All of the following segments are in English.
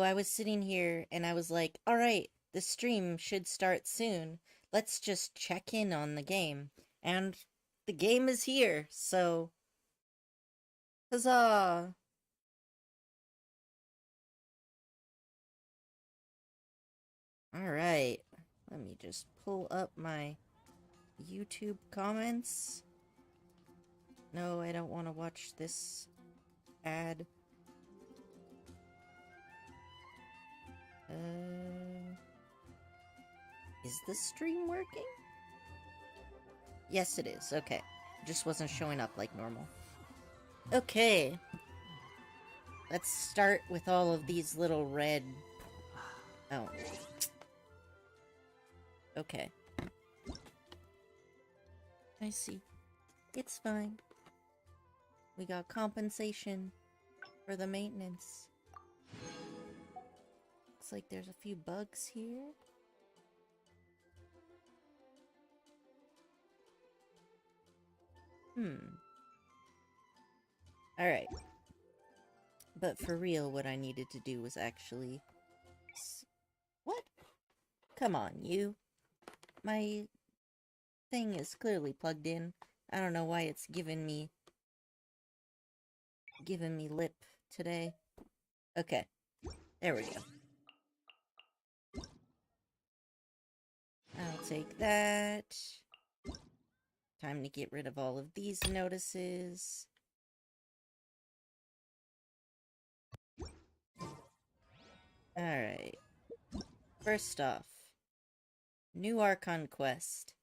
I was sitting here and I was like, all right, the stream should start soon. Let's just check in on the game. And the game is here, so huzzah! All right, let me just pull up my YouTube comments. No, I don't want to watch this ad. Is the stream working? Yes, it is. Okay. Just wasn't showing up like normal. Okay. Let's start with all of these little red... Oh. Okay. I see. It's fine. We got compensation for the maintenance. Looks like there's a few bugs here. Alright. But for real, what I needed to do was actually... What? Come on, you. My thing is clearly plugged in. I don't know why it's giving me lip today. Okay. There we go. I'll take that. Time to get rid of all of these notices. Alright. First off, new Archon quest.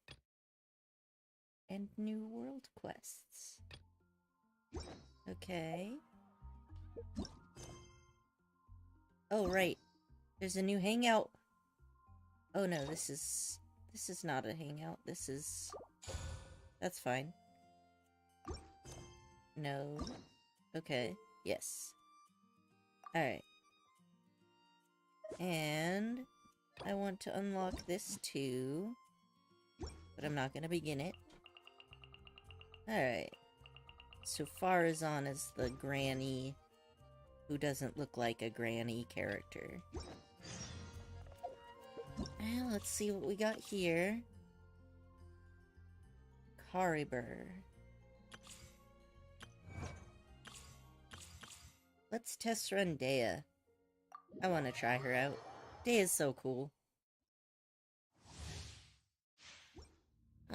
And new world quests. Okay. Oh, right. There's a new hangout. Oh no, this is not a hangout. That's fine. No. Okay. Yes. Alright. And I want to unlock this too. But I'm not gonna begin it. Alright. So Farazan is the granny who doesn't look like a granny character. And let's see what we got here. Caribur. Let's test run Dea. I want to try her out. Dea is so cool.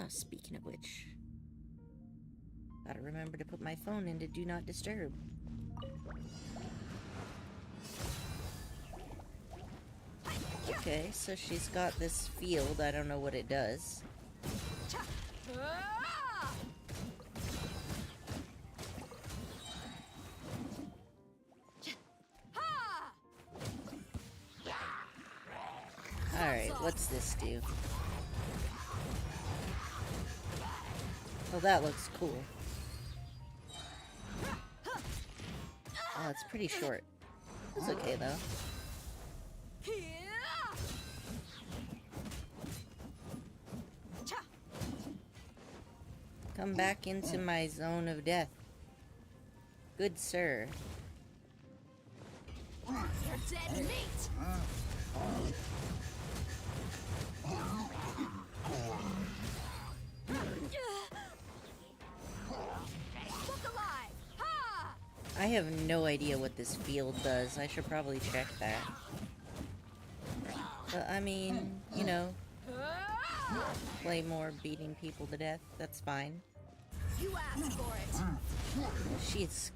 Speaking of which... Gotta remember to put my phone into Do Not Disturb. Okay, so she's got this field. I don't know what it does. Alright, what's this do? Oh, that looks cool. Oh, it's pretty short. It's okay, though. Come back into my zone of death. Good sir. You're dead meat! Look alive! Ha! I have no idea what this field does. I should probably check that. But, I mean, you know, play more beating people to death. That's fine. You asked for it. She's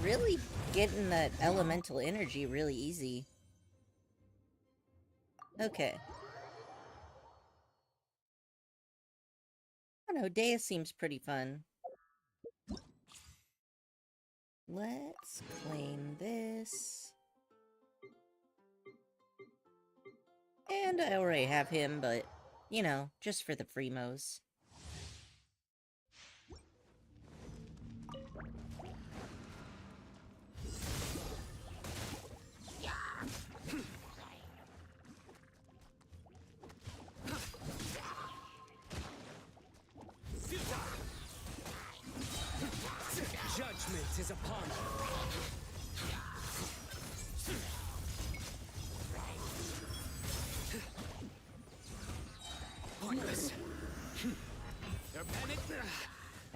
really getting that elemental energy really easy. Okay. I don't know, Dea seems pretty fun. Let's claim this. And I already have him, but, you know, just for the Fremos. Judgment is upon you.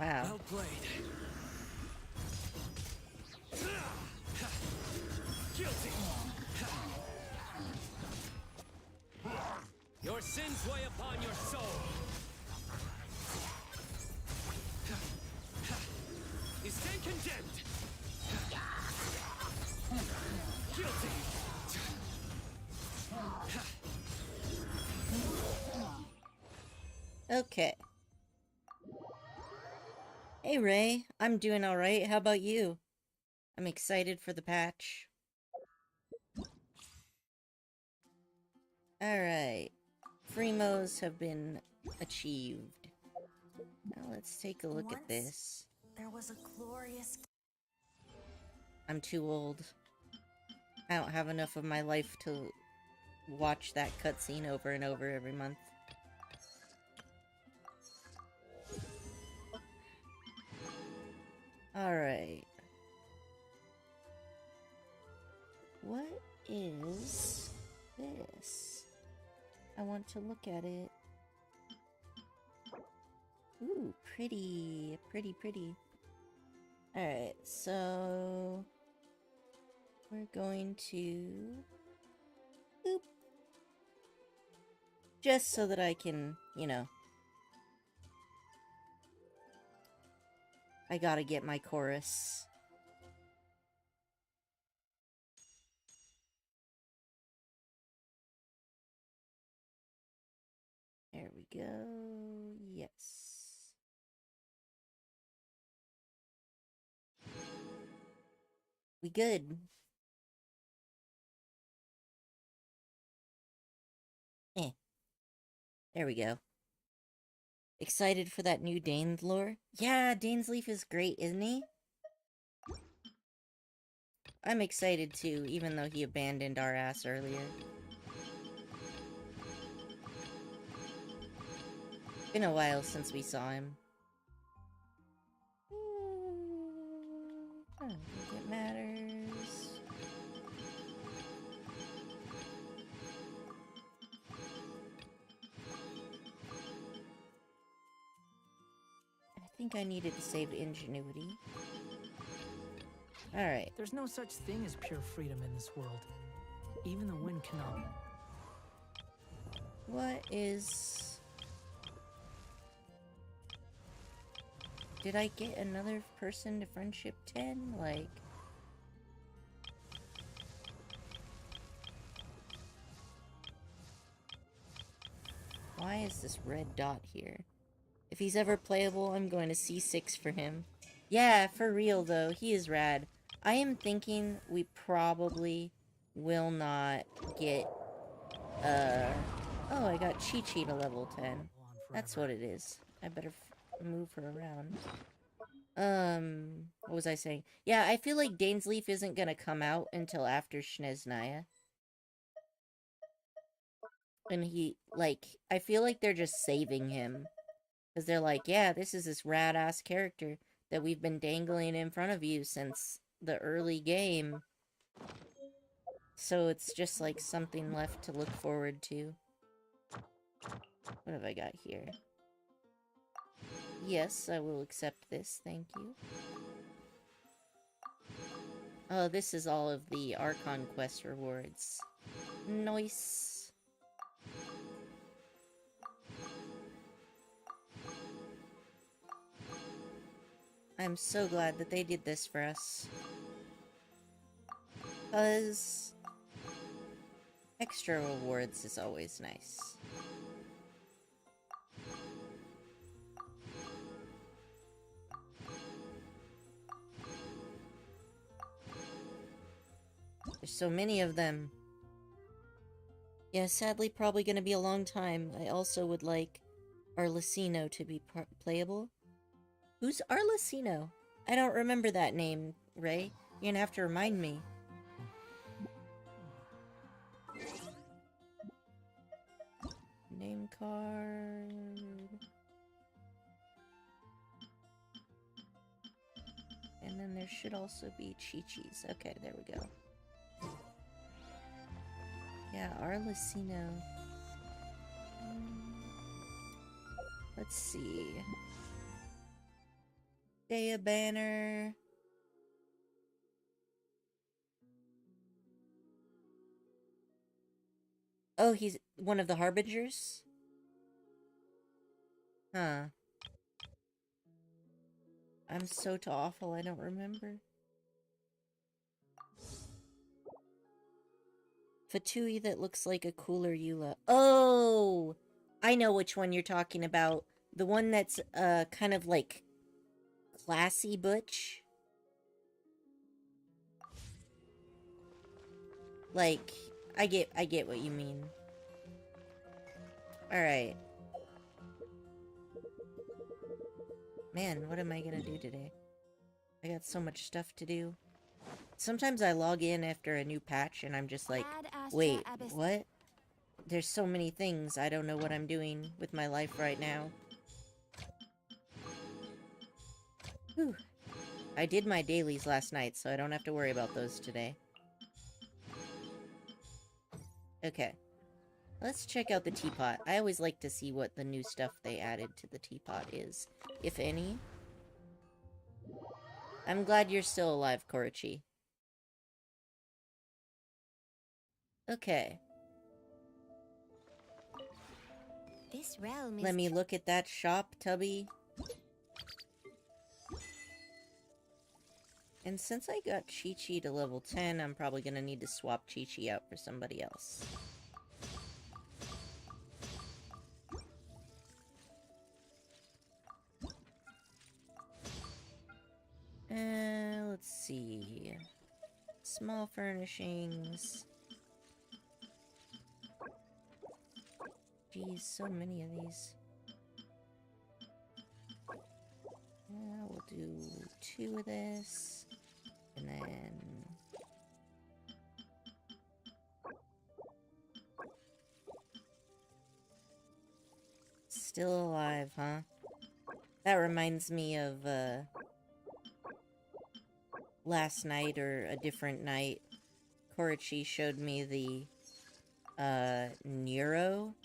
Wow. Well played. Guilty. Your sins weigh upon your soul. You stand condemned. Guilty. Okay. Hey Ray, I'm doing alright. How about you? I'm excited for the patch. Alright. Freemos have been achieved. Now let's take a look at this. There was a glorious... I'm too old. I don't have enough of my life to watch that cutscene over and over every month. Alright. What is this? I want to look at it. Ooh, pretty. Pretty, pretty. Alright, so... we're going to... boop. Just so that I can, you know... I gotta get my chorus. There we go. Yes. We good. There we go. Excited for that new Dane's lore? Yeah, Dane's Leaf is great, isn't he? I'm excited too, even though he abandoned our ass earlier. Been a while since we saw him. I don't think it matters. I think I needed to save Ingenuity. Alright. There's no such thing as pure freedom in this world. Even the wind cannot. What is... did I get another person to friendship 10? Like... why is this red dot here? If he's ever playable, I'm going to C6 for him. Yeah, for real though, he is rad. I am thinking we probably will not get, oh, I got Chi-Chi to level 10. That's what it is. I better move her around. What was I saying? Yeah, I feel like Dane's Leaf isn't gonna come out until after Snezhnaya. And he, like, I feel like they're just saving him. Because they're like, yeah, this is this rad-ass character that we've been dangling in front of you since the early game. So it's just like something left to look forward to. What have I got here? Yes, I will accept this, thank you. Oh, this is all of the Archon quest rewards. Nice. I'm so glad that they did this for us. 'Cause extra rewards is always nice. There's so many of them. Yeah, sadly probably gonna be a long time. I also would like Arlecino to be playable. Who's Arlecino? I don't remember that name, Ray. You're gonna have to remind me. Name card. And then there should also be Chi-Chi's. Okay, there we go. Yeah, Arlecino. Let's see. Day a banner. Oh, he's one of the harbingers? Huh. I'm so awful, I don't remember. Fatui that looks like a cooler Eula. Oh! I know which one you're talking about. The one that's, kind of like classy butch. Like, I get what you mean. Alright. Man, what am I gonna do today? I got so much stuff to do. Sometimes I log in after a new patch and I'm just like, wait, what? There's so many things. I don't know what I'm doing with my life right now. Whew. I did my dailies last night, so I don't have to worry about those today. Okay. Let's check out the teapot. I always like to see what the new stuff they added to the teapot is, if any. I'm glad you're still alive, Korichi. Okay. This realm is Let me look at that shop, Tubby. And since I got Chi-Chi to level 10, I'm probably gonna need to swap Chi-Chi out for somebody else. Let's see. Small furnishings. Geez, so many of these. We'll do 2 of this. And then... Still alive, huh? That reminds me of, last night or a different night. Korichi showed me the, Nero,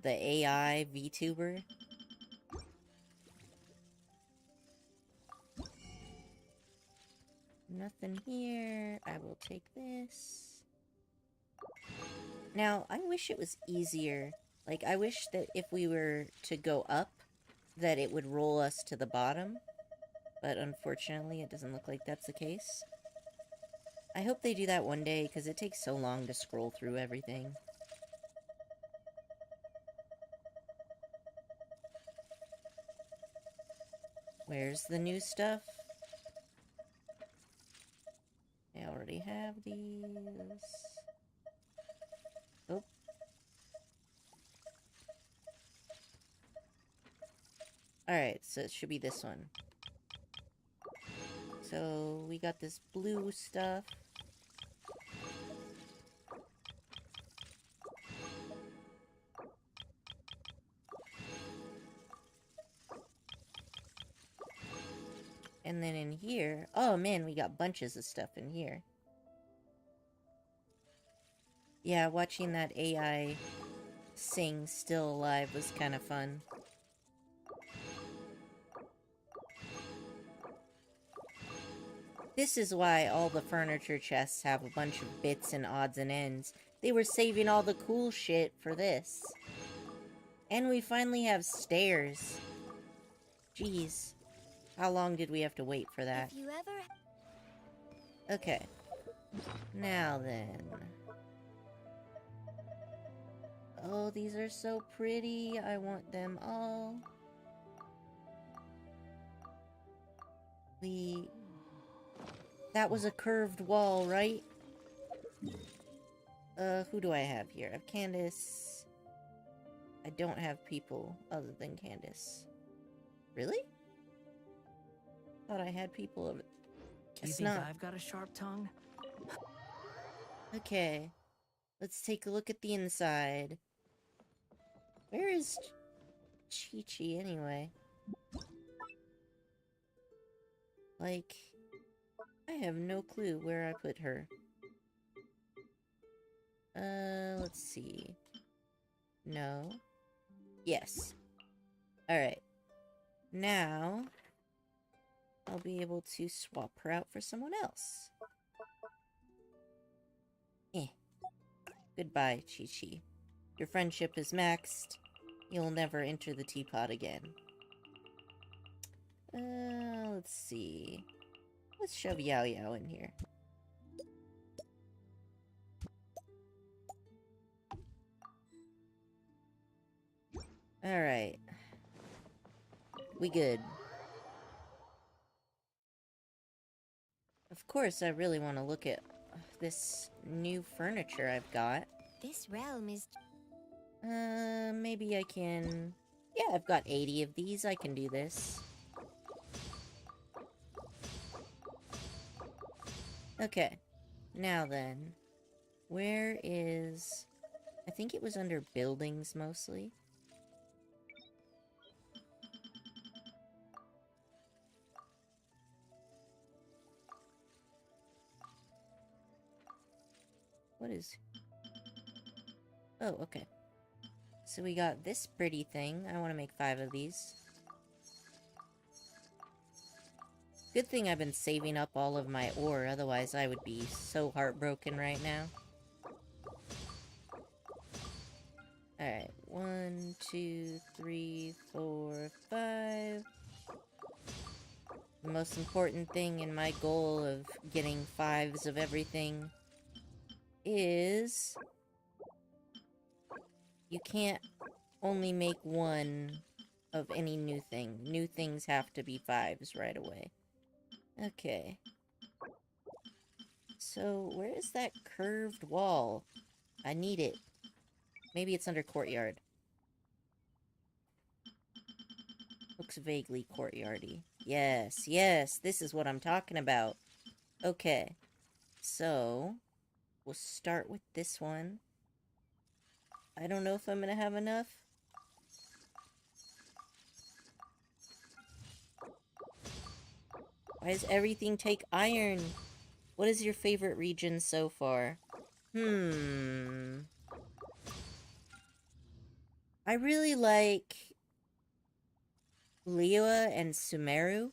the AI VTuber. Nothing here. I will take this. Now, I wish it was easier. Like, I wish that if we were to go up, that it would roll us to the bottom. But unfortunately, it doesn't look like that's the case. I hope they do that one day, because it takes so long to scroll through everything. Where's the new stuff? I already have these. Oh. Alright, so it should be this one. So, we got this blue stuff. And then in here... Oh man, we got bunches of stuff in here. Yeah, watching that AI sing Still Alive was kind of fun. This is why all the furniture chests have a bunch of bits and odds and ends. They were saving all the cool shit for this. And we finally have stairs. Jeez. How long did we have to wait for that? If you ever... Okay. Now then. Oh, these are so pretty. I want them all. That was a curved wall, right? Who do I have here? I have Candace. I don't have people other than Candace. Really? Thought I had people over... Do you think I've got a sharp tongue? Okay. Let's take a look at the inside. Where is Chi-Chi anyway? Like, I have no clue where I put her. Let's see. No. Yes. Alright. Now, I'll be able to swap her out for someone else. Goodbye, Chi-Chi. Your friendship is maxed. You'll never enter the teapot again. Let's see. Let's shove Yao Yao in here. Alright. We good. Of course, I really want to look at this new furniture I've got. This realm is... Maybe I can... Yeah, I've got 80 of these. I can do this. Okay. Now then. Where is... I think it was under buildings, mostly. What is... Oh, okay. So we got this pretty thing. I want to make 5 of these. Good thing I've been saving up all of my ore, otherwise I would be so heartbroken right now. Alright, 1, 2, 3, 4, 5. The most important thing in my goal of getting 5s of everything is... You can't only make 1 of any new thing. New things have to be 5s right away. Okay. So, where is that curved wall? I need it. Maybe it's under courtyard. Looks vaguely courtyardy. Yes, yes, this is what I'm talking about. Okay. So, we'll start with this one. I don't know if I'm gonna have enough. Why does everything take iron? What is your favorite region so far? I really like Liyue and Sumeru.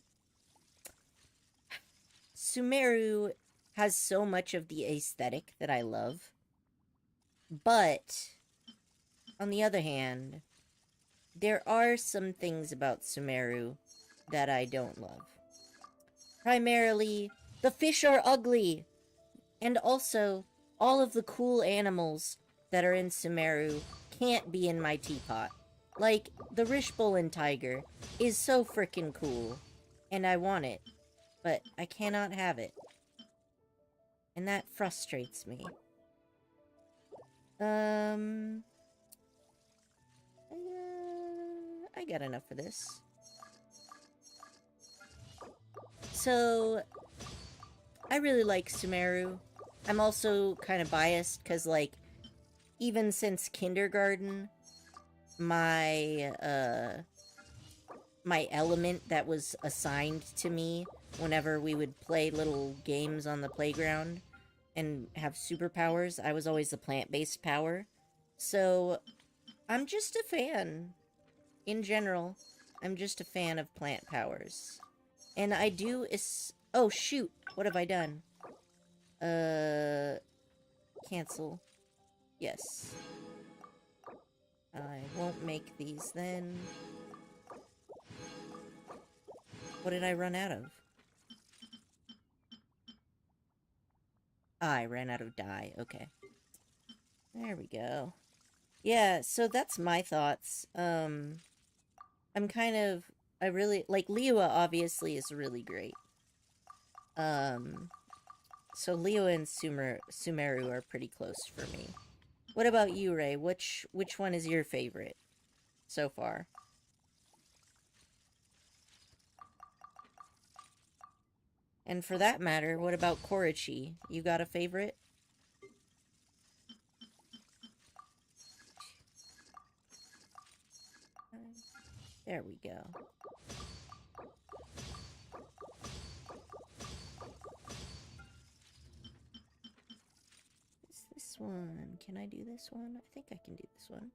Sumeru has so much of the aesthetic that I love. But, on the other hand, there are some things about Sumeru that I don't love. Primarily, the fish are ugly! And also, all of the cool animals that are in Sumeru can't be in my teapot. Like, the Rishbolin tiger is so frickin' cool, and I want it, but I cannot have it. And that frustrates me. I got enough for this. So, I really like Sumeru. I'm also kind of biased, because, like, even since kindergarten, my element that was assigned to me whenever we would play little games on the playground and have superpowers, I was always the plant-based power. So, I'm just a fan. In general, I'm just a fan of plant powers. And I do oh, shoot! What have I done? Cancel. Yes. I won't make these then. What did I run out of? I ran out of dye. Okay. There we go. Yeah, so that's my thoughts. I'm kind of... I really... Like, Liyue obviously is really great. So Liyue and Sumeru are pretty close for me. What about you, Ray? Which one is your favorite so far? And for that matter, what about Korichi? You got a favorite? There we go. This one. Can I do this one? I think I can do this one.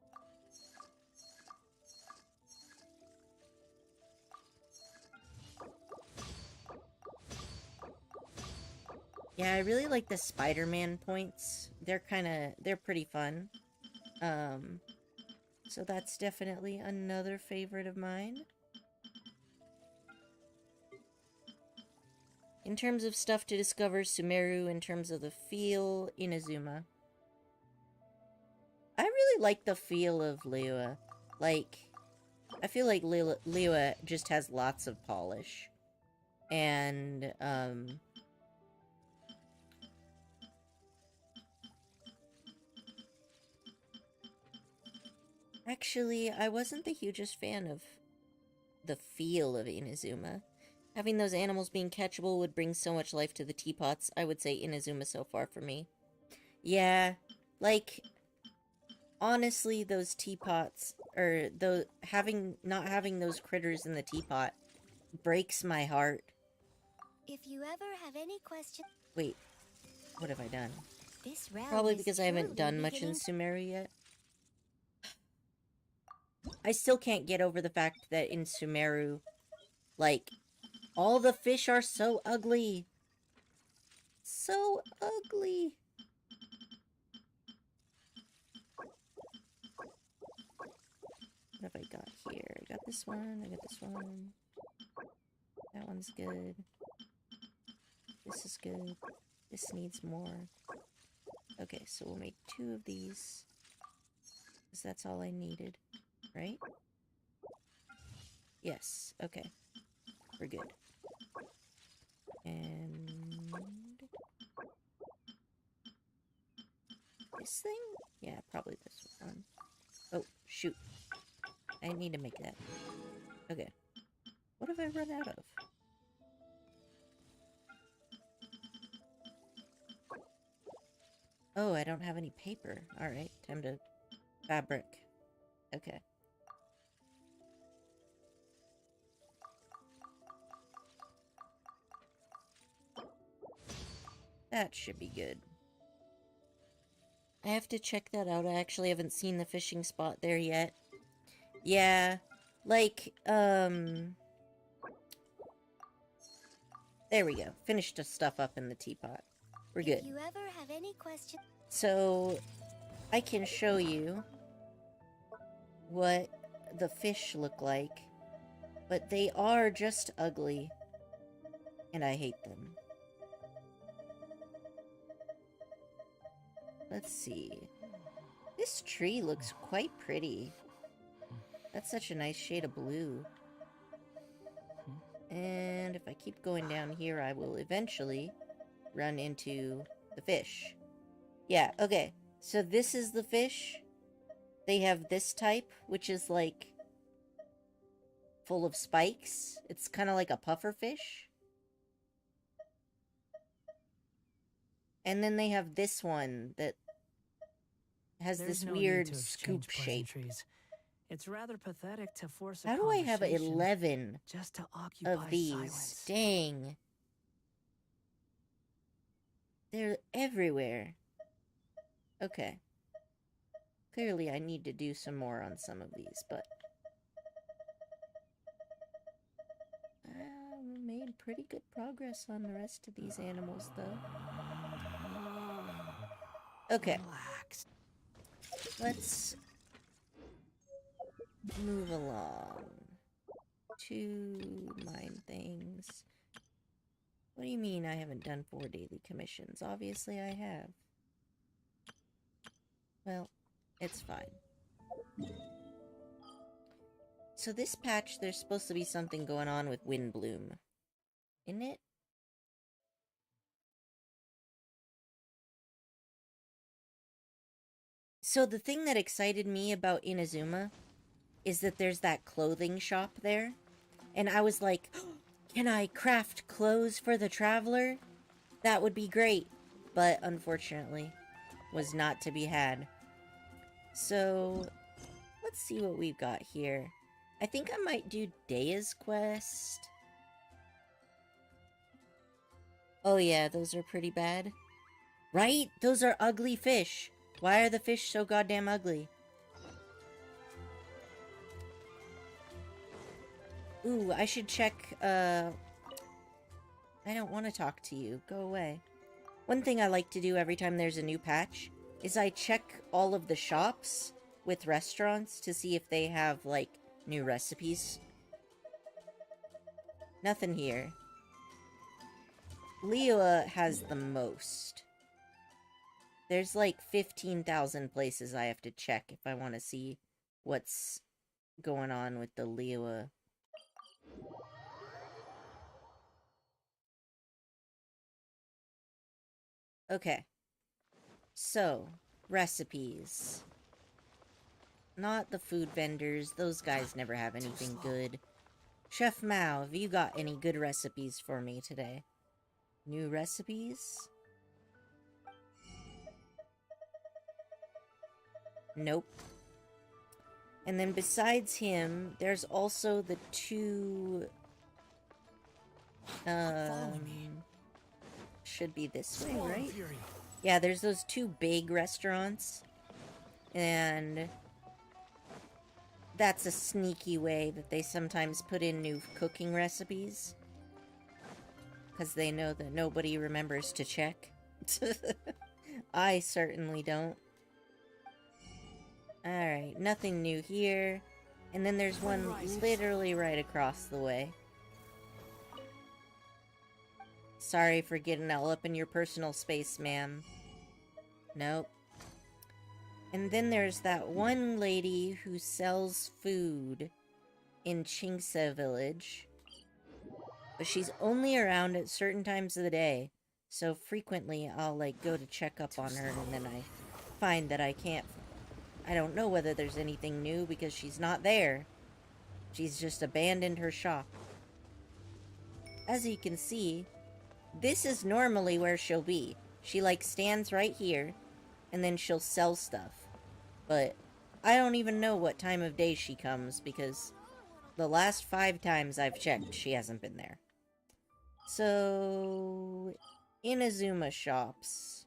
Yeah, I really like the Spider-Man points. They're pretty fun. So that's definitely another favorite of mine. In terms of stuff to discover, Sumeru. In terms of the feel, Inazuma. I really like the feel of Liyue. Like, I feel like Liyue just has lots of polish. And, actually, I wasn't the hugest fan of the feel of Inazuma. Having those animals being catchable would bring so much life to the teapots. I would say Inazuma so far for me. Yeah, like, honestly, those teapots, or not having those critters in the teapot breaks my heart. If you ever have any questions, Wait, what have I done? this realm Probably is because I haven't truly done much in beginning Sumeru yet. I still can't get over the fact that in Sumeru, like, all the fish are so ugly. So ugly. What have I got here? I got this one, I got this one. That one's good. This is good. This needs more. Okay, so we'll make 2 of these. Because that's all I needed, right? Yes, okay. We're good. And... this thing? Yeah, probably this one. Oh, shoot. I need to make that. Okay. What have I run out of? Oh, I don't have any paper. Alright, time to fabric. Okay. That should be good. I have to check that out. I actually haven't seen the fishing spot there yet. Yeah, like, there we go. Finished the stuff up in the teapot. We're good. If you ever have any questions, So, I can show you what the fish look like, but they are just ugly, and I hate them. Let's see. This tree looks quite pretty. That's such a nice shade of blue. And if I keep going down here, I will eventually run into the fish. Yeah, okay. So this is the fish. They have this type, which is like full of spikes. It's kind of like a puffer fish. And then they have this one that has this weird scoop shape. It's rather pathetic to force a How do I have conversation 11 just to occupy of these? silence. Dang. They're everywhere. Okay. Clearly I need to do some more on some of these, but... made pretty good progress on the rest of these animals, though. Okay. Relax. Let's move along to mine things. What do you mean I haven't done 4 daily commissions? Obviously I have. Well, it's fine. So this patch, there's supposed to be something going on with Windbloom. Isn't it? So the thing that excited me about Inazuma is that there's that clothing shop there. And I was like, oh, can I craft clothes for the traveler? That would be great. But unfortunately, was not to be had. So, let's see what we've got here. I think I might do Dea's quest. Oh yeah, those are pretty bad. Right? Those are ugly fish. Why are the fish so goddamn ugly? Ooh, I should check, I don't want to talk to you. Go away. One thing I like to do every time there's a new patch is I check all of the shops with restaurants to see if they have, like, new recipes. Nothing here. Liyue has the most. There's like 15,000 places I have to check if I want to see what's going on with the Liyue. Okay. So, recipes. Not the food vendors. Those guys never have anything good. Chef Mao, have you got any good recipes for me today? New recipes? Nope. And then besides him, there's also the two... should be this way, right? Yeah, there's those two big restaurants. And that's a sneaky way that they sometimes put in new cooking recipes. Because they know that nobody remembers to check. I certainly don't. Alright, nothing new here. And then there's one literally right across the way. Sorry for getting all up in your personal space, ma'am. Nope. And then there's that one lady who sells food in Qingse Village. But she's only around at certain times of the day. So frequently I'll, like, go to check up on her and then I find that I don't know whether there's anything new because she's not there. She's just abandoned her shop. As you can see, this is normally where she'll be. She, like, stands right here, and then she'll sell stuff. But I don't even know what time of day she comes, because the last 5 times I've checked, she hasn't been there. So, Inazuma shops.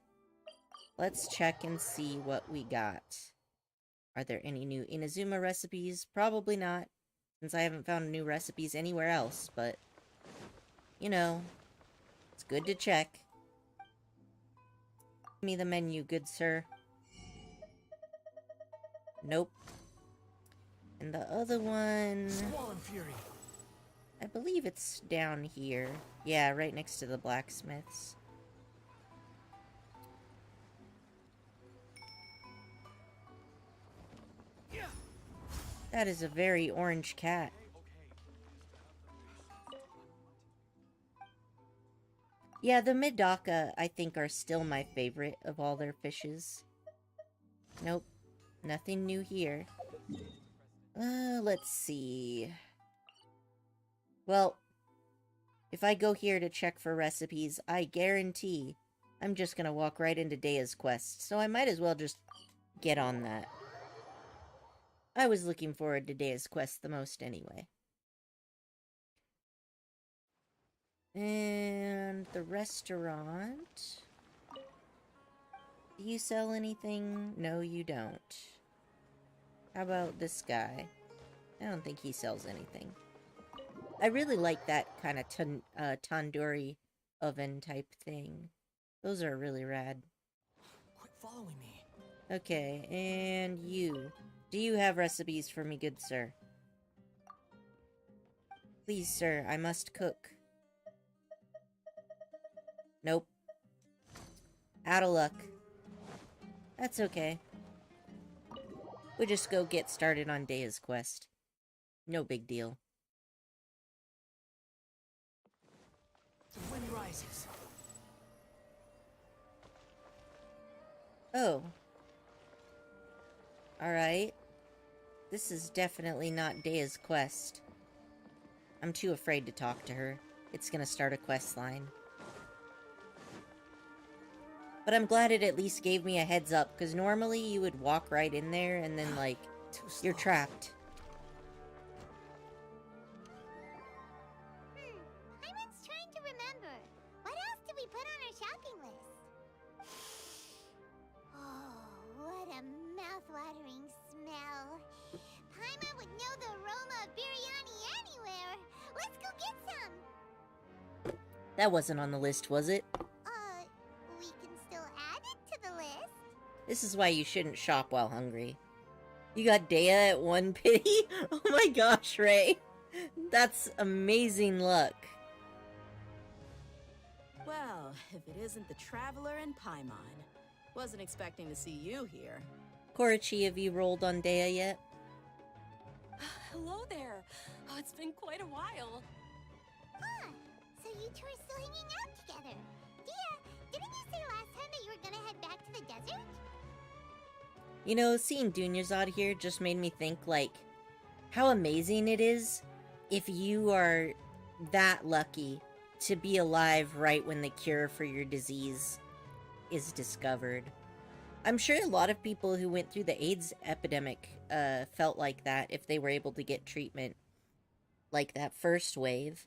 Let's check and see what we got. Are there any new Inazuma recipes? Probably not, since I haven't found new recipes anywhere else, but, you know, it's good to check. Give me the menu, good sir. Nope. And the other one... I believe it's down here. Yeah, right next to the blacksmiths. That is a very orange cat. Yeah, the Medaka, I think, are still my favorite of all their fishes. Nope. Nothing new here. Let's see. Well, if I go here to check for recipes, I guarantee I'm just gonna walk right into Dea's quest, so I might as well just get on that. I was looking forward to Dea's quest the most anyway. And the restaurant... Do you sell anything? No, you don't. How about this guy? I don't think he sells anything. I really like that kind of tandoori oven type thing. Those are really rad. Quit following me. Okay, and you. Do you have recipes for me, good sir? Please, sir, I must cook. Nope. Out of luck. That's okay. We just go get started on Dea's quest. No big deal. The wind rises. Oh. Alright. This is definitely not Dea's quest. I'm too afraid to talk to her. It's gonna start a quest line. But I'm glad it at least gave me a heads up, because normally you would walk right in there and then, like, you're trapped. Paimon's trying to remember. What else did we put on our shopping list? Oh, what a mouth-watering smell. Paimon would know the aroma of biryani anywhere. Let's go get some. That wasn't on the list, was it? We This is why you shouldn't shop while hungry. You got Dea at 1 pity? Oh my gosh, Ray. That's amazing luck. Well, if it isn't the Traveler and Paimon. Wasn't expecting to see you here. Korichi, have you rolled on Dea yet? Hello there. Oh, it's been quite a while. Huh. So you two are still hanging out together. Dia, didn't you say last time that you were gonna head back to the desert? You know, seeing Dunyazad here just made me think, like, how amazing it is if you are that lucky to be alive right when the cure for your disease is discovered. I'm sure a lot of people who went through the AIDS epidemic felt like that if they were able to get treatment like that first wave,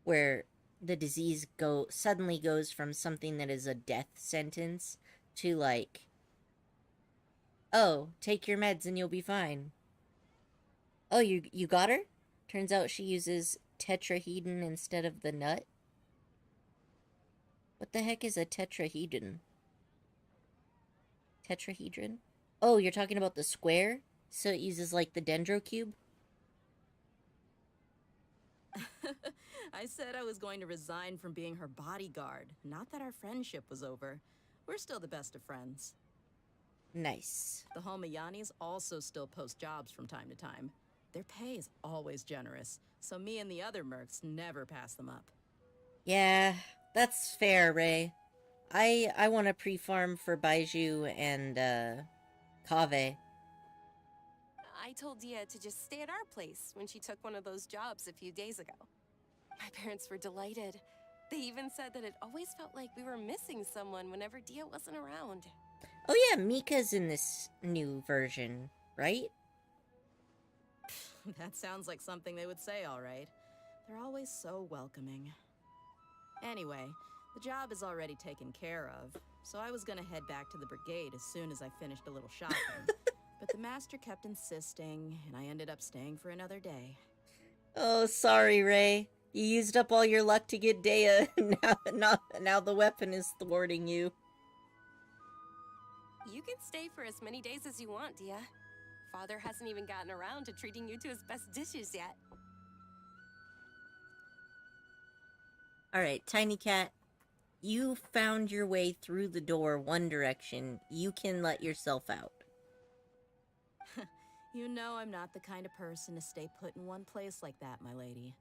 where the disease suddenly goes from something that is a death sentence to like, oh, take your meds and you'll be fine. Oh, you got her? Turns out she uses tetrahedron instead of the nut. What the heck is a tetrahedron? Tetrahedron? Oh, you're talking about the square? So it uses, like, the dendrocube? I said I was going to resign from being her bodyguard, not that our friendship was over. We're still the best of friends. Nice. The Homayanis also still post jobs from time to time. Their pay is always generous, so me and the other mercs never pass them up. Yeah, that's fair, Ray. I want to pre-farm for Baiju and, Kave. I told Dia to just stay at our place when she took one of those jobs a few days ago. My parents were delighted. They even said that it always felt like we were missing someone whenever Dia wasn't around. Oh yeah, Mika's in this new version, right? That sounds like something they would say, all right. They're always so welcoming. Anyway, the job is already taken care of, so I was gonna head back to the brigade as soon as I finished a little shopping. But the master kept insisting, and I ended up staying for another day. Oh, sorry, Ray. You used up all your luck to get Dea. Now the weapon is thwarting you. You can stay for as many days as you want, Dia. Father hasn't even gotten around to treating you to his best dishes yet. Alright, Tiny Cat. You found your way through the door one direction. You can let yourself out. You know I'm not the kind of person to stay put in one place like that, my lady.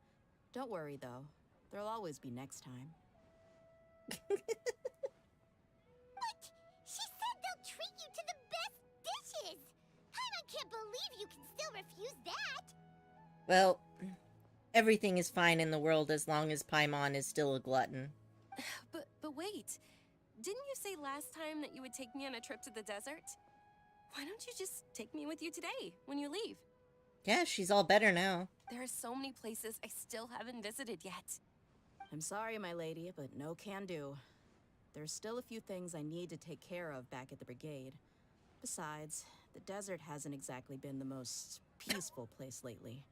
Don't worry, though. There'll always be next time. What? She said they'll treat you to the best dishes! I can't believe you can still refuse that! Well, everything is fine in the world as long as Paimon is still a glutton. But wait. Didn't you say last time that you would take me on a trip to the desert? Why don't you just take me with you today, when you leave? Yeah, she's all better now. There are so many places I still haven't visited yet. I'm sorry, my lady, but no can do. There's still a few things I need to take care of back at the brigade. Besides, the desert hasn't exactly been the most peaceful place lately.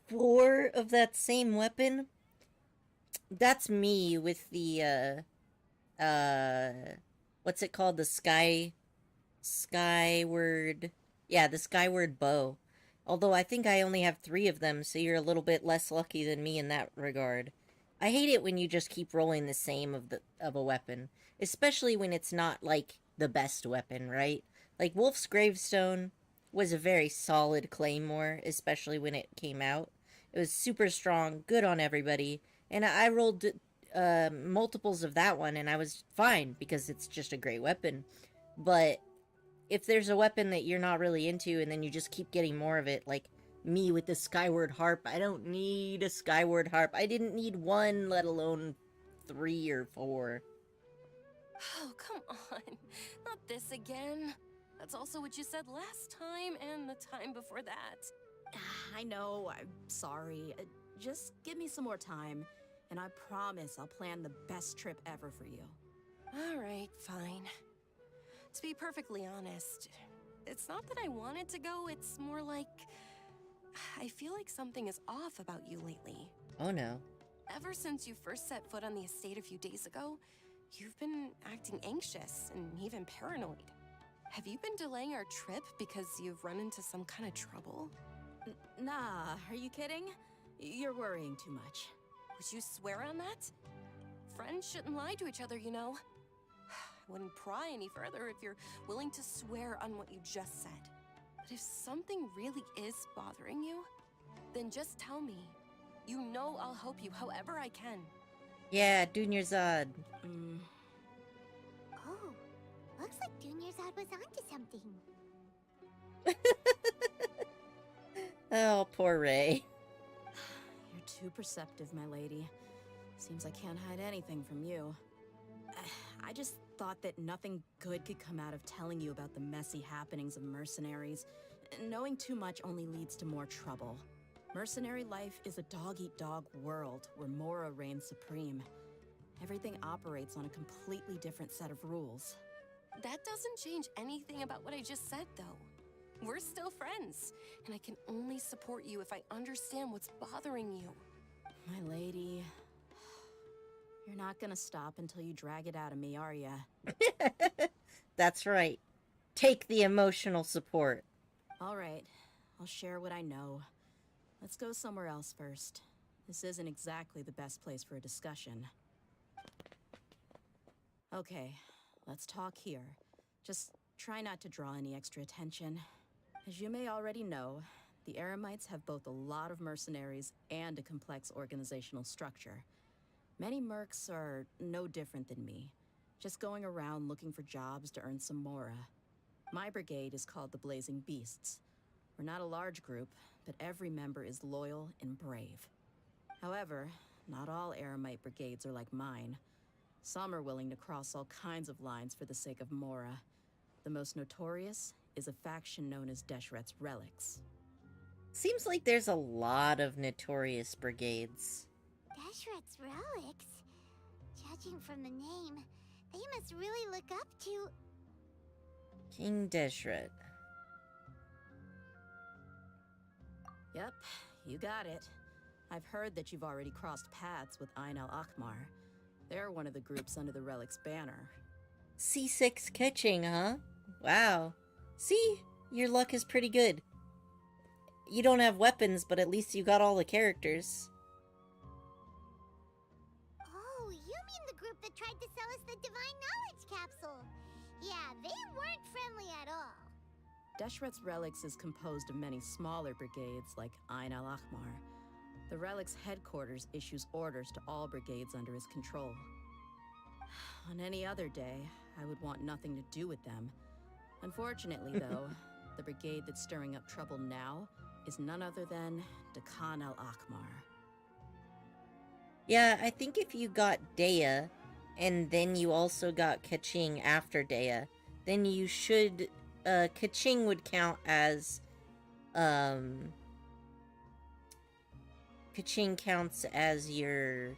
4 of that same weapon? That's me with the, what's it called? The Skyward... Yeah, the Skyward Bow. Although I think I only have 3 of them, so you're a little bit less lucky than me in that regard. I hate it when you just keep rolling the same of a weapon. Especially when it's not, like, the best weapon, right? Like, Wolf's Gravestone was a very solid claymore, especially when it came out. It was super strong, good on everybody, and I rolled multiples of that one, and I was fine, because it's just a great weapon. But if there's a weapon that you're not really into, and then you just keep getting more of it, like me with the Skyward Harp, I don't need a Skyward Harp. I didn't need 1, let alone 3 or 4. Oh, come on. Not this again. That's also what you said last time and the time before that. I know, I'm sorry. Just give me some more time, and I promise I'll plan the best trip ever for you. All right, fine. To be perfectly honest, it's not that I wanted to go, it's more like... I feel like something is off about you lately. Oh no. Ever since you first set foot on the estate a few days ago, you've been acting anxious and even paranoid. Have you been delaying our trip because you've run into some kind of trouble? Nah, are you kidding? You're worrying too much. Would you swear on that? Friends shouldn't lie to each other, you know. I wouldn't pry any further if you're willing to swear on what you just said. But if something really is bothering you, then just tell me. You know I'll help you however I can. Yeah, Dunyarzad. Oh, looks like Dunyarzad was onto something. Oh, poor Ray. You're too perceptive, my lady. Seems I can't hide anything from you. I just thought that nothing good could come out of telling you about the messy happenings of mercenaries. Knowing too much only leads to more trouble. Mercenary life is a dog-eat-dog world where Mora reigns supreme. Everything operates on a completely different set of rules. That doesn't change anything about what I just said, though. We're still friends, and I can only support you if I understand what's bothering you. My lady, you're not gonna stop until you drag it out of me, are ya? That's right. Take the emotional support. All right, I'll share what I know. Let's go somewhere else first. This isn't exactly the best place for a discussion. Okay, let's talk here. Just try not to draw any extra attention. As you may already know, the Eremites have both a lot of mercenaries and a complex organizational structure. Many mercs are no different than me, just going around looking for jobs to earn some mora. My brigade is called the Blazing Beasts. We're not a large group, but every member is loyal and brave. However, not all Eremite brigades are like mine. Some are willing to cross all kinds of lines for the sake of mora. The most notorious is a faction known as Deshret's Relics. Seems like there's a lot of notorious brigades. Deshret's Relics? Judging from the name, they must really look up to... King Deshret. Yep, you got it. I've heard that you've already crossed paths with Ain al-Akmar. They're one of the groups under the Relic's banner. C6 catching, huh? Wow. See? Your luck is pretty good. You don't have weapons, but at least you got all the characters. Oh, you mean the group that tried to sell us the Divine Knowledge Capsule? Yeah, they weren't friendly at all. Deshret's Relics is composed of many smaller brigades like Ain al-Akmar. The Relic's headquarters issues orders to all brigades under his control. On any other day, I would want nothing to do with them. Unfortunately, though, the brigade that's stirring up trouble now is none other than Dakan al-Akmar. Yeah, I think if you got Dea, and then you also got Kaching after Dea, then you should... Kaching would count as... Kaching counts as your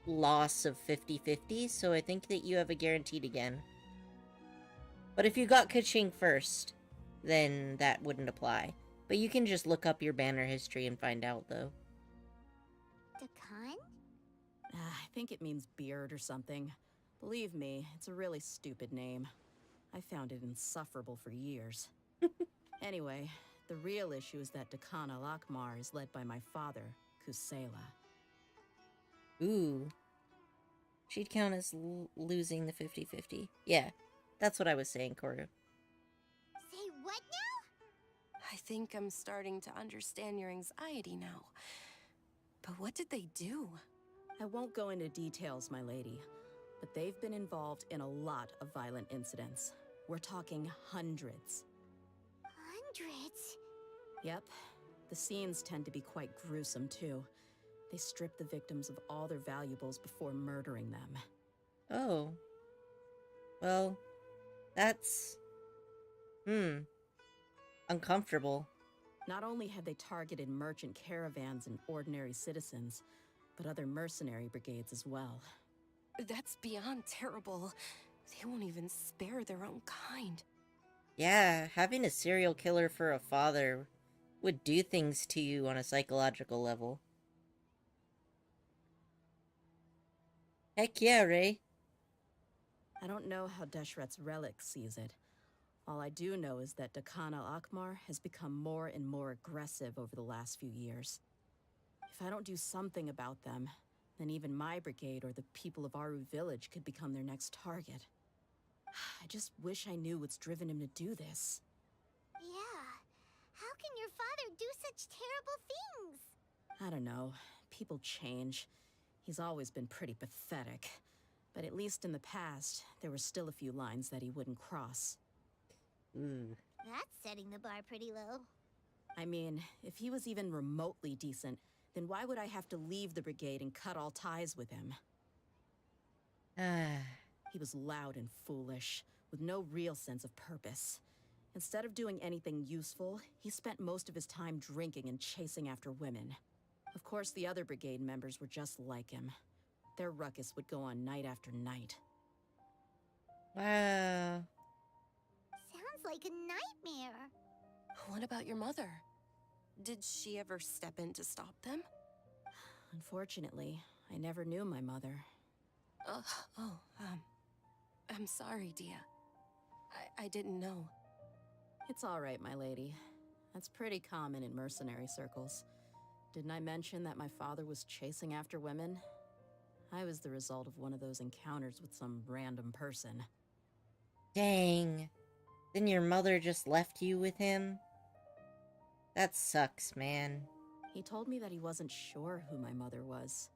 loss of 50-50, so I think that you have a guaranteed again. But if you got Kaching first, then that wouldn't apply. But you can just look up your banner history and find out, though. Dakan? I think it means beard or something. Believe me, it's a really stupid name. I found it insufferable for years. Anyway, the real issue is that Dakan al-Akmar is led by my father, Kusela. Ooh. She'd count as losing the 50-50. Yeah, that's what I was saying, Koru. Say what now? I think I'm starting to understand your anxiety now. But what did they do? I won't go into details, my lady, but they've been involved in a lot of violent incidents. We're talking hundreds. Hundreds? Yep. The scenes tend to be quite gruesome, too. They strip the victims of all their valuables before murdering them. Oh. Well, that's... uncomfortable. Not only have they targeted merchant caravans and ordinary citizens, but other mercenary brigades as well. That's beyond terrible. They won't even spare their own kind. Yeah, having a serial killer for a father would do things to you on a psychological level. Heck yeah, Ray. I don't know how Deshret's Relic sees it. All I do know is that Dakan al-Akmar has become more and more aggressive over the last few years. If I don't do something about them, then even my brigade or the people of Aru village could become their next target. I just wish I knew what's driven him to do this. Yeah. How can your father do such terrible things? I don't know. People change. He's always been pretty pathetic. But at least in the past, there were still a few lines that he wouldn't cross. Ooh. That's setting the bar pretty low. I mean, if he was even remotely decent, then why would I have to leave the brigade and cut all ties with him? Ah. He was loud and foolish, with no real sense of purpose. Instead of doing anything useful, he spent most of his time drinking and chasing after women. Of course, the other brigade members were just like him. Their ruckus would go on night after night. Wow. Sounds like a nightmare. What about your mother? Did she ever step in to stop them? Unfortunately, I never knew my mother. I'm sorry, Dia. I didn't know. It's all right, my lady. That's pretty common in mercenary circles. Didn't I mention that my father was chasing after women? I was the result of one of those encounters with some random person. Dang. Then your mother just left you with him? That sucks, man. He told me that he wasn't sure who my mother was.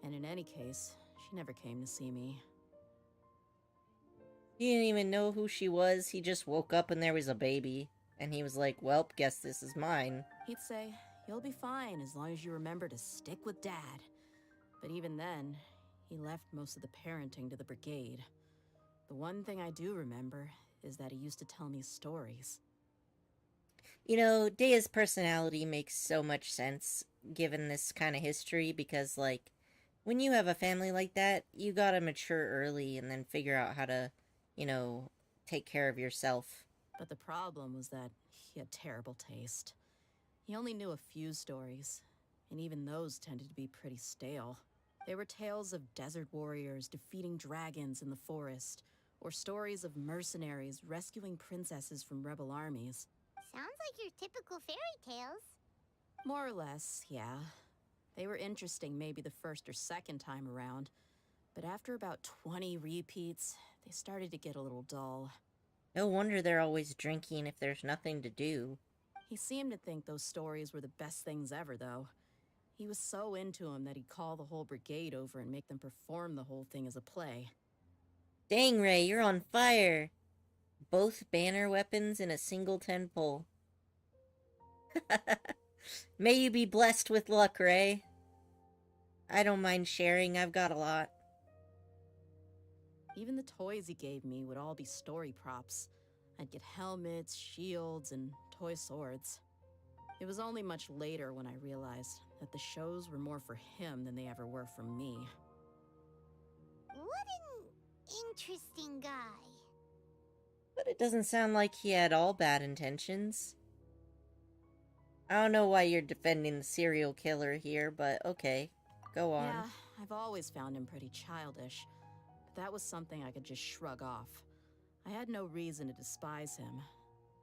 And in any case, she never came to see me. He didn't even know who she was. He just woke up and there was a baby. And he was like, "Welp, guess this is mine." He'd say, "You'll be fine as long as you remember to stick with Dad." But even then, he left most of the parenting to the brigade. The one thing I do remember is that he used to tell me stories. You know, Dea's personality makes so much sense given this kind of history because, like, when you have a family like that, you gotta mature early and then figure out how to, you know, take care of yourself. But the problem was that he had terrible taste. He only knew a few stories, and even those tended to be pretty stale. They were tales of desert warriors defeating dragons in the forest, or stories of mercenaries rescuing princesses from rebel armies. Sounds like your typical fairy tales. More or less, yeah. They were interesting maybe the first or second time around, but after about 20 repeats, they started to get a little dull. No wonder they're always drinking if there's nothing to do. He seemed to think those stories were the best things ever, though. He was so into them that he'd call the whole brigade over and make them perform the whole thing as a play. Dang, Ray, you're on fire! Both banner weapons in a single 10 pull. May you be blessed with luck, Ray. I don't mind sharing, I've got a lot. Even the toys he gave me would all be story props. I'd get helmets, shields, and toy swords. It was only much later when I realized that the shows were more for him than they ever were for me. What an interesting guy. But it doesn't sound like he had all bad intentions. I don't know why you're defending the serial killer here, but okay. Go on. Yeah, I've always found him pretty childish, but that was something I could just shrug off. I had no reason to despise him,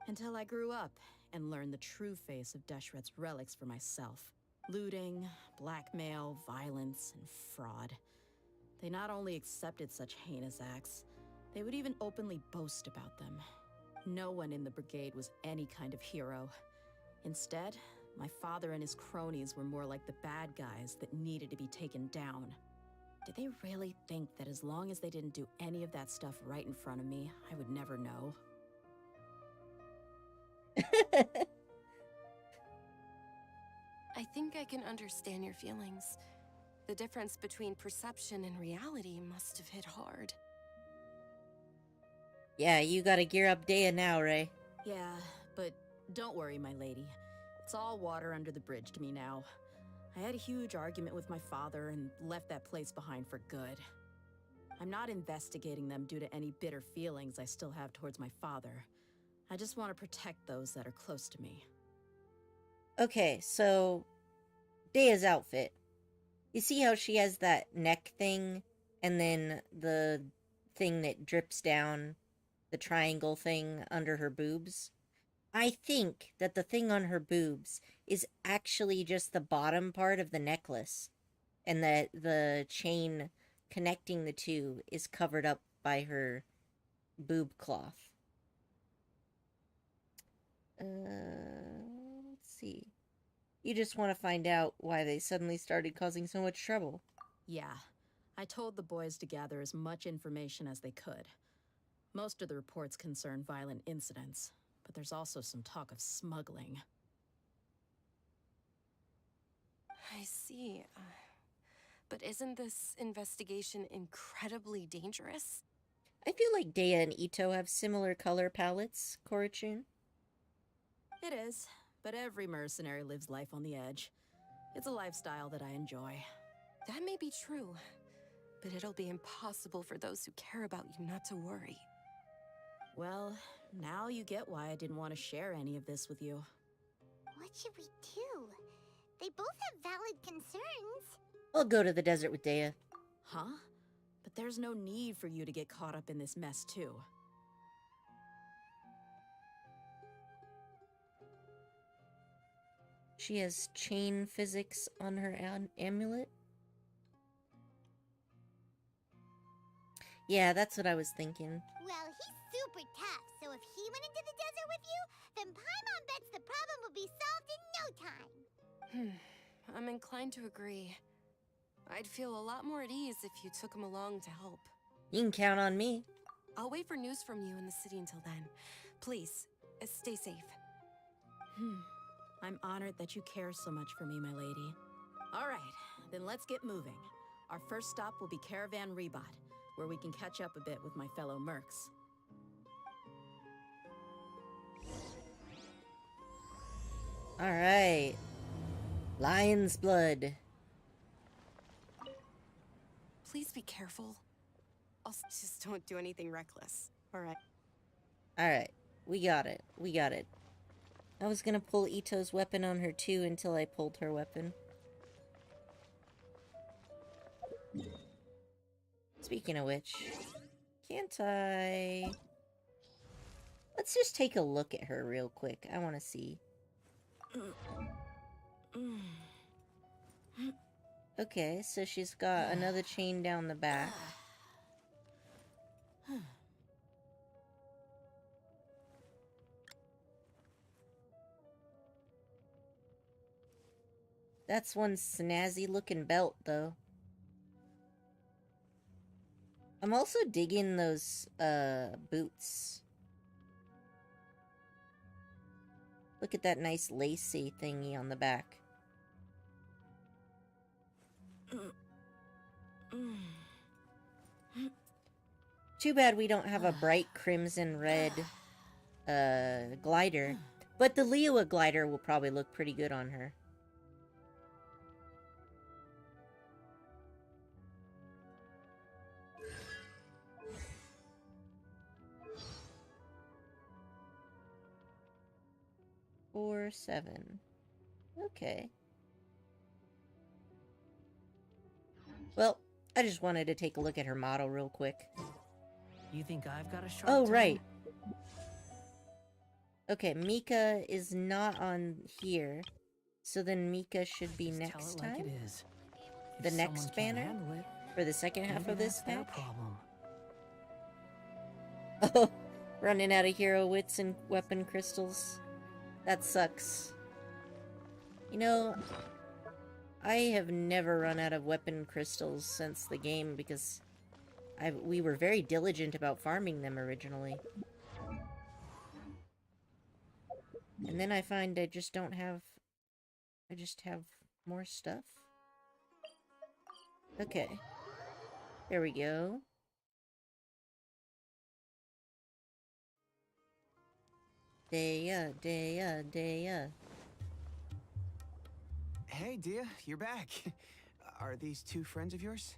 until I grew up and learned the true face of Deshret's relics for myself. Looting, blackmail, violence, and fraud. They not only accepted such heinous acts, they would even openly boast about them. No one in the brigade was any kind of hero. Instead, my father and his cronies were more like the bad guys that needed to be taken down. Did they really think that as long as they didn't do any of that stuff right in front of me, I would never know? I think I can understand your feelings. The difference between perception and reality must have hit hard. Yeah, you gotta gear up Dea now, Ray. Yeah, but don't worry, my lady. It's all water under the bridge to me now. I had a huge argument with my father and left that place behind for good. I'm not investigating them due to any bitter feelings I still have towards my father. I just want to protect those that are close to me. Okay, so Dea's outfit. You see how she has that neck thing and then the thing that drips down the triangle thing under her boobs. I think that the thing on her boobs is actually just the bottom part of the necklace, and that the chain connecting the two is covered up by her boob cloth. Let's see. You just want to find out why they suddenly started causing so much trouble. Yeah, I told the boys to gather as much information as they could. Most of the reports concern violent incidents, but there's also some talk of smuggling. I see. But isn't this investigation incredibly dangerous? I feel like Dea and Ito have similar color palettes, Korachun. It is, but every mercenary lives life on the edge. It's a lifestyle that I enjoy. That may be true, but it'll be impossible for those who care about you not to worry. Well, now you get why I didn't want to share any of this with you. What should we do? They both have valid concerns. I'll go to the desert with Dea. Huh? But there's no need for you to get caught up in this mess, too. She has chain physics on her amulet? Yeah, that's what I was thinking. Well, he's super tough, so if he went into the desert with you, then Paimon bets the problem will be solved in no time. I'm inclined to agree. I'd feel a lot more at ease if you took him along to help. You can count on me. I'll wait for news from you in the city until then. Please, stay safe. I'm honored that you care so much for me, my lady. All right, then let's get moving. Our first stop will be Caravan Rebot, where we can catch up a bit with my fellow mercs. All right. Lion's blood. Please be careful. Also, just don't do anything reckless. All right. All right. We got it. We got it. I was gonna pull Ito's weapon on her too until I pulled her weapon. Speaking of which, can't I... Let's just take a look at her real quick. I want to see. Okay, so she's got another chain down the back. That's one snazzy looking belt, though. I'm also digging those, boots. Look at that nice lacy thingy on the back. Too bad we don't have a bright crimson red, glider. But the Leoa glider will probably look pretty good on her. Four, 7. Okay. Well, I just wanted to take a look at her model real quick. You think I've got a sharp Oh, tongue? right. Okay, Mika is not on here. So then Mika should be Just next tell it time? like it is. The If next someone can't banner? handle it, For the second half maybe of this that's their pack? problem. Oh, running out of hero wits and weapon crystals. That sucks. You know, I have never run out of weapon crystals since the game because we were very diligent about farming them originally. And then I find I just don't have... I just have more stuff. Okay. There we go. Dea. Hey, Dia, you're back. Are these two friends of yours?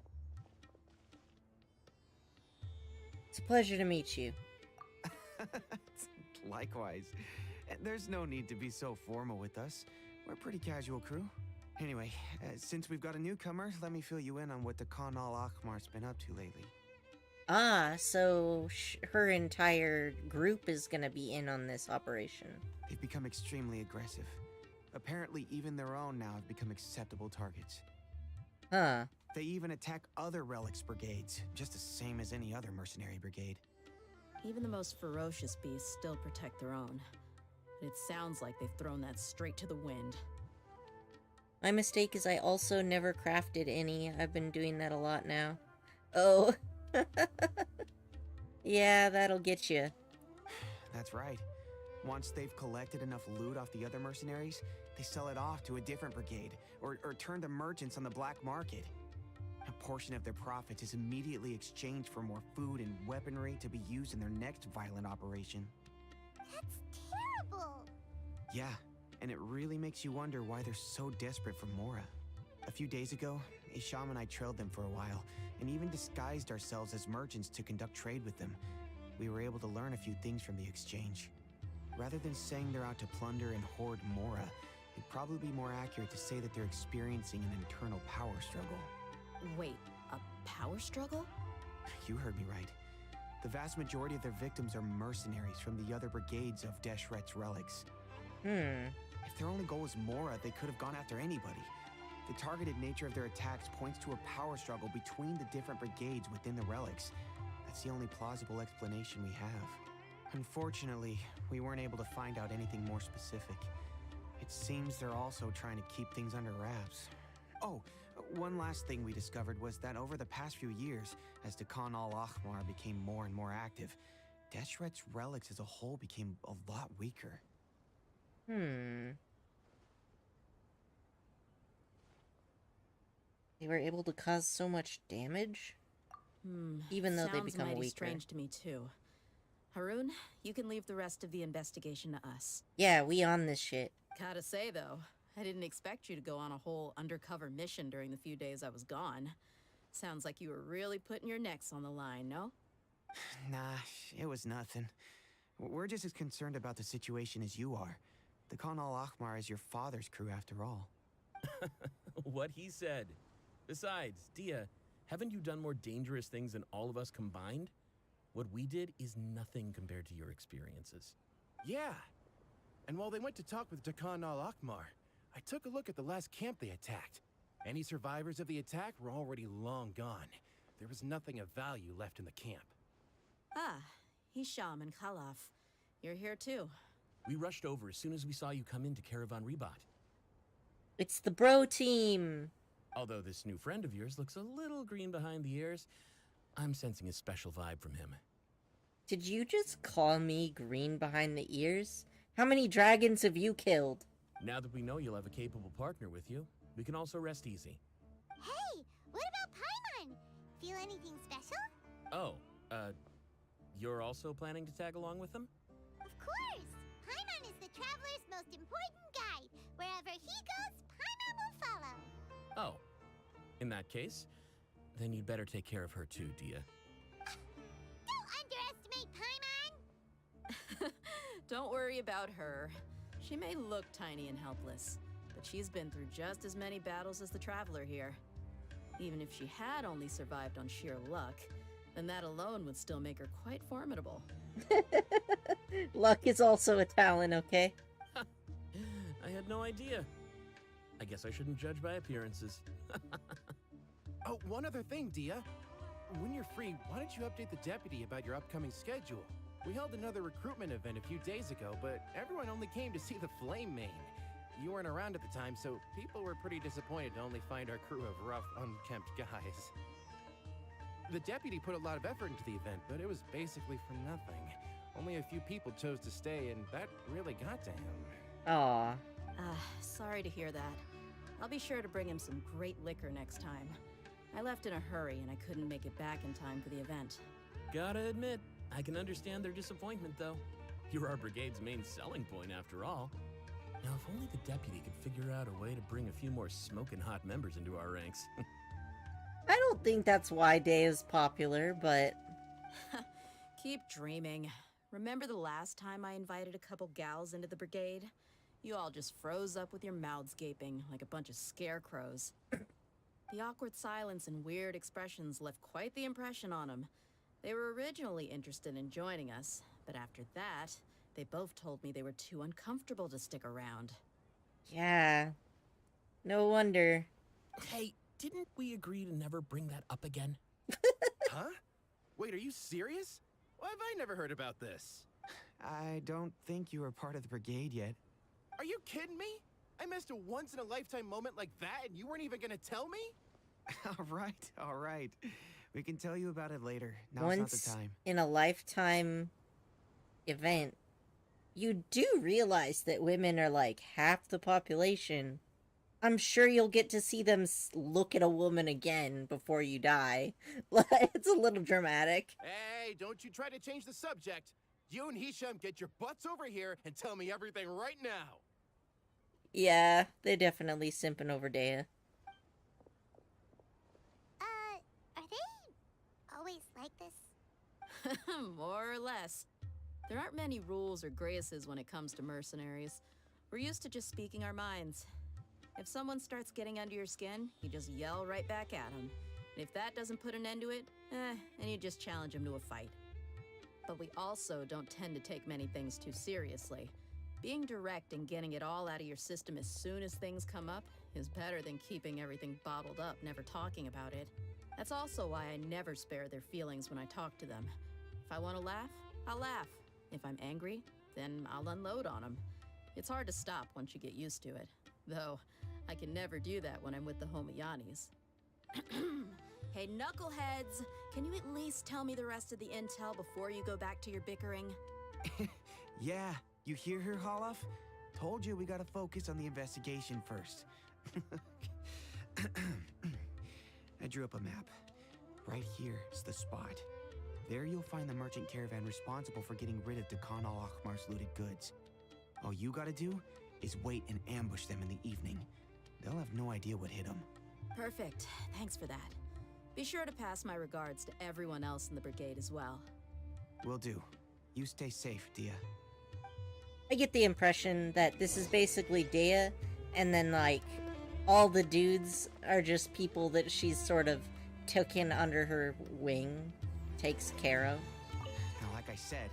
It's a pleasure to meet you. Likewise. There's no need to be so formal with us. We're a pretty casual crew. Anyway, since we've got a newcomer, let me fill you in on what the Khan al Akhmar's been up to lately. Ah, so her entire group is gonna be in on this operation. They've become extremely aggressive. Apparently, even their own now have become acceptable targets. Huh. They even attack other relics brigades, just the same as any other mercenary brigade. Even the most ferocious beasts still protect their own. But it sounds like they've thrown that straight to the wind. My mistake is I also never crafted any. I've been doing that a lot now. Oh. Yeah, that'll get you. That's right. Once they've collected enough loot off the other mercenaries, they sell it off to a different brigade, or turn to merchants on the black market. A portion of their profits is immediately exchanged for more food and weaponry to be used in their next violent operation. That's terrible. Yeah, and it really makes you wonder why they're so desperate for Mora. A few days ago, Isham and I trailed them for a while, and even disguised ourselves as merchants to conduct trade with them. We were able to learn a few things from the exchange. Rather than saying they're out to plunder and hoard Mora, it'd probably be more accurate to say that they're experiencing an internal power struggle. Wait, a power struggle? You heard me right. The vast majority of their victims are mercenaries from the other brigades of Deshret's relics. If their only goal was Mora, they could have gone after anybody. The targeted nature of their attacks points to a power struggle between the different brigades within the relics. That's the only plausible explanation we have. Unfortunately, we weren't able to find out anything more specific. It seems they're also trying to keep things under wraps. Oh, one last thing we discovered was that over the past few years, as the Khan al-Ahmar became more and more active, Deshret's relics as a whole became a lot weaker. They were able to cause so much damage? Even though they Sounds become mighty weaker. strange to me too. Haroon, you can leave the rest of the investigation to us. Yeah, we on this shit. Gotta say though, I didn't expect you to go on a whole undercover mission during the few days I was gone. Sounds like you were really putting your necks on the line, no? Nah, it was nothing. We're just as concerned about the situation as you are. The Khan al-Ahmar is your father's crew after all. What he said. Besides, Dia, haven't you done more dangerous things than all of us combined? What we did is nothing compared to your experiences. Yeah. And while they went to talk with Khan al-Ahmar, I took a look at the last camp they attacked. Any survivors of the attack were already long gone. There was nothing of value left in the camp. Ah, Hisham and Khalaf. You're here too. We rushed over as soon as we saw you come into Caravan Rebat. It's the bro team. Although this new friend of yours looks a little green behind the ears, I'm sensing a special vibe from him. Did you just call me green behind the ears? How many dragons have you killed? Now that we know you'll have a capable partner with you, we can also rest easy. Hey, what about Paimon? Feel anything special? Oh, you're also planning to tag along with them? Of course! Paimon is the traveler's most important guide. Wherever he goes, Paimon will follow. Oh, in that case, then you'd better take care of her too, Dia. Don't underestimate Paimon! Don't worry about her. She may look tiny and helpless, but she's been through just as many battles as the traveler here. Even if she had only survived on sheer luck, then that alone would still make her quite formidable. Luck is also a talent, okay? I had no idea. I guess I shouldn't judge by appearances. Oh, one other thing, Dia. When you're free, why don't you update the deputy about your upcoming schedule? We held another recruitment event a few days ago, but everyone only came to see the Flame Main. You weren't around at the time, so people were pretty disappointed to only find our crew of rough, unkempt guys. The deputy put a lot of effort into the event, but it was basically for nothing. Only a few people chose to stay, and that really got to him. Aw. Sorry to hear that. I'll be sure to bring him some great liquor next time. I left in a hurry, and I couldn't make it back in time for the event. Gotta admit, I can understand their disappointment, though. You're our brigade's main selling point, after all. Now, if only the deputy could figure out a way to bring a few more smoking hot members into our ranks. I don't think that's why Day is popular, but... Keep dreaming. Remember the last time I invited a couple gals into the brigade? You all just froze up with your mouths gaping like a bunch of scarecrows. The awkward silence and weird expressions left quite the impression on them. They were originally interested in joining us, but after that, they both told me they were too uncomfortable to stick around. Yeah. No wonder. Hey, didn't we agree to never bring that up again? Huh? Wait, are you serious? Why have I never heard about this? I don't think you were part of the brigade yet. Are you kidding me? I missed a once-in-a-lifetime moment like that and you weren't even gonna tell me? All right. We can tell you about it later. Now's not the Once time. in a lifetime event, you do realize that women are like half the population. I'm sure you'll get to see them look at a woman again before you die. It's a little dramatic. Hey, don't you try to change the subject. You and Hisham get your butts over here and tell me everything right now. Yeah, they're definitely simping over Dea. Are they always like this? More or less. There aren't many rules or graces when it comes to mercenaries. We're used to just speaking our minds. If someone starts getting under your skin, you just yell right back at them. And if that doesn't put an end to it, then you just challenge them to a fight. But we also don't tend to take many things too seriously. Being direct and getting it all out of your system as soon as things come up is better than keeping everything bottled up, never talking about it. That's also why I never spare their feelings when I talk to them. If I want to laugh, I'll laugh. If I'm angry, then I'll unload on them. It's hard to stop once you get used to it. Though, I can never do that when I'm with the Homayanis. Hey, knuckleheads! Can you at least tell me the rest of the intel before you go back to your bickering? Yeah, you hear her, Holloff? Told you we gotta focus on the investigation first. I drew up a map. Right here is the spot. There you'll find the merchant caravan responsible for getting rid of Dakan al-Akhmar's looted goods. All you gotta do is wait and ambush them in the evening. They'll have no idea what hit them. Perfect. Thanks for that. Be sure to pass my regards to everyone else in the brigade as well. Will do. You stay safe, Dia. I get the impression that this is basically Dea, and then, like, all the dudes are just people that she's sort of taken under her wing, takes care of. Now, like I said,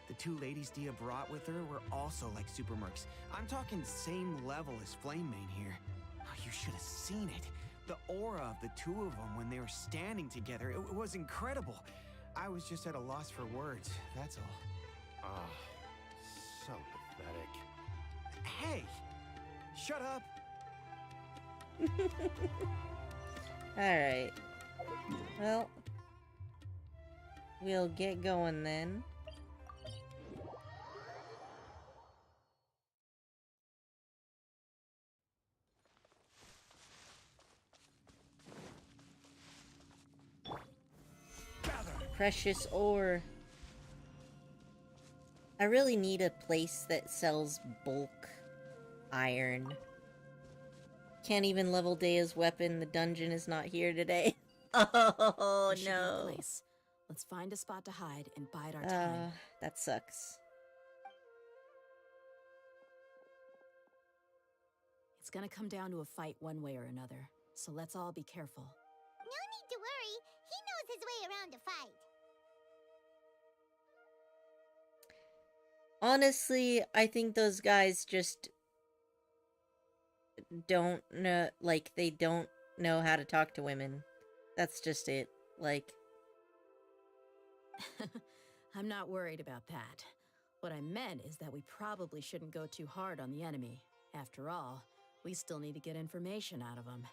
the two ladies Dia brought with her were also like super mercs. I'm talking same level as Flamemane here. Oh, you should have seen it. The aura of the two of them when they were standing together, it was incredible. I was just at a loss for words, that's all. Ah, so pathetic. Hey! Shut up! Alright. Well, we'll get going then. Precious ore. I really need a place that sells bulk iron. Can't even level Dea's weapon. The dungeon is not here today. Oh, This should be the no. place. Let's find a spot to hide and bide our time. That sucks. It's gonna come down to a fight one way or another, so let's all be careful. No need to worry. He knows his way around a fight. Honestly, I think those guys just don't know, like, they don't know how to talk to women. That's just it. Like, I'm not worried about that. What I meant is that we probably shouldn't go too hard on the enemy. After all, we still need to get information out of them.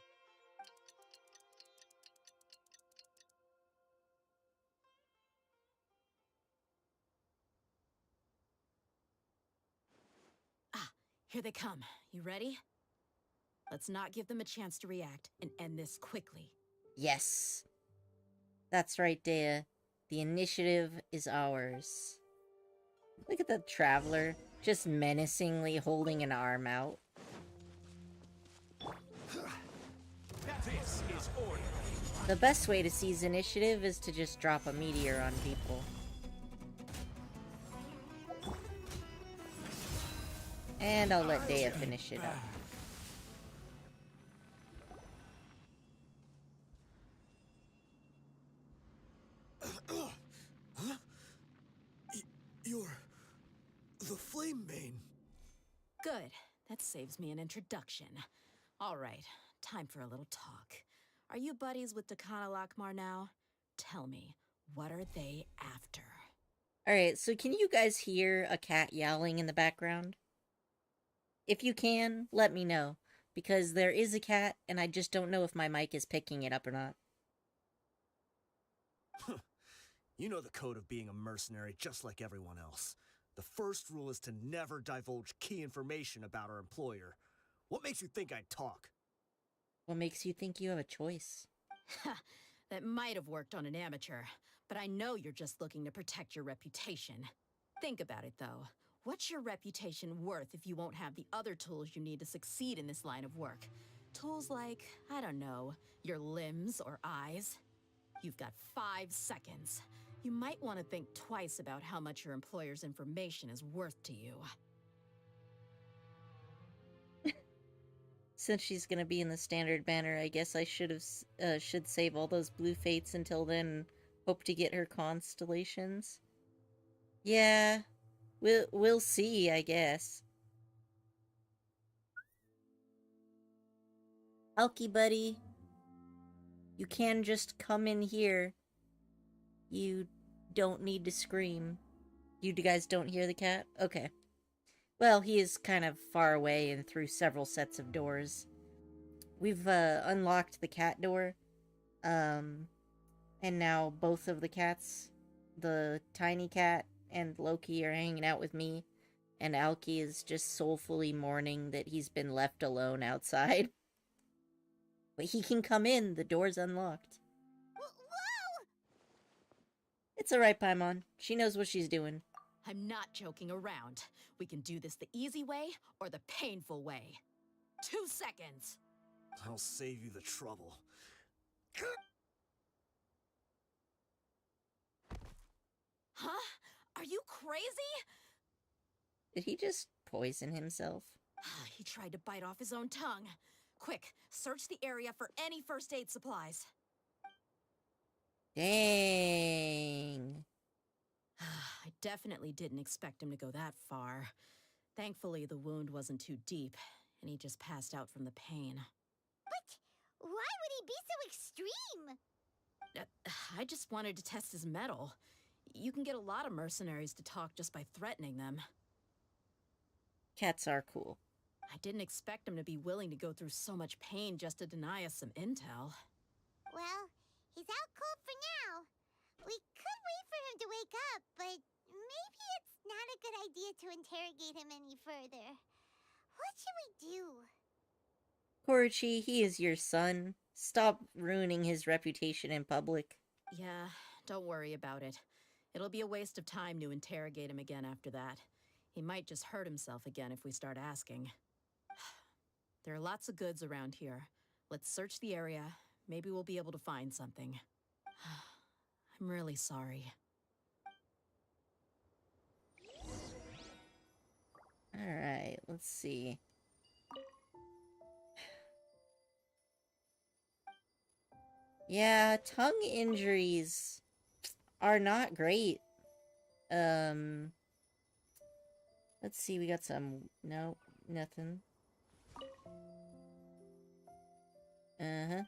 Ah, here they come. You ready? Let's not give them a chance to react and end this quickly. yes. That's right, Dea. The initiative is ours. Look at the traveler, just menacingly holding an arm out. This is order. The best way to seize initiative is to just drop a meteor on people. And I'll let Dea finish it up. Good. That saves me an introduction. All right, time for a little talk. Are you buddies with Dakana Lakmar now? Tell me, what are they after? Alright, so can you guys hear a cat yowling in the background? If you can, let me know. Because there is a cat, and I just don't know if my mic is picking it up or not. You know the code of being a mercenary just like everyone else. The first rule is to never divulge key information about our employer. What makes you think I'd talk? What makes you think you have a choice? That might have worked on an amateur, but I know you're just looking to protect your reputation. Think about it, though. What's your reputation worth if you won't have the other tools you need to succeed in this line of work? Tools like, I don't know, your limbs or eyes? You've got 5 seconds. You might want to think twice about how much your employer's information is worth to you. Since she's gonna be in the standard banner, I guess I should save all those blue fates until then and hope to get her constellations. Yeah, we'll see, I guess. Alky buddy, you can just come in here. You don't need to scream. You guys don't hear the cat? Okay. Well, he is kind of far away and through several sets of doors. We've unlocked the cat door. And now both of the cats, the tiny cat and Loki, are hanging out with me. And Alky is just soulfully mourning that he's been left alone outside. But he can come in, the door's unlocked. Whoa! It's alright, Paimon. She knows what she's doing. I'm not joking around. We can do this the easy way or the painful way. 2 seconds. I'll save you the trouble. Huh? Are you crazy? Did he just poison himself? He tried to bite off his own tongue. Quick, search the area for any first aid supplies. Dang. I definitely didn't expect him to go that far. Thankfully, the wound wasn't too deep, and he just passed out from the pain. But why would he be so extreme? I just wanted to test his mettle. You can get a lot of mercenaries to talk just by threatening them. Cats are cool. I didn't expect him to be willing to go through so much pain just to deny us some intel. Well, he's out cold for now. We could wait for him to wake up, but maybe it's not a good idea to interrogate him any further. What should we do? Koruchi, he is your son. Stop ruining his reputation in public. Yeah, don't worry about it. It'll be a waste of time to interrogate him again after that. He might just hurt himself again if we start asking. There are lots of goods around here. Let's search the area. Maybe we'll be able to find something. I'm really sorry. Alright, let's see. Yeah, tongue injuries are not great. Let's see, we got some... No, nothing. Uh-huh.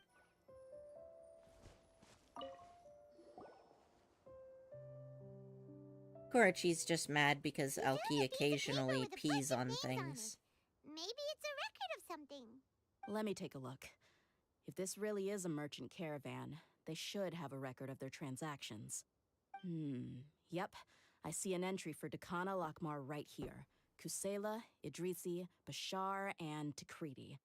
Koruchi's just mad because He's Alky a piece of paper occasionally with a bunch pees of on names things. it. Maybe it's a record of something. Let me take a look. If this really is a merchant caravan, they should have a record of their transactions. Yep. I see an entry for Dakana Lakmar right here. Kusela, Idrisi, Bashar, and Takriti.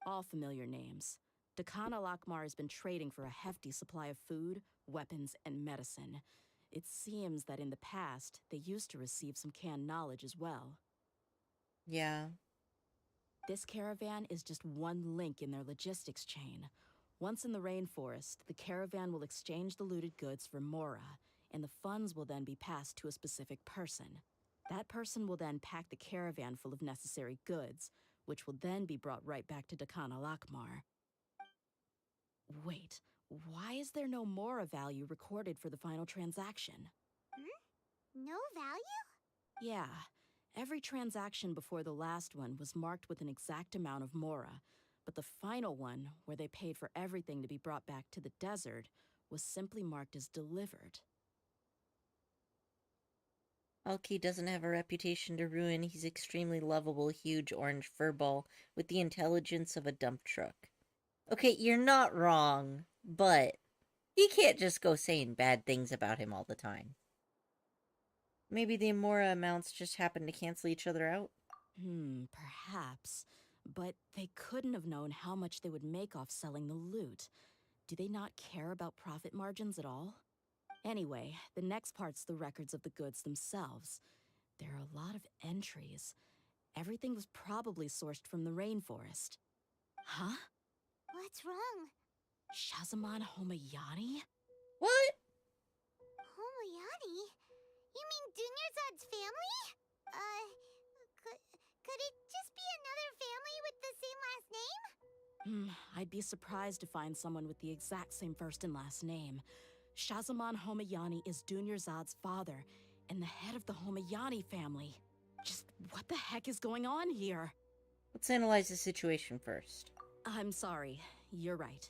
All familiar names. Dakana Lakmar has been trading for a hefty supply of food, weapons, and medicine. It seems that in the past, they used to receive some canned knowledge as well. Yeah. This caravan is just one link in their logistics chain. Once in the rainforest, the caravan will exchange the looted goods for Mora, and the funds will then be passed to a specific person. That person will then pack the caravan full of necessary goods, which will then be brought right back to Dakana Lakmar. Wait, why is there no Mora value recorded for the final transaction? No value? Yeah, Every transaction before the last one was marked with an exact amount of mora, but the final one, where they paid for everything to be brought back to the desert, was simply marked as delivered. Alki doesn't have a reputation to ruin. He's extremely lovable, huge orange furball with the intelligence of a dump truck. Okay, you're not wrong, but he can't just go saying bad things about him all the time. Maybe the Amora amounts just happen to cancel each other out? Perhaps. But they couldn't have known how much they would make off selling the loot. Do they not care about profit margins at all? Anyway, the next part's the records of the goods themselves. There are a lot of entries. Everything was probably sourced from the rainforest. Huh? What's wrong? Shazamon Homayani? What? Homayani? You mean Dunyarzad's family? Could it just be another family with the same last name? I'd be surprised to find someone with the exact same first and last name. Shazamon Homayani is Dunyarzad's father, and the head of the Homayani family. Just what the heck is going on here? Let's analyze the situation first. I'm sorry, you're right.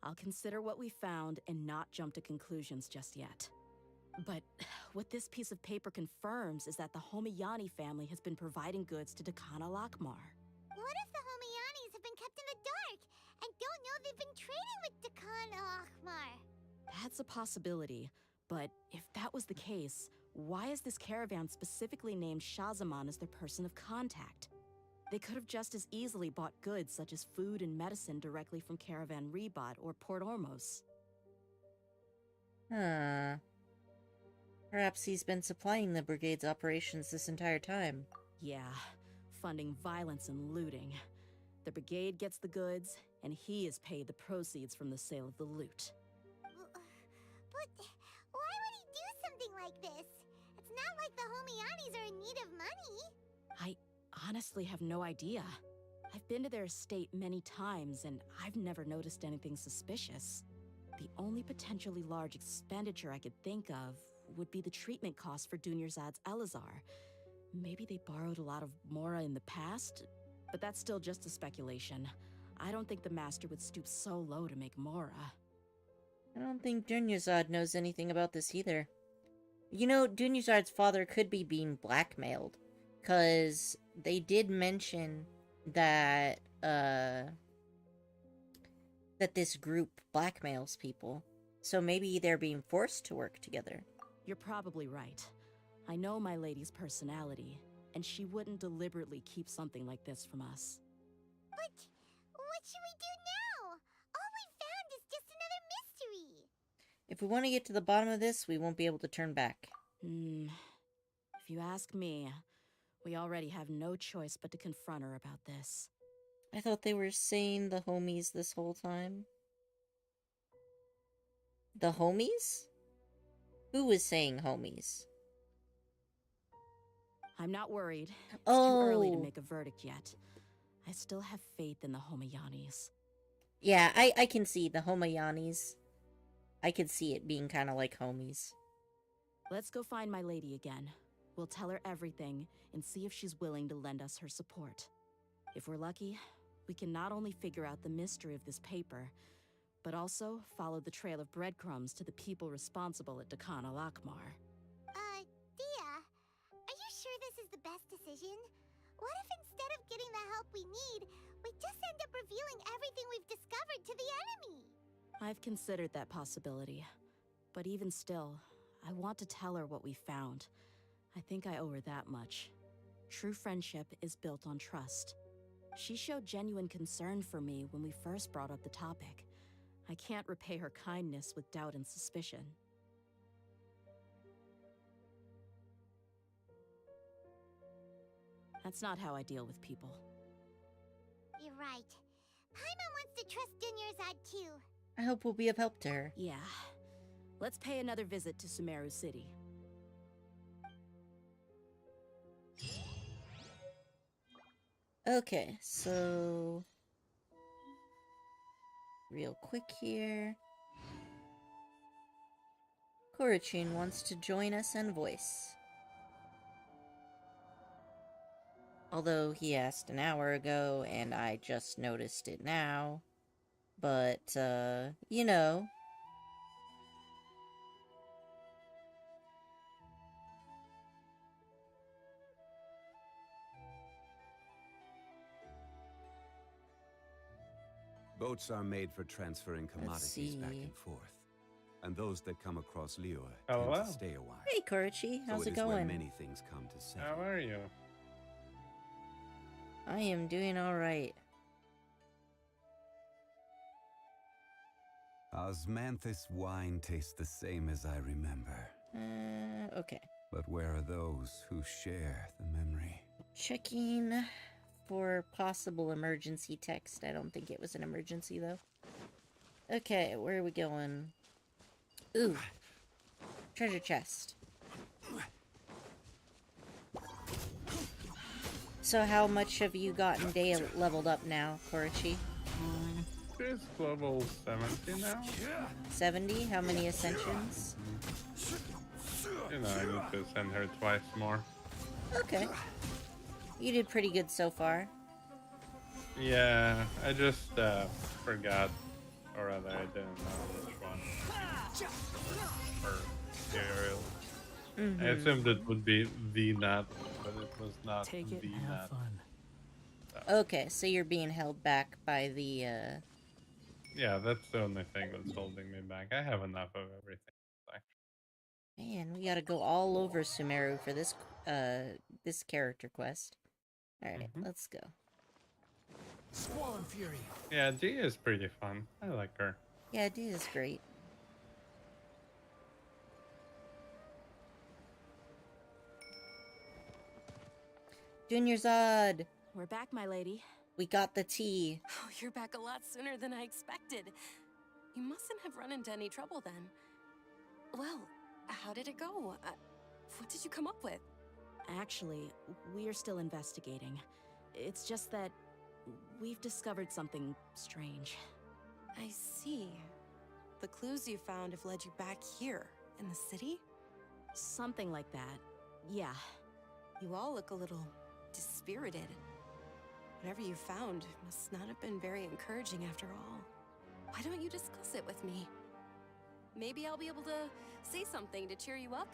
I'll consider what we found and not jump to conclusions just yet. But what this piece of paper confirms is that the Homayani family has been providing goods to Dakana Lakmar. What if the Homayanis have been kept in the dark and don't know they've been trading with Dakana Lakmar? That's a possibility, but if that was the case, why is this caravan specifically named Shazamon as their person of contact? They could have just as easily bought goods such as food and medicine directly from Caravan Rebot or Port Ormos. Perhaps he's been supplying the brigade's operations this entire time. Yeah, funding violence and looting. The brigade gets the goods, and he is paid the proceeds from the sale of the loot. But why would he do something like this? It's not like the Homayanis are in need of money. I honestly have no idea. I've been to their estate many times, and I've never noticed anything suspicious. The only potentially large expenditure I could think of would be the treatment costs for Dunyarzad's Elazar. Maybe they borrowed a lot of mora in the past, but that's still just a speculation. I don't think the master would stoop so low to make mora. I don't think Dunyarzad knows anything about this either. You know, Dunyarzad's father could be being blackmailed, because they did mention that, that this group blackmails people. So maybe they're being forced to work together. You're probably right. I know my lady's personality, and she wouldn't deliberately keep something like this from us. But what should we do now? All we found is just another mystery. If we want to get to the bottom of this, we won't be able to turn back. If you ask me, we already have no choice but to confront her about this. I thought they were saying the homies this whole time. The homies? Who was saying homies? I'm not worried. It's too early to make a verdict yet. I still have faith in the Homayanis. Yeah, I can see the Homayanis. I could see it being kind of like homies. Let's go find my lady again. We'll tell her everything and see if she's willing to lend us her support. If we're lucky, we can not only figure out the mystery of this paper, but also follow the trail of breadcrumbs to the people responsible at Dakana Lakmar. Dia, are you sure this is the best decision? What if instead of getting the help we need, we just end up revealing everything we've discovered to the enemy? I've considered that possibility. But even still, I want to tell her what we found. I think I owe her that much. True friendship is built on trust. She showed genuine concern for me when we first brought up the topic. I can't repay her kindness with doubt and suspicion. That's not how I deal with people. You're right. Paimon wants to trust Dunyarzad too. I hope we'll be of help to her. Yeah. Let's pay another visit to Sumeru City. Okay, so... real quick here. Korichin wants to join us and voice. Although he asked an hour ago, and I just noticed it now. But, you know. Boats are made for transferring commodities back see. and forth. And those that come across Liyue Hello. tend to stay a while. Hey, Korichi, how's so it is where going? many things come to settle. How are you? I am doing alright. Osmanthus wine tastes the same as I remember. Okay. But where are those who share the memory? Checking for possible emergency text. I don't think it was an emergency, though. Okay, where are we going? Ooh. Treasure chest. So how much have you gotten day leveled up now, Korichi? She's level 70 now. 70? How many ascensions? You know, I need to send her twice more. Okay. You did pretty good so far. Yeah, I just forgot, or rather, I didn't know which one. Or Ariel. I assumed it would be the nut, but it was not Take it the and have nut. fun. Okay, so you're being held back by the, Yeah, that's the only thing that's holding me back. I have enough of everything. Man, we gotta go all over Sumeru for this, this character quest. Alright, let's go. Squall and Fury. Yeah, G is pretty fun. I like her. Yeah, D is great. Junior Zod! We're back, my lady. We got the tea. Oh, you're back a lot sooner than I expected. You mustn't have run into any trouble then. Well, how did it go? What did you come up with? Actually, we're still investigating. It's just that we've discovered something strange. I see. The clues you found have led you back here, in the city? Something like that. Yeah. You all look a little dispirited. Whatever you found must not have been very encouraging after all. Why don't you discuss it with me? Maybe I'll be able to say something to cheer you up?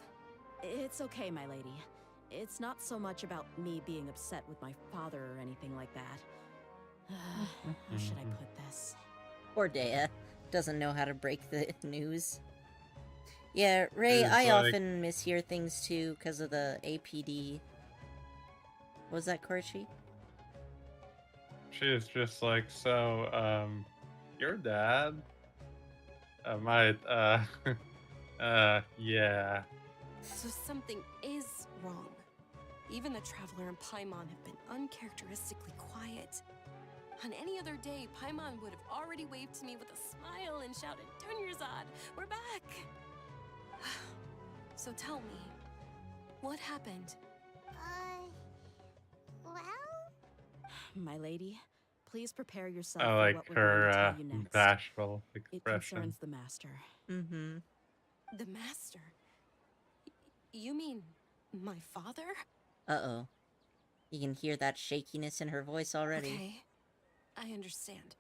It's okay, my lady. It's not so much about me being upset with my father or anything like that. How should I put this? Poor Dea. Doesn't know how to break the news. Yeah, Ray, It's I like- often mishear things too because of the APD. What was that, Korichi? She's just like, so, your dad might, yeah. So something is wrong. Even the Traveler and Paimon have been uncharacteristically quiet. On any other day, Paimon would have already waved to me with a smile and shouted, "Dunyarzad, we're back!" So tell me, what happened? Well? My lady, please prepare yourself I for like what we're going to her tell you next. bashful It expression. concerns the Master. Mm-hmm. The Master? You mean my father? Uh-oh. You can hear that shakiness in her voice already. Okay, I understand.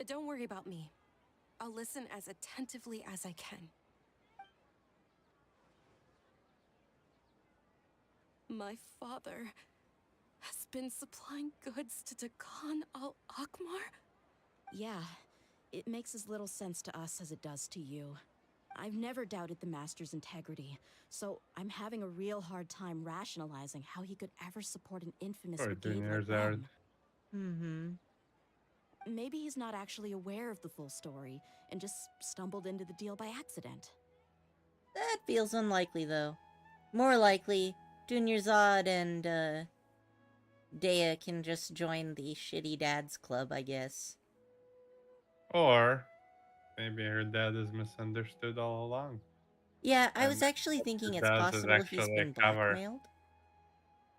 Don't worry about me. I'll listen as attentively as I can. My father has been supplying goods to Dakan al-Akmar? Yeah, it makes as little sense to us as it does to you. I've never doubted the Master's integrity, so I'm having a real hard time rationalizing how he could ever support an infamous Poor brigade like Dunyarzad. them. Mm-hmm. Maybe he's not actually aware of the full story and just stumbled into the deal by accident. That feels unlikely, though. More likely, Dunyarzad and, Dea can just join the Shitty Dads Club, I guess. Or maybe her dad is misunderstood all along. Yeah, I was And actually thinking her it's dad is possible he's actually been a cover. blackmailed.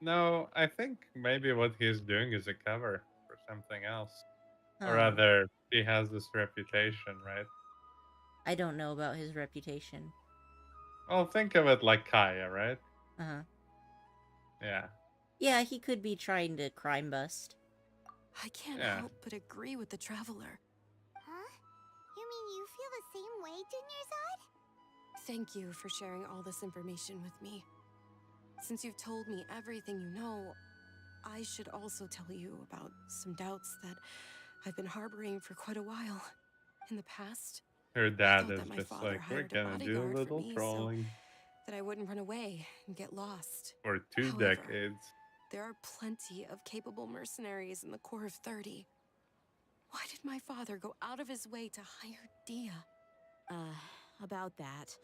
No, I think maybe what he's doing is a cover for something else. Or Huh. rather, he has this reputation, right? I don't know about his reputation. Well, think of it like Kaya, right? Uh-huh. Yeah. Yeah, he could be trying to crime bust. I can't Yeah. help but agree with the traveler. Huh? You mean you feel the same way, Dunyarzad? Thank you for sharing all this information with me. Since you've told me everything you know, I should also tell you about some doubts that I've been harboring for quite a while. In the past, Her I dad thought is that my just father like, we're hired a gonna do a bodyguard for little me so trolling that I wouldn't run away and get lost. for 2 However, decades. there are plenty of capable mercenaries in the Corps of 30. Why did my father go out of his way to hire Dia? About that.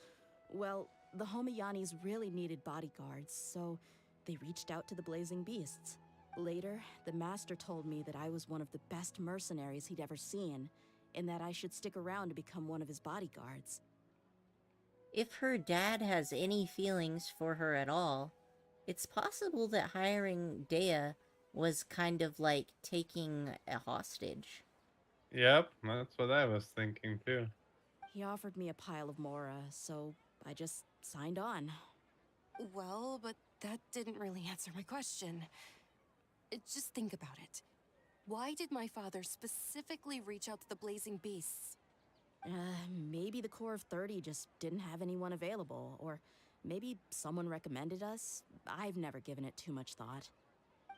Well, the Homiyanis really needed bodyguards, so they reached out to the Blazing Beasts. Later, the Master told me that I was one of the best mercenaries he'd ever seen, and that I should stick around to become one of his bodyguards. If her dad has any feelings for her at all, it's possible that hiring Dea was kind of like taking a hostage. Yep, that's what I was thinking too. He offered me a pile of Mora, so I just signed on. Well, but that didn't really answer my question. Just think about it. Why did my father specifically reach out to the Blazing Beasts? Maybe the Corps of 30 just didn't have anyone available, or maybe someone recommended us. I've never given it too much thought.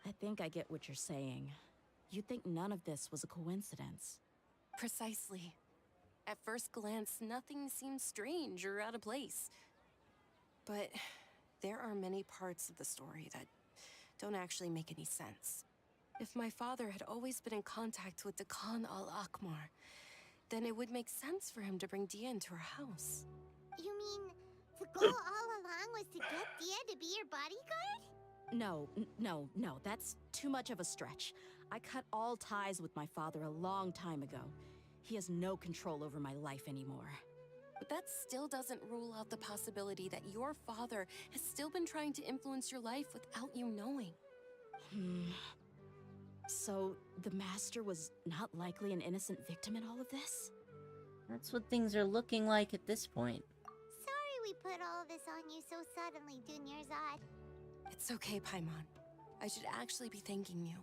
I think I get what you're saying. You think none of this was a coincidence. Precisely. At first glance, nothing seems strange or out of place. But there are many parts of the story that don't actually make any sense. If my father had always been in contact with Khan al-Akmar, then it would make sense for him to bring Dia into our house. You mean the goal all along was to get Dia to be your bodyguard? No, that's too much of a stretch. I cut all ties with my father a long time ago. He has no control over my life anymore. But that still doesn't rule out the possibility that your father has still been trying to influence your life without you knowing. So, the Master was not likely an innocent victim in all of this? That's what things are looking like at this point. Sorry we put all of this on you so suddenly, Dunyarzad. It's okay, Paimon. I should actually be thanking you.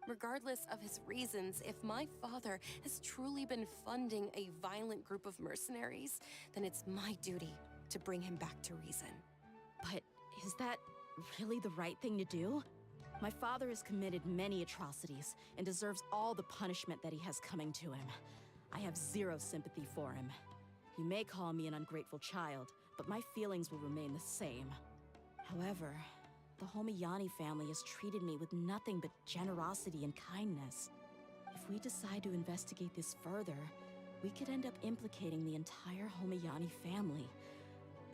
Regardless of his reasons, if my father has truly been funding a violent group of mercenaries, then it's my duty to bring him back to reason. But is that really the right thing to do? My father has committed many atrocities and deserves all the punishment that he has coming to him. I have zero sympathy for him. You may call me an ungrateful child, but my feelings will remain the same. However, the Homiyani family has treated me with nothing but generosity and kindness. If we decide to investigate this further, we could end up implicating the entire Homiyani family.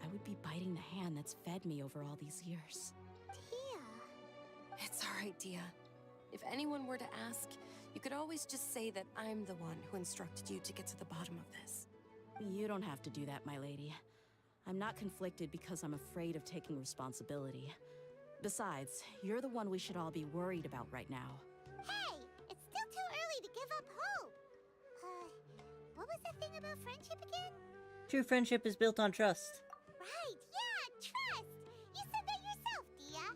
I would be biting the hand that's fed me over all these years. Dia. It's all right, Dia. If anyone were to ask, you could always just say that I'm the one who instructed you to get to the bottom of this. You don't have to do that, my lady. I'm not conflicted because I'm afraid of taking responsibility. Besides, you're the one we should all be worried about right now. Hey, it's still too early to give up hope. What was that thing about friendship again? True friendship is built on trust. Right, yeah, trust. You said that yourself, Dia.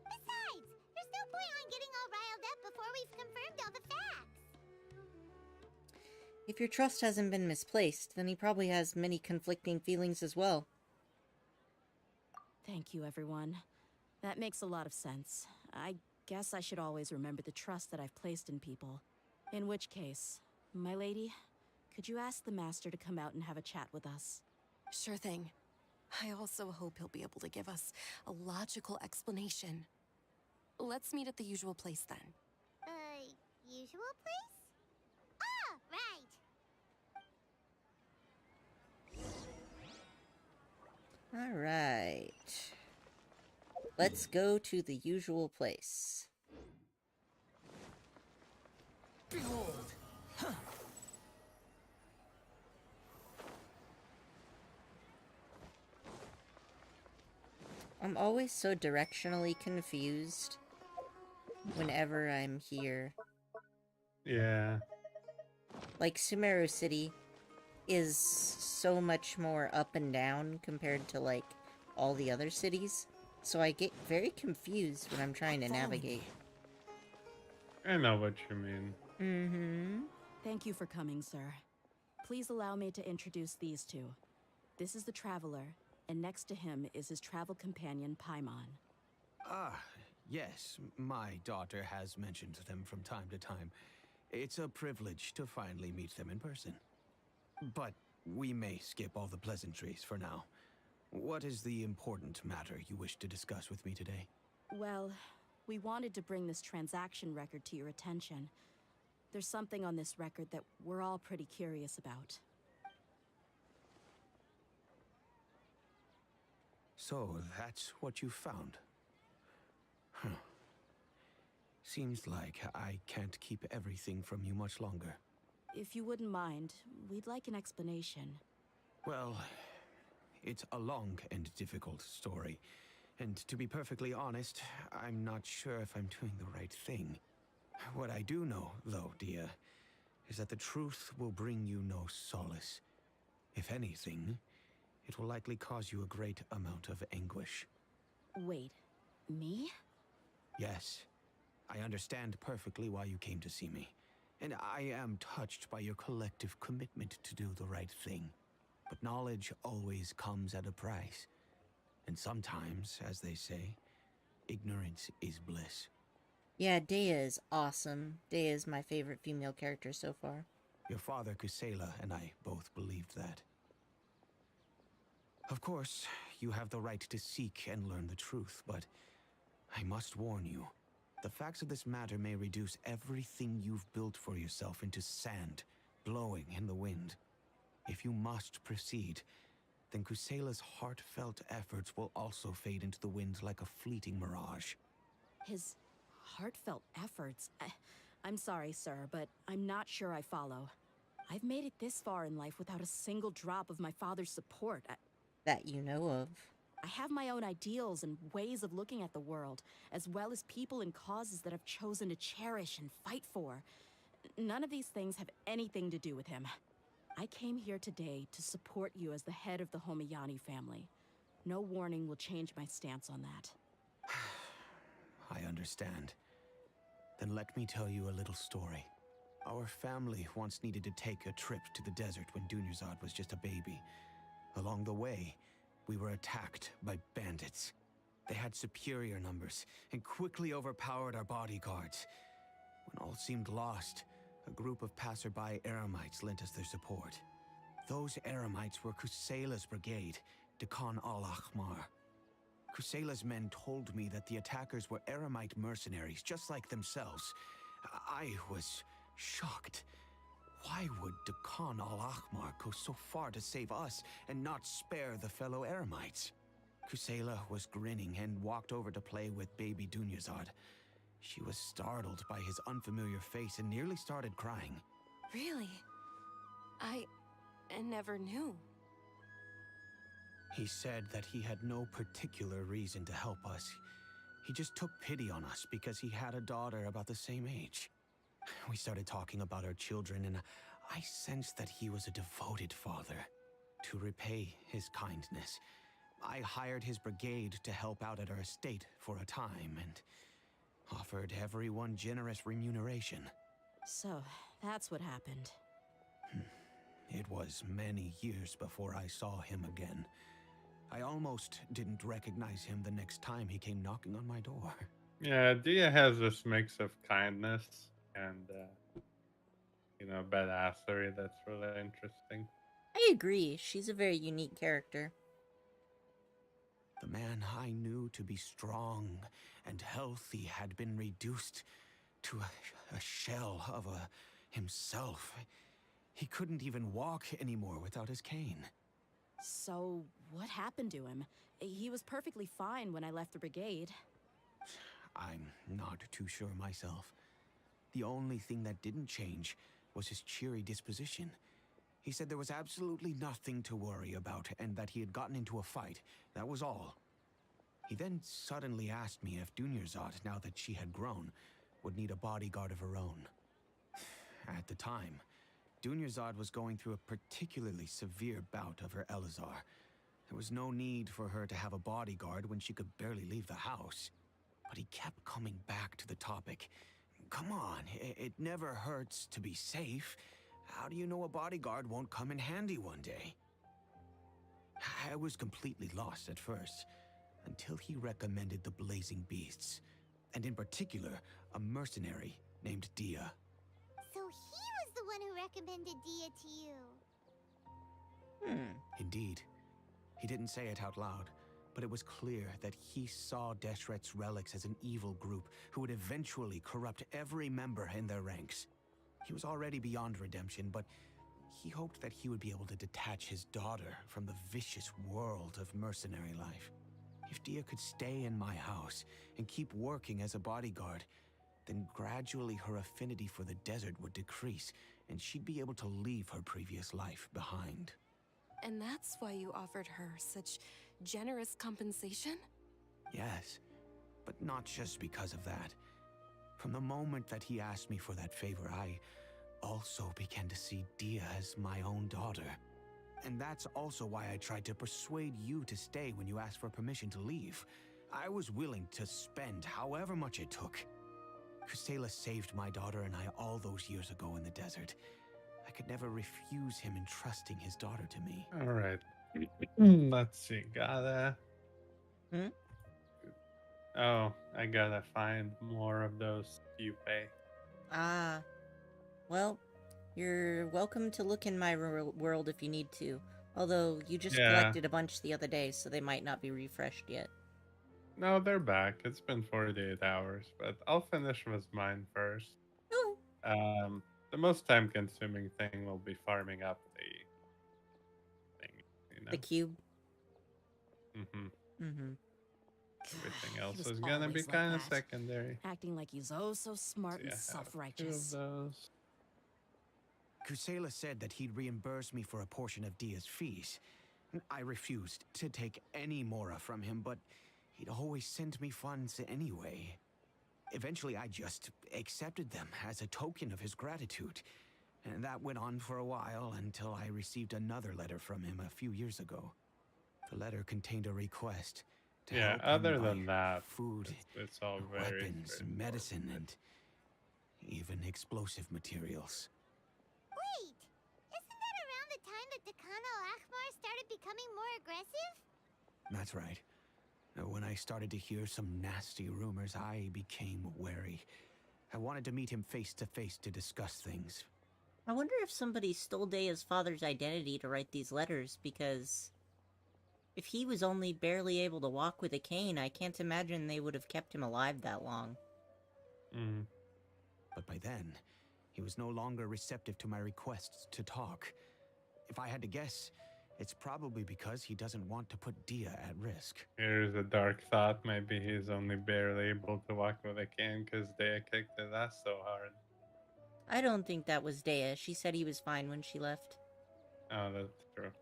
Besides, there's no point on getting all riled up before we've confirmed all the facts. If your trust hasn't been misplaced, then he probably has many conflicting feelings as well. Thank you, everyone. That makes a lot of sense. I guess I should always remember the trust that I've placed in people. In which case, my lady, could you ask the Master to come out and have a chat with us? Sure thing. I also hope he'll be able to give us a logical explanation. Let's meet at the usual place then. Usual place? Ah, right. Alright. Let's go to the usual place. Behold! I'm always so directionally confused whenever I'm here. Yeah. Like, Sumeru City is so much more up and down compared to, like, all the other cities. So I get very confused when I'm trying to navigate. I know what you mean. Mm-hmm. Thank you for coming, sir. Please allow me to introduce these two. This is the Traveler, and next to him is his travel companion, Paimon. Ah, yes, my daughter has mentioned them from time to time. It's a privilege to finally meet them in person. But we may skip all the pleasantries for now. What is the important matter you wish to discuss with me today? Well, we wanted to bring this transaction record to your attention. There's something on this record that we're all pretty curious about. So, that's what you found. Huh. Seems like I can't keep everything from you much longer. If you wouldn't mind, we'd like an explanation. Well, it's a long and difficult story. And to be perfectly honest, I'm not sure if I'm doing the right thing. What I do know, though, Dia, is that the truth will bring you no solace. If anything, it will likely cause you a great amount of anguish. Wait, me? Yes, I understand perfectly why you came to see me. And I am touched by your collective commitment to do the right thing. But knowledge always comes at a price. And sometimes, as they say, ignorance is bliss. Yeah, Dea is awesome. Dea is my favorite female character so far. Your father, Kusela, and I both believed that. Of course, you have the right to seek and learn the truth, but I must warn you. The facts of this matter may reduce everything you've built for yourself into sand, blowing in the wind. If you must proceed, then Kusela's heartfelt efforts will also fade into the wind like a fleeting mirage. His heartfelt efforts? I'm sorry, sir, but I'm not sure I follow. I've made it this far in life without a single drop of my father's support. That you know of. I have my own ideals and ways of looking at the world, as well as people and causes that I've chosen to cherish and fight for. None of these things have anything to do with him. I came here today to support you as the head of the Homiyani family. No warning will change my stance on that. I understand. Then let me tell you a little story. Our family once needed to take a trip to the desert when Dunyarzad was just a baby. Along the way, we were attacked by bandits. They had superior numbers and quickly overpowered our bodyguards. When all seemed lost, a group of passerby Eremites lent us their support. Those Eremites were Kusela's brigade, Dekan al-Ahmar. Kusela's men told me that the attackers were Eremite mercenaries, just like themselves. I was shocked. Why would Dekan al-Ahmar go so far to save us and not spare the fellow Eremites? Kusela was grinning and walked over to play with baby Dunyarzad. She was startled by his unfamiliar face and nearly started crying. Really? I never knew. He said that he had no particular reason to help us. He just took pity on us because he had a daughter about the same age. We started talking about our children, and I sensed that he was a devoted father. To repay his kindness, I hired his brigade to help out at our estate for a time, and offered everyone generous remuneration. So, that's what happened. It was many years before I saw him again. I almost didn't recognize him the next time he came knocking on my door. Yeah, Dia has this mix of kindness and, badassery that's really interesting. I agree. She's a very unique character. The man I knew to be strong and healthy had been reduced to a shell of himself. He couldn't even walk anymore without his cane. So, what happened to him? He was perfectly fine when I left the brigade. I'm not too sure myself. The only thing that didn't change was his cheery disposition. He said there was absolutely nothing to worry about and that he had gotten into a fight. That was all. He then suddenly asked me if Dunyarzad, now that she had grown, would need a bodyguard of her own. At the time, Dunyarzad was going through a particularly severe bout of her Elazar, There was no need for her to have a bodyguard when she could barely leave the house. But he kept coming back to the topic. Come on, it never hurts to be safe. How do you know a bodyguard won't come in handy one day? I was completely lost at first, until he recommended the Blazing Beasts, and in particular, a mercenary named Dia. So he was the one who recommended Dia to you. Indeed. He didn't say it out loud, but it was clear that he saw Deshret's relics as an evil group who would eventually corrupt every member in their ranks. He was already beyond redemption, but he hoped that he would be able to detach his daughter from the vicious world of mercenary life. If Dia could stay in my house and keep working as a bodyguard, then gradually her affinity for the desert would decrease, and she'd be able to leave her previous life behind. And that's why you offered her such generous compensation? Yes, but not just because of that. From the moment that he asked me for that favor, I also began to see Dia as my own daughter. And that's also why I tried to persuade you to stay when you asked for permission to leave. I was willing to spend however much it took. Kusela saved my daughter and I all those years ago in the desert. I could never refuse him entrusting his daughter to me. Alright. Let's see. Gotta. Oh, I gotta find more of those tiiiiime. Ah. Well, you're welcome to look in my world if you need to. Although, you just collected a bunch the other day, so they might not be refreshed yet. No, they're back. It's been 48 hours, but I'll finish with mine first. Oh. The most time-consuming thing will be farming up the thing, you know? The cube? Everything else He was is gonna be always like kind of that. secondary. Acting like he's oh so smart and I have 2 self-righteous. of those. Kusela said that he'd reimburse me for a portion of Dia's fees. I refused to take any mora from him, but he'd always send me funds anyway. Eventually, I just accepted them as a token of his gratitude. And that went on for a while until I received another letter from him a few years ago. The letter contained a request to help him other buy than that, food, it's all very weapons, medicine, and even explosive materials. Wait! Isn't that around the time that Decano Akhmar started becoming more aggressive? That's right. When I started to hear some nasty rumors, I became wary. I wanted to meet him face to face to discuss things. I wonder if somebody stole Dea's father's identity to write these letters, because if he was only barely able to walk with a cane, I can't imagine they would have kept him alive that long. But by then, he was no longer receptive to my requests to talk. If I had to guess, it's probably because he doesn't want to put Dia at risk. Here's a dark thought. Maybe he's only barely able to walk with a cane because Dea kicked his ass so hard. I don't think that was Dea. She said he was fine when she left. Oh, that's true.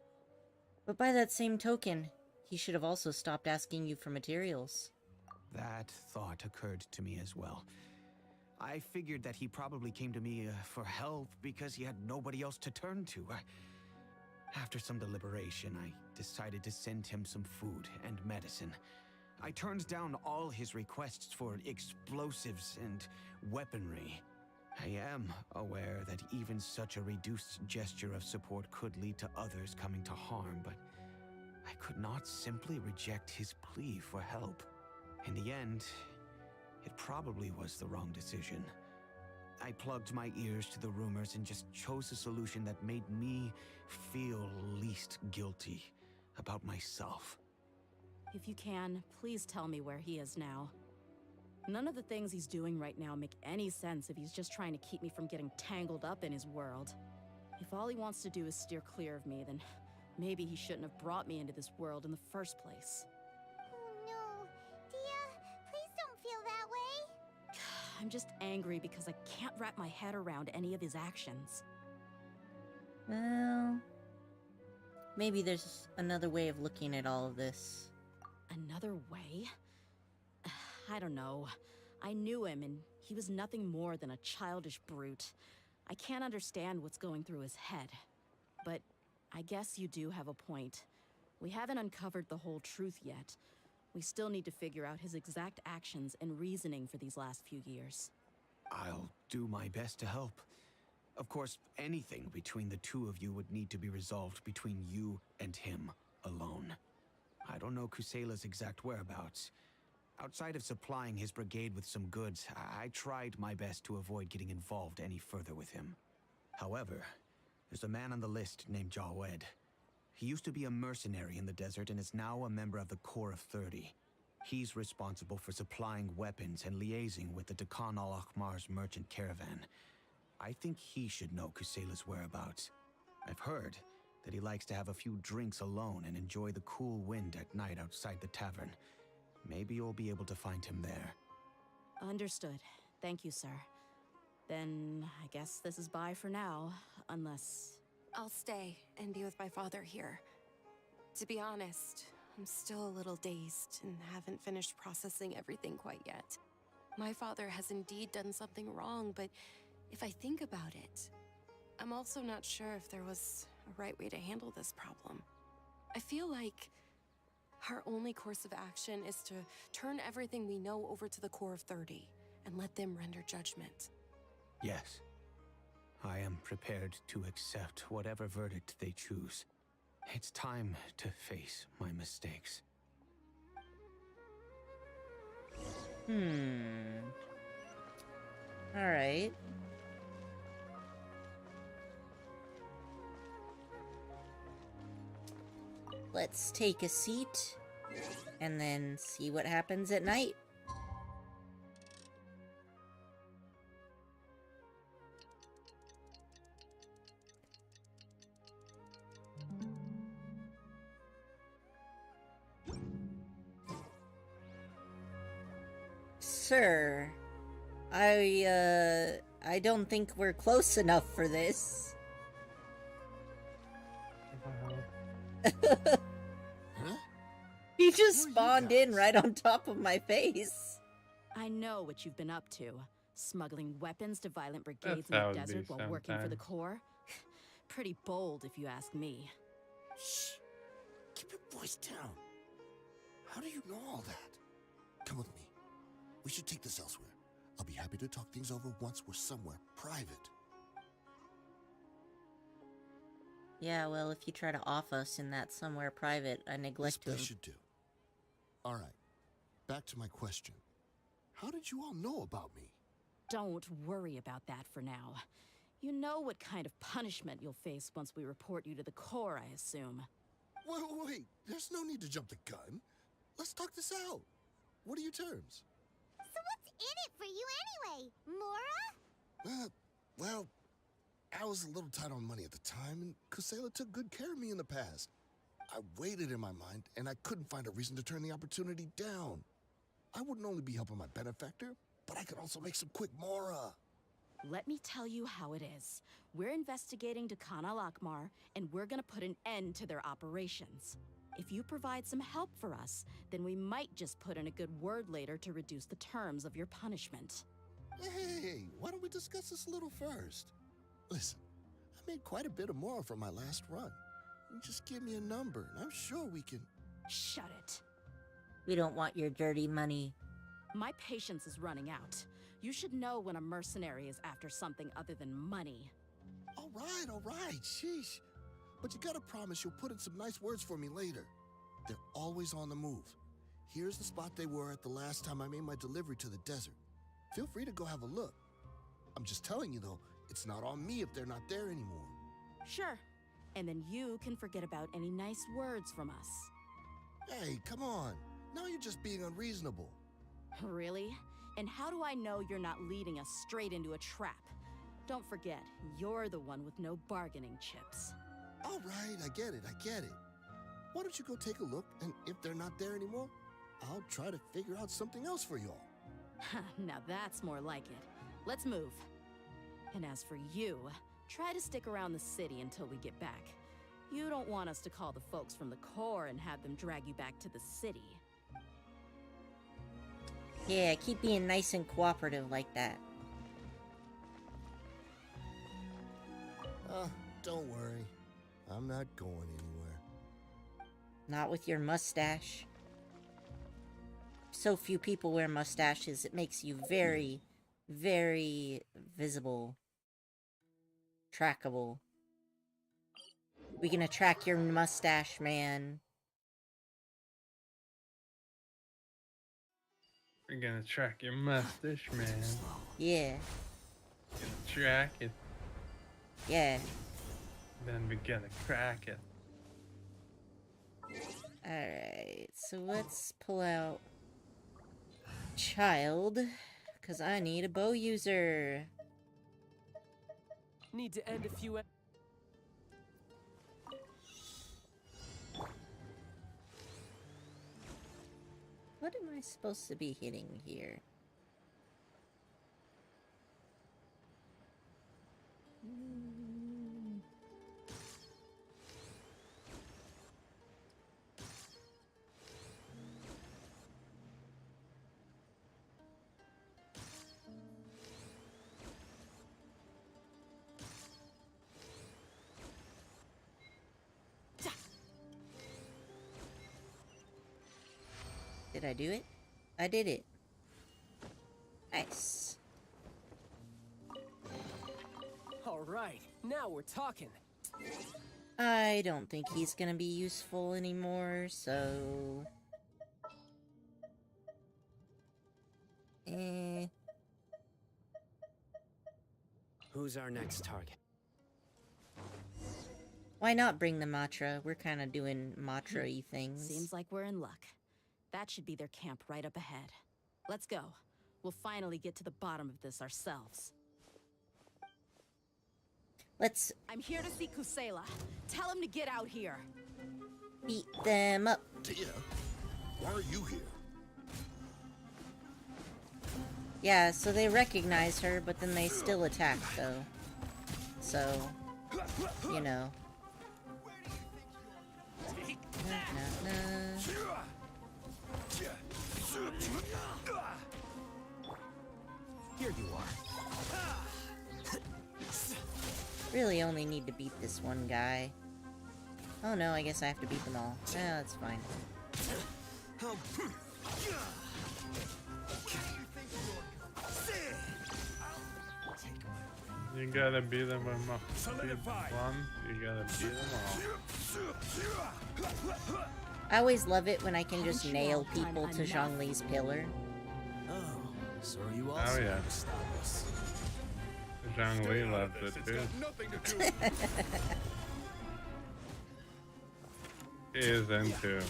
But by that same token, he should have also stopped asking you for materials. That thought occurred to me as well. I figured that he probably came to me for help because he had nobody else to turn to. After some deliberation, I decided to send him some food and medicine. I turned down all his requests for explosives and weaponry. I am aware that even such a reduced gesture of support could lead to others coming to harm, but I could not simply reject his plea for help. In the end, it probably was the wrong decision. I plugged my ears to the rumors and just chose a solution that made me feel least guilty about myself. If you can, please tell me where he is now. None of the things he's doing right now make any sense if he's just trying to keep me from getting tangled up in his world. If all he wants to do is steer clear of me, then maybe he shouldn't have brought me into this world in the first place. Oh no. Dia, please don't feel that way. I'm just angry because I can't wrap my head around any of his actions. Well, maybe there's another way of looking at all of this. Another way? I don't know. I knew him, and he was nothing more than a childish brute. I can't understand what's going through his head. But I guess you do have a point. We haven't uncovered the whole truth yet. We still need to figure out his exact actions and reasoning for these last few years. I'll do my best to help. Of course, anything between the two of you would need to be resolved between you and him alone. I don't know Kusela's exact whereabouts. Outside of supplying his brigade with some goods, I tried my best to avoid getting involved any further with him. However, there's a man on the list named Jawed. He used to be a mercenary in the desert and is now a member of the Corps of 30. He's responsible for supplying weapons and liaising with the Dakan al-Akhmar's merchant caravan. I think he should know Kusela's whereabouts. I've heard that he likes to have a few drinks alone and enjoy the cool wind at night outside the tavern. Maybe you'll be able to find him there. Understood. Thank you, sir. Then I guess this is bye for now, unless... I'll stay and be with my father here. To be honest, I'm still a little dazed and haven't finished processing everything quite yet. My father has indeed done something wrong, but if I think about it, I'm also not sure if there was a right way to handle this problem. I feel like our only course of action is to turn everything we know over to the Corps of 30 and let them render judgment. Yes. I am prepared to accept whatever verdict they choose. It's time to face my mistakes. Alright. Let's take a seat and then see what happens at night. Sir, I don't think we're close enough for this. Huh? He just Who are you spawned in guys? right on top of my face. I know what you've been up to. Smuggling weapons to violent brigades That's in how the it be desert while working for the sometimes. Corps. Pretty bold, if you ask me. Shh. Keep your voice down. How do you know all that? Come with me. We should take this elsewhere. I'll be happy to talk things over once we're somewhere private. Yeah, well, if you try to off us in that somewhere private, I This neglect to. place should do. All right. Back to my question. How did you all know about me? Don't worry about that for now. You know what kind of punishment you'll face once we report you to the Corps, I assume. Wait. There's no need to jump the gun. Let's talk this out. What are your terms? So what's in it for you anyway, Mora? Well, I was a little tight on money at the time, and Kusela took good care of me in the past. I waited in my mind, and I couldn't find a reason to turn the opportunity down. I wouldn't only be helping my benefactor, but I could also make some quick Mora. Let me tell you how it is. We're investigating Dakan al-Akhmar, and we're gonna put an end to their operations. If you provide some help for us, then we might just put in a good word later to reduce the terms of your punishment. Hey, why don't we discuss this a little first? Listen, I made quite a bit of Mora from my last run. You just give me a number, and I'm sure we can... Shut it. We don't want your dirty money. My patience is running out. You should know when a mercenary is after something other than money. All right, sheesh. But you gotta promise you'll put in some nice words for me later. They're always on the move. Here's the spot they were at the last time I made my delivery to the desert. Feel free to go have a look. I'm just telling you though, it's not on me if they're not there anymore. Sure. And then you can forget about any nice words from us. Hey, come on. Now you're just being unreasonable. Really? And how do I know you're not leading us straight into a trap? Don't forget, you're the one with no bargaining chips. All right, I get it. Why don't you go take a look, and if they're not there anymore, I'll try to figure out something else for y'all. Now that's more like it. Let's move. And as for you, try to stick around the city until we get back. You don't want us to call the folks from the Corps and have them drag you back to the city. Yeah, keep being nice and cooperative like that. Don't worry. I'm not going anywhere. Not with your mustache. So few people wear mustaches, it makes you very, very visible. Trackable. We gonna track your mustache, man. We're gonna track your mustache, man. Yeah. Gonna track it. Yeah. Then we're gonna crack it. Alright, so let's pull out Child, because I need a bow user. Need to end a few. What am I supposed to be hitting here? Did I do it? I did it. Nice. All right, now we're talking. I don't think he's gonna be useful anymore, so... Who's our next target? Why not bring the Matra? We're kind of doing Matra-y things. Seems like we're in luck. That should be their camp right up ahead. Let's go. We'll finally get to the bottom of this ourselves. Let's... I'm here to see Kusela. Tell him to get out here. beat them up. Dear, why are you here? Yeah, so they recognize her, but then they still attack, though. So, you know. Here you are. Really only need to beat this one guy. Oh no, I guess I have to beat them all. Yeah, that's fine. You gotta beat them with one. You gotta beat them all. I always love it when I can just nail people to Zhongli's pillar. Oh, so are you also yeah. to stop us? Zhongli loves it too. He is into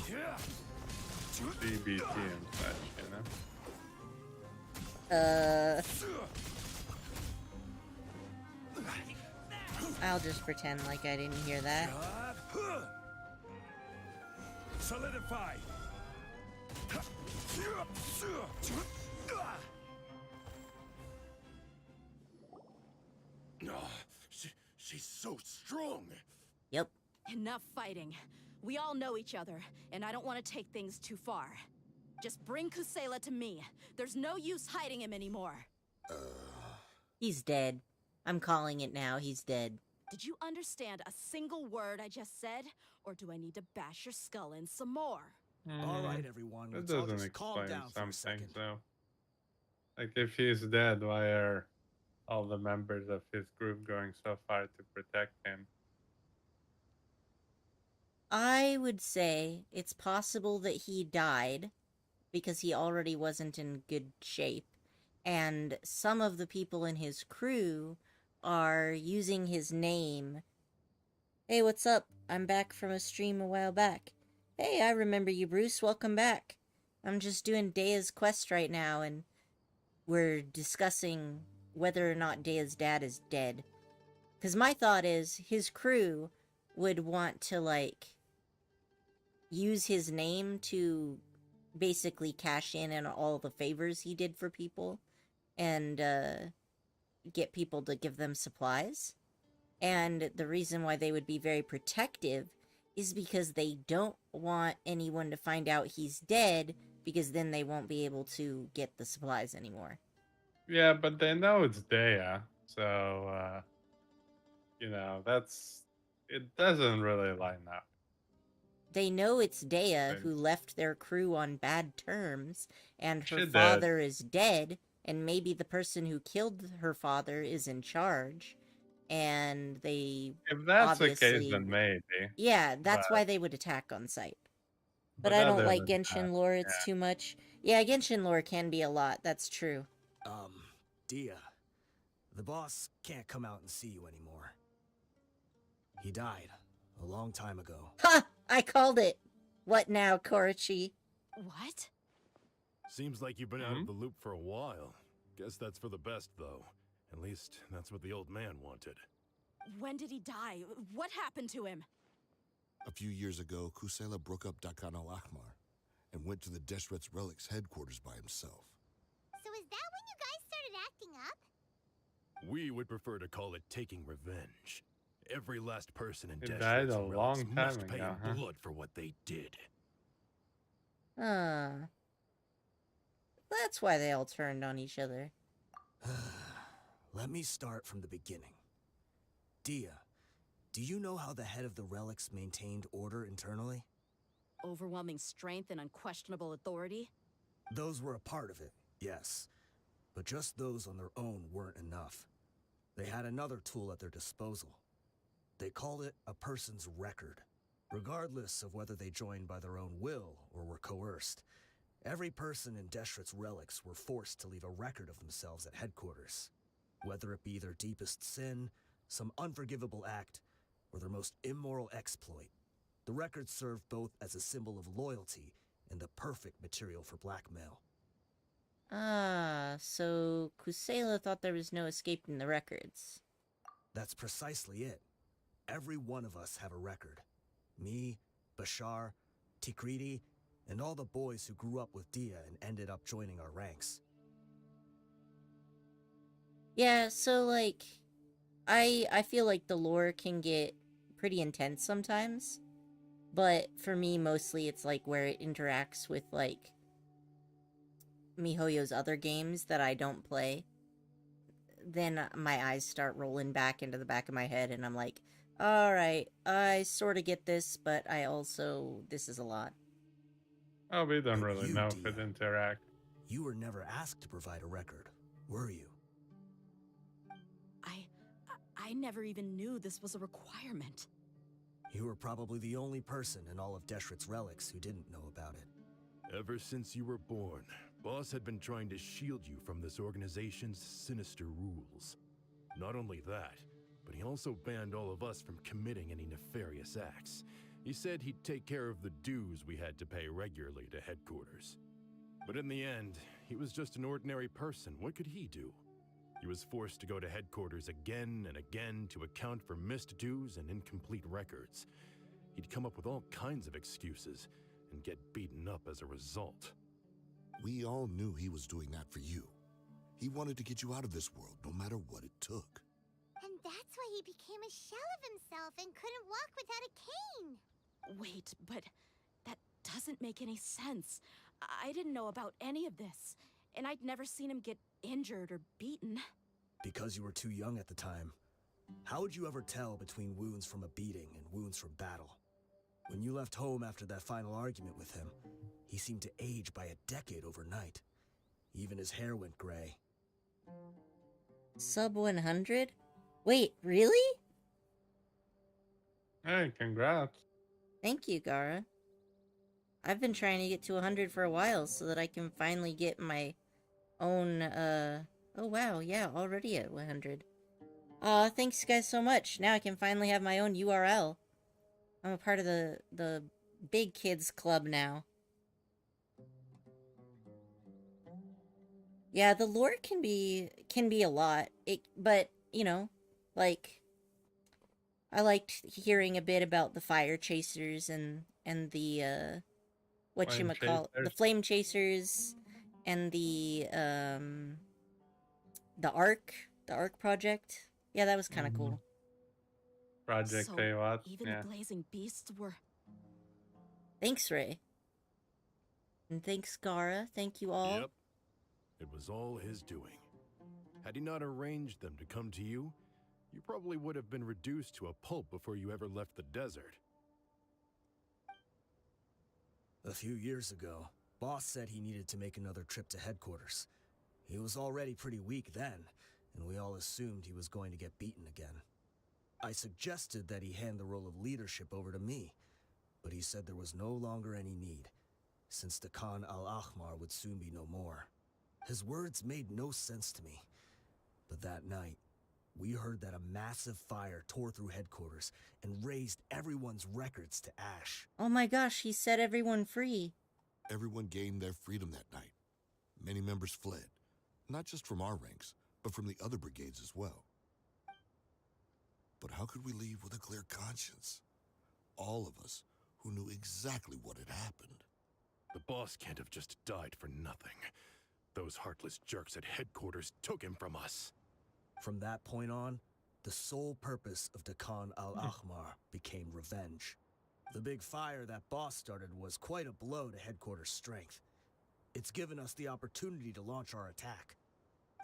CBT and such, you know? I'll just pretend like I didn't hear that. Solidify. She's so strong. Yep. Enough fighting. We all know each other, and I don't want to take things too far. Just bring Kusela to me. There's no use hiding him anymore. He's dead. I'm calling it now. He's dead. Did you understand a single word I just said? Or do I need to bash your skull in some more? All right, everyone. That Let's all doesn't just calm explain down for a something, second. so. Like, if he's dead, why are all the members of his group going so far to protect him? I would say it's possible that he died because he already wasn't in good shape. And some of the people in his crew are using his name. Hey, what's up? I'm back from a stream a while back. Hey, I remember you, Bruce. Welcome back. I'm just doing Dea's quest right now, and we're discussing whether or not Dea's dad is dead. Because my thought is, his crew would want to, like, use his name to basically cash in on all the favors he did for people and get people to give them supplies. And the reason why they would be very protective is because they don't want anyone to find out he's dead, because then they won't be able to get the supplies anymore. Yeah, but they know it's Dea, so, you know, it doesn't really line up. they know it's Dea Right. who left their crew on bad terms, and her She did. father is dead, and maybe the person who killed her father is in charge, and they If that's the case, obviously... then maybe. Yeah, that's But, why they would attack on sight. But but I don't other like than Genshin that, lore, it's yeah. too much. Yeah, Genshin lore can be a lot, that's true. Dia, the boss can't come out and see you anymore. He died a long time ago. Ha! I called it! What now, Korichi? What? Seems like you've been out of the loop for a while. Guess that's for the best, though. At least, that's what the old man wanted. When did he die? What happened to him? A few years ago, Kusela broke up Dakan al-Ahmar and went to the Deshret's Relics headquarters by himself. So is that when you guys started acting up? We would prefer to call it taking revenge. Every last person in He died Deshret's a Relics long time must pay ago, in huh? blood for what they did. That's why they all turned on each other. Let me start from the beginning. Dia, do you know how the head of the relics maintained order internally? Overwhelming strength and unquestionable authority? Those were a part of it, yes. But just those on their own weren't enough. They had another tool at their disposal. They called it a person's record. Regardless of whether they joined by their own will or were coerced, every person in Deshret's relics were forced to leave a record of themselves at headquarters. Whether it be their deepest sin, some unforgivable act, or their most immoral exploit, the records served both as a symbol of loyalty and the perfect material for blackmail. So Kusela thought there was no escaping the records. That's precisely it. Every one of us have a record. Me, Bashar, Tikriti, and all the boys who grew up with Dia and ended up joining our ranks. Yeah, so, like, I feel like the lore can get pretty intense sometimes, but for me, mostly it's, like, where it interacts with, like, MiHoYo's other games that I don't play. Then my eyes start rolling back into the back of my head, and I'm like, alright, I sort of get this, but I also... this is a lot. Oh, we don't But really you, know if Dia, it interact. You were never asked to provide a record, were you? I never even knew this was a requirement. You were probably the only person in all of Deshret's relics who didn't know about it. Ever since you were born, Boss had been trying to shield you from this organization's sinister rules. Not only that, but he also banned all of us from committing any nefarious acts. He said he'd take care of the dues we had to pay regularly to headquarters. But in the end, he was just an ordinary person. What could he do? He was forced to go to headquarters again and again to account for missed dues and incomplete records. He'd come up with all kinds of excuses and get beaten up as a result. We all knew he was doing that for you. He wanted to get you out of this world, no matter what it took. And that's why he became a shell of himself and couldn't walk without a cane. Wait, but that doesn't make any sense. I didn't know about any of this, and I'd never seen him get injured or beaten. Because you were too young at the time. How would you ever tell between wounds from a beating and wounds from battle? When you left home after that final argument with him, he seemed to age by a decade overnight. Even his hair went gray. Sub 100? Wait, really? Hey, congrats. Thank you, Gara. I've been trying to get to 100 for a while so that I can finally get my own, oh wow, yeah, already at 100. Thanks guys so much. Now I can finally have my own URL. I'm a part of the big kids club now. Yeah, the lore can be a lot. But, you know, like, I liked hearing a bit about the fire chasers and the, the flame chasers and the Ark project. Yeah, that was kind of cool. Project So Aywat, even yeah. the blazing beasts were... Thanks, Ray. And thanks, Gara. Thank you all. Yep. It was all his doing. Had he not arranged them to come to you, you probably would have been reduced to a pulp before you ever left the desert. A few years ago, Boss said he needed to make another trip to headquarters. He was already pretty weak then, and we all assumed he was going to get beaten again. I suggested that he hand the role of leadership over to me, but he said there was no longer any need, since the Khan al-Ahmar would soon be no more. His words made no sense to me, but that night, we heard that a massive fire tore through headquarters and raised everyone's records to ash. Oh my gosh, he set everyone free. Everyone gained their freedom that night. Many members fled, not just from our ranks, but from the other brigades as well. But how could we leave with a clear conscience? All of us who knew exactly what had happened. The boss can't have just died for nothing. Those heartless jerks at headquarters took him from us. From that point on, the sole purpose of the Khan al-Ahmar became revenge. The big fire that Boss started was quite a blow to headquarters' strength. It's given us the opportunity to launch our attack.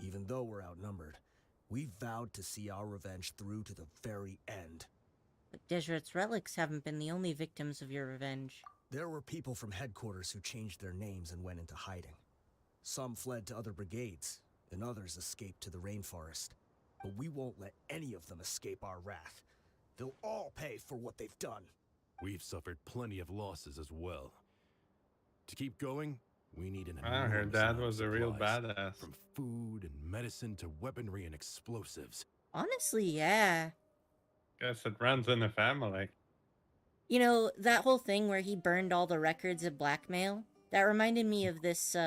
Even though we're outnumbered, we vowed to see our revenge through to the very end. But Desheret's relics haven't been the only victims of your revenge. There were people from headquarters who changed their names and went into hiding. Some fled to other brigades, and others escaped to the rainforest. But we won't let any of them escape our wrath. They'll all pay for what they've done. We've suffered plenty of losses as well. To keep going, we need an I heard enormous that amount of was a real supplies, badass. from food and medicine to weaponry and explosives. Honestly, yeah. Guess it runs in the family. You know, that whole thing where he burned all the records of blackmail, that reminded me of this,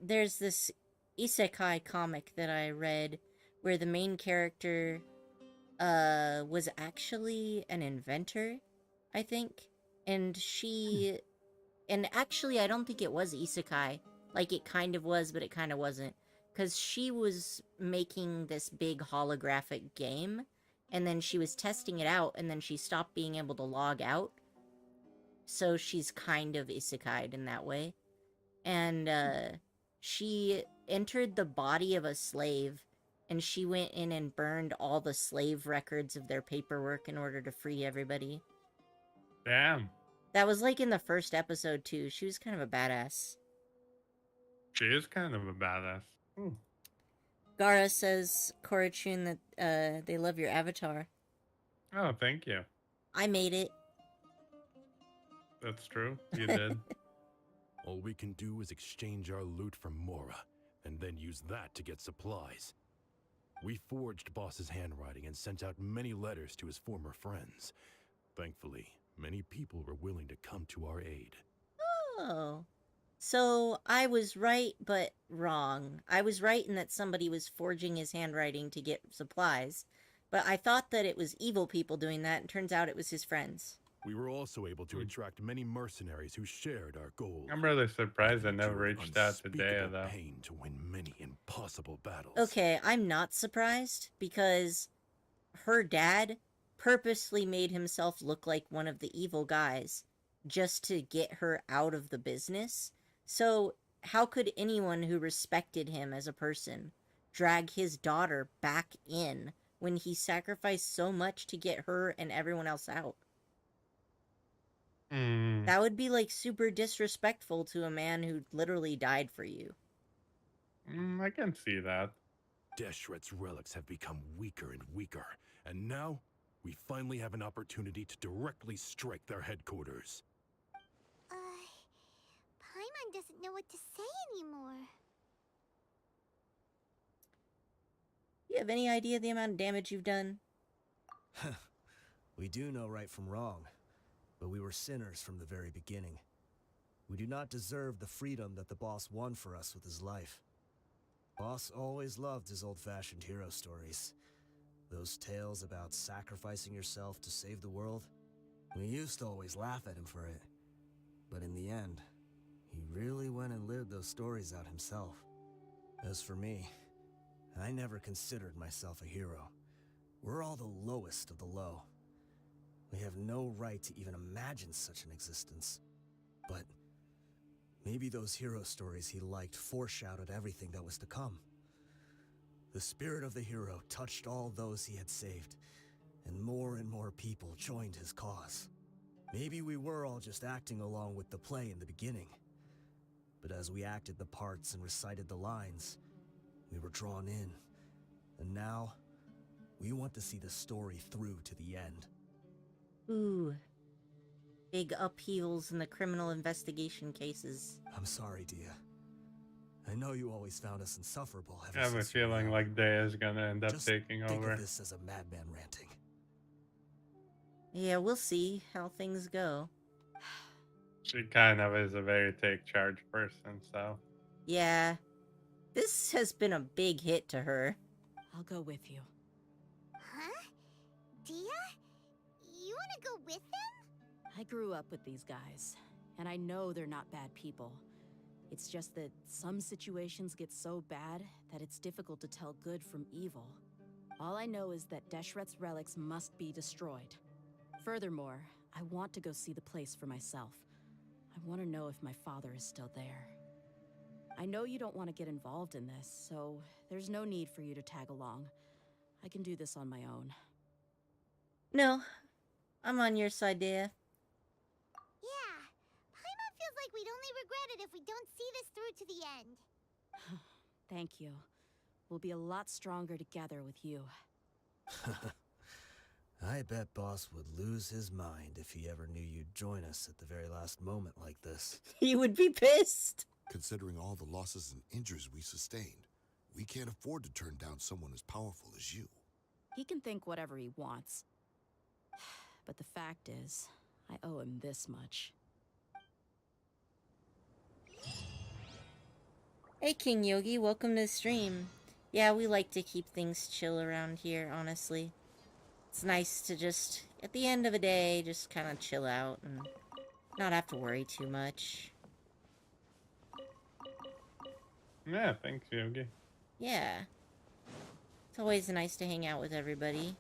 there's this isekai comic that I read where the main character, was actually an inventor, I think. And she... And actually, I don't think it was isekai. Like, it kind of was, but it kind of wasn't. Because she was making this big holographic game, and then she was testing it out, and then she stopped being able to log out. So she's kind of isekai'd in that way. And, she entered the body of a slave, and she went in and burned all the slave records of their paperwork in order to free everybody. Damn. That was like in the first episode, too. She was kind of a badass. She is kind of a badass. Ooh. Gara says, Korachun, that they love your avatar. Oh, thank you. I made it. That's true. You did. All we can do is exchange our loot from Mora, and then use that to get supplies. We forged Boss's handwriting and sent out many letters to his former friends. Thankfully, many people were willing to come to our aid. Oh. So, I was right, but wrong. I was right in that somebody was forging his handwriting to get supplies, but I thought that it was evil people doing that, and turns out it was his friends. We were also able to attract many mercenaries who shared our goal. I'm really surprised I never reached out to Dea, Unspeakable though. pain to win many impossible battles. Okay, I'm not surprised, because her dad purposely made himself look like one of the evil guys, just to get her out of the business. So, how could anyone who respected him as a person drag his daughter back in when he sacrificed so much to get her and everyone else out? That would be, like, super disrespectful to a man who literally died for you. I can see that. Deshret's relics have become weaker and weaker, and now we finally have an opportunity to directly strike their headquarters. Paimon doesn't know what to say anymore. You have any idea the amount of damage you've done? We do know right from wrong, but we were sinners from the very beginning. We do not deserve the freedom that the boss won for us with his life. Boss always loved his old-fashioned hero stories. Those tales about sacrificing yourself to save the world. We used to always laugh at him for it. But in the end, he really went and lived those stories out himself. As for me, I never considered myself a hero. We're all the lowest of the low. We have no right to even imagine such an existence. But maybe those hero stories he liked foreshadowed everything that was to come. The spirit of the hero touched all those he had saved, and more people joined his cause. Maybe we were all just acting along with the play in the beginning. But as we acted the parts and recited the lines, we were drawn in. And now, we want to see the story through to the end. Ooh. Big upheavals in the criminal investigation cases. I'm sorry, Dia. I know you always found us insufferable ever I have a since you were feeling young. like Day is gonna end up Just taking think over. of this as a madman ranting. Yeah, we'll see how things go. She kind of is a very take charge person, so. Yeah. This has been a big hit to her. I'll go with you. Huh? Dia? You wanna go with them? I grew up with these guys, and I know they're not bad people. It's just that some situations get so bad that it's difficult to tell good from evil. All I know is that Deshret's relics must be destroyed. Furthermore, I want to go see the place for myself. I want to know if my father is still there. I know you don't want to get involved in this, so there's no need for you to tag along. I can do this on my own. No, I'm on your side, Dea. Yeah. Paimon feels like we'd only regret it if we don't see this through to the end. Thank you. We'll be a lot stronger together with you. I bet Boss would lose his mind if he ever knew you'd join us at the very last moment like this. He would be pissed. Considering all the losses and injuries we sustained, we can't afford to turn down someone as powerful as you. He can think whatever he wants. But the fact is, I owe him this much. Hey, King Yogi, welcome to the stream. Yeah, we like to keep things chill around here, honestly. It's nice to just, at the end of a day, just kind of chill out and not have to worry too much. Yeah, thanks, Yogi. Yeah. It's always nice to hang out with everybody.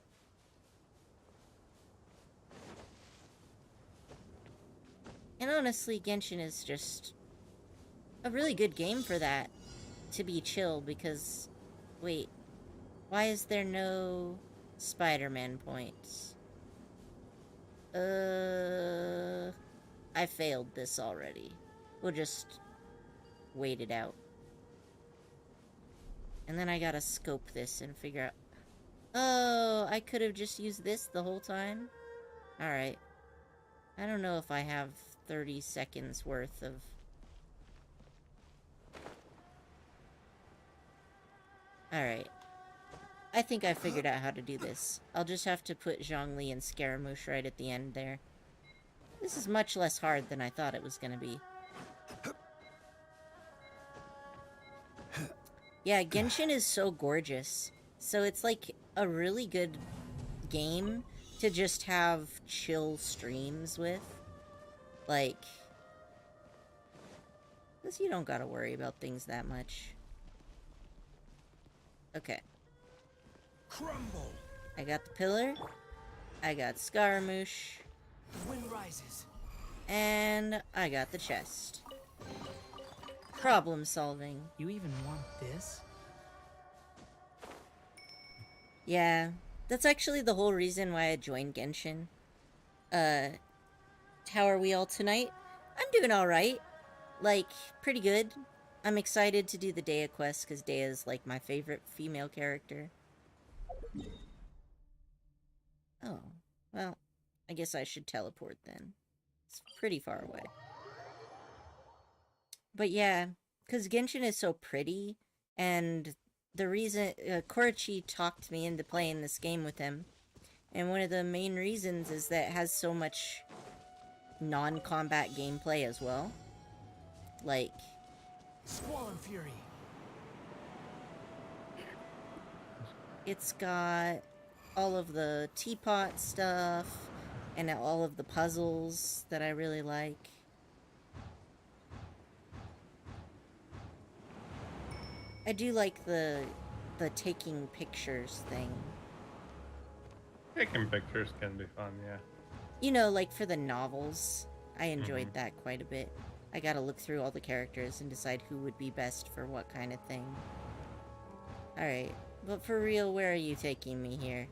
And honestly, Genshin is just a really good game for that. To be chill, because... Wait. Why is there no Spider-Man points? I failed this already. We'll just wait it out. And then I gotta scope this and figure out... Oh, I could have just used this the whole time? Alright. I don't know if I have 30 seconds worth of... Alright. I think I figured out how to do this. I'll just have to put Zhongli and Scaramouche right at the end there. This is much less hard than I thought it was gonna be. Yeah, Genshin is so gorgeous. So it's like a really good game to just have chill streams with. Like, because you don't gotta worry about things that much. Okay. Crumble. I got the pillar. I got Scaramouche. The wind rises. And I got the chest. Problem solving. You even want this? Yeah, that's actually the whole reason why I joined Genshin. How are we all tonight? I'm doing alright. Like, pretty good. I'm excited to do the Dea quest, because Dea is, like, my favorite female character. Oh, well, I guess I should teleport then. It's pretty far away. But yeah, because Genshin is so pretty, and the reason... Korichi talked me into playing this game with him, and one of the main reasons is that it has so much non-combat gameplay as well. Like... Squall and Fury. It's got all of the teapot stuff, and all of the puzzles that I really like. I do like the taking pictures thing. Taking pictures can be fun, yeah. You know, like for the novels, I enjoyed that quite a bit. I gotta look through all the characters and decide who would be best for what kind of thing. Alright, but for real, where are you taking me here?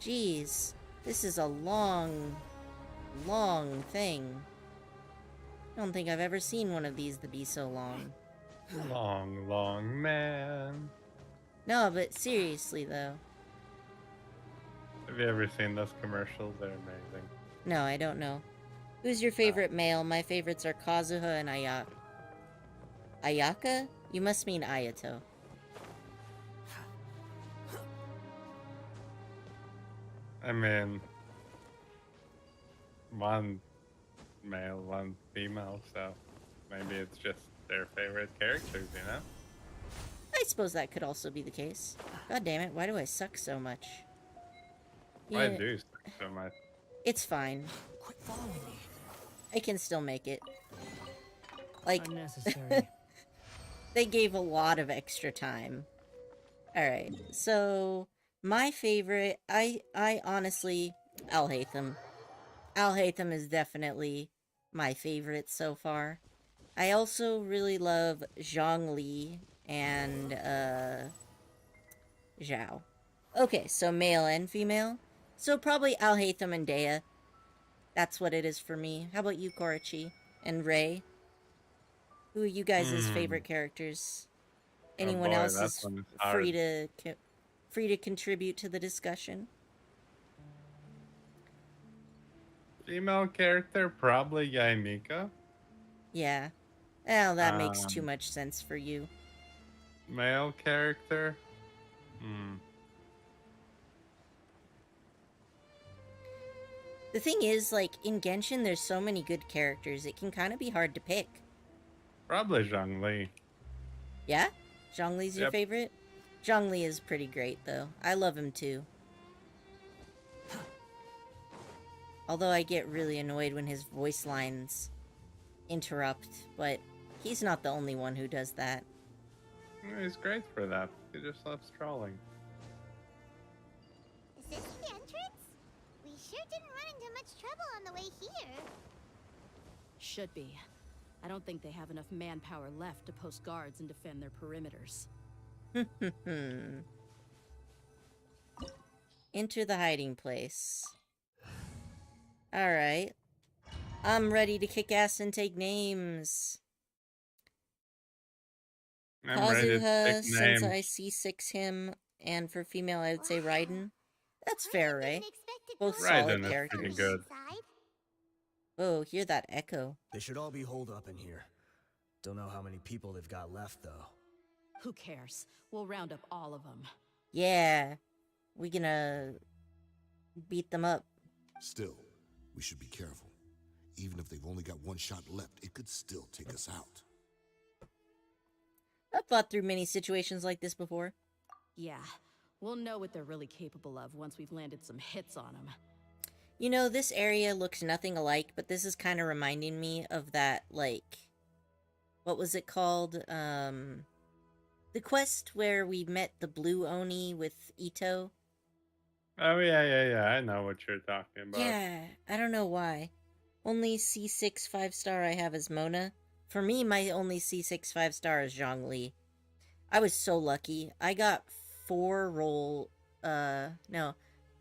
Jeez, this is a long, long thing. I don't think I've ever seen one of these to be so long. Long, long man. No, but seriously though. Have you ever seen those commercials? They're amazing. No, I don't know. Who's your favorite male? My favorites are Kazuha and Ayaka? You must mean Ayato. I mean, one male, one female, so maybe it's just their favorite characters, you know? I suppose that could also be the case. God damn it, why do I suck so much? Why do you suck so much? It's fine. Quit following me. I can still make it. Like, Unnecessary. they gave a lot of extra time. Alright, so my favorite, I honestly, Alhaitham. Alhaitham is definitely my favorite so far. I also really love Zhongli and, Zhao. Okay, so male and female. So probably Alhaitham and Dea. That's what it is for me. How about you, Korichi? And Ray? Who are you guys' favorite characters? Anyone else is free to contribute to the discussion? Female character, probably Yaimika. Yeah. Well, that makes too much sense for you. Male character? The thing is, like, in Genshin, there's so many good characters, it can kind of be hard to pick. Probably Zhongli. Yeah? Zhongli's your favorite? Zhongli is pretty great, though. I love him, too. Although I get really annoyed when his voice lines interrupt, but he's not the only one who does that. He's great for that. He just loves trolling. Is this the entrance? We sure didn't run into much trouble on the way here. Should be. I don't think they have enough manpower left to post guards and defend their perimeters. Enter the hiding place. Alright. I'm ready to kick ass and take names. Kazuha, since I C6 him, and for female I would say Raiden. That's fair, right? Both solid characters. Pretty good. Oh, hear that echo. They should all be holed up in here. Don't know how many people they've got left, though. Who cares? We'll round up all of them. Yeah. We gonna beat them up. Still, we should be careful. Even if they've only got one shot left, it could still take us out. I've fought through many situations like this before. Yeah, we'll know what they're really capable of once we've landed some hits on them. You know, this area looks nothing alike, but this is kind of reminding me of that, like... What was it called? The quest where we met the blue Oni with Ito. Oh, yeah. I know what you're talking about. Yeah, I don't know why. Only C6 5-star I have is Mona. For me, my only C6 5-star is Zhongli. I was so lucky. I got 4 roll... no.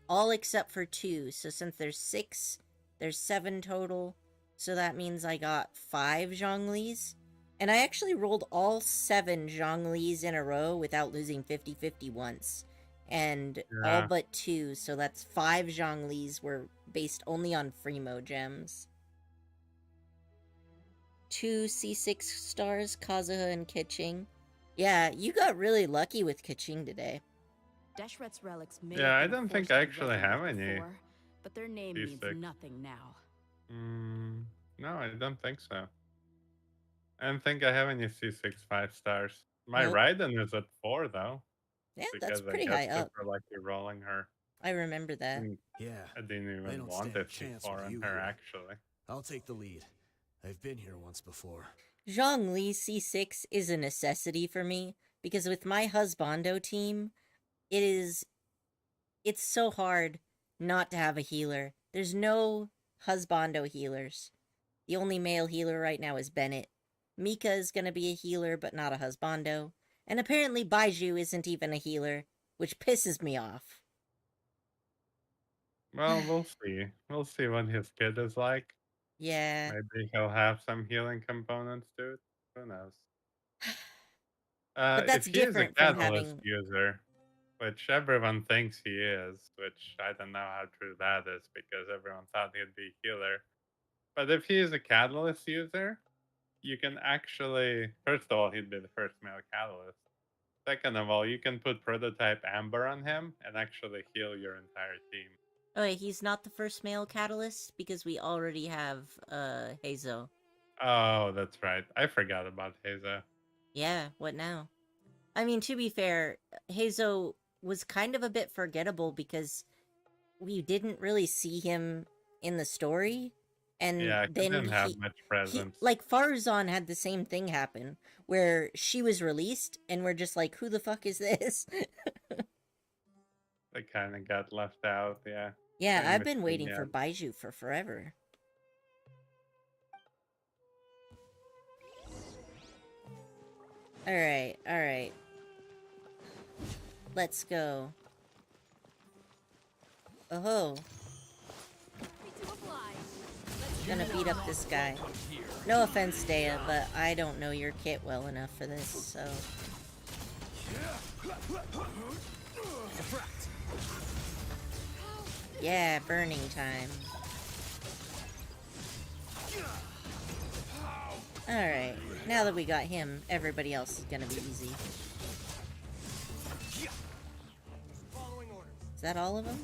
All except for 2. So since there's 6, there's 7 total. So that means I got 5 Zhonglis. And I actually rolled all 7 Zhonglis in a row without losing 50-50 once. And all but 2, so that's 5 Zhonglis were based only on Freemo gems. 2 C6 stars, Kazuha and Keqing. Yeah, you got really lucky with Keqing today. Deshret's relics may I don't think I actually have any. Before, but their name means nothing now. No, I don't think so. I don't think I have any C6 5-stars. My Raiden is at 4, though. Yeah, that's pretty high up. Super lucky rolling her. I remember that. Yeah. I didn't even want it before on her, actually. I'll take the lead. I've been here once before. Zhongli C6 is a necessity for me, because with my husbando team, it's so hard not to have a healer. There's no husbando healers. The only male healer right now is Bennett. Mika is gonna be a healer, but not a husbando. And apparently Baiju isn't even a healer, which pisses me off. Well, we'll see. We'll see what his kid is like. Yeah. Maybe he'll have some healing components to it. Who knows? But If that's he is a different from catalyst having... user, which everyone thinks he is, which I don't know how true that is because everyone thought he'd be a healer. But if he is a catalyst user, you can actually, first of all, he'd be the first male catalyst. Second of all, you can put prototype Amber on him and actually heal your entire team. Oh, wait, he's not the first male catalyst because we already have Hazo. Oh, that's right. I forgot about Haza. Yeah, what now? I mean, to be fair, Hazo was kind of a bit forgettable because we didn't really see him in the story. And Yeah, he then didn't have much presence. like, Farzan had the same thing happen, where she was released, and we're just like, who the fuck is this? They kind of got left out, yeah. Yeah, Same I've with been waiting for Vignette. Baiju for forever. Alright, alright. Let's go. Oh-ho. Gonna beat up this guy. No offense, Dea, but I don't know your kit well enough for this, so... Yeah, burning time. Alright, now that we got him, everybody else is gonna be easy. Is that all of them?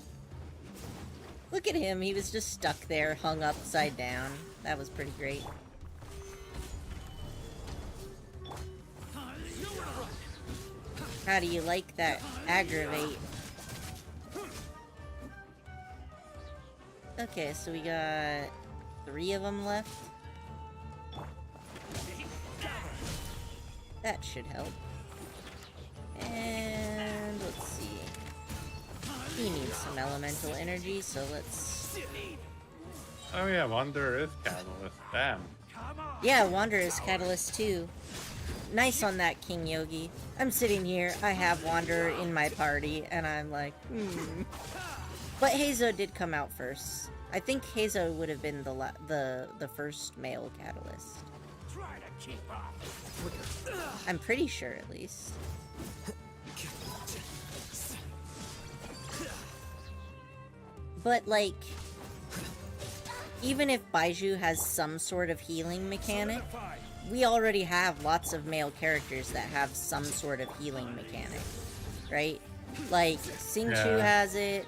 Look at him, he was just stuck there, hung upside down. That was pretty great. How do you like that aggravate? Okay, so we got 3 of them left. That should help. And let's see. He needs some elemental energy, so let's... Oh yeah, Wanderer is catalyst. Damn. Yeah, Wander is catalyst too. Nice on that, King Yogi. I'm sitting here, I have Wanderer in my party, and I'm like, But Hazo did come out first. I think Hazo would have been the first male catalyst. I'm pretty sure, at least. But, like, even if Baiju has some sort of healing mechanic, we already have lots of male characters that have some sort of healing mechanic, right? Like, Xingqiu has it.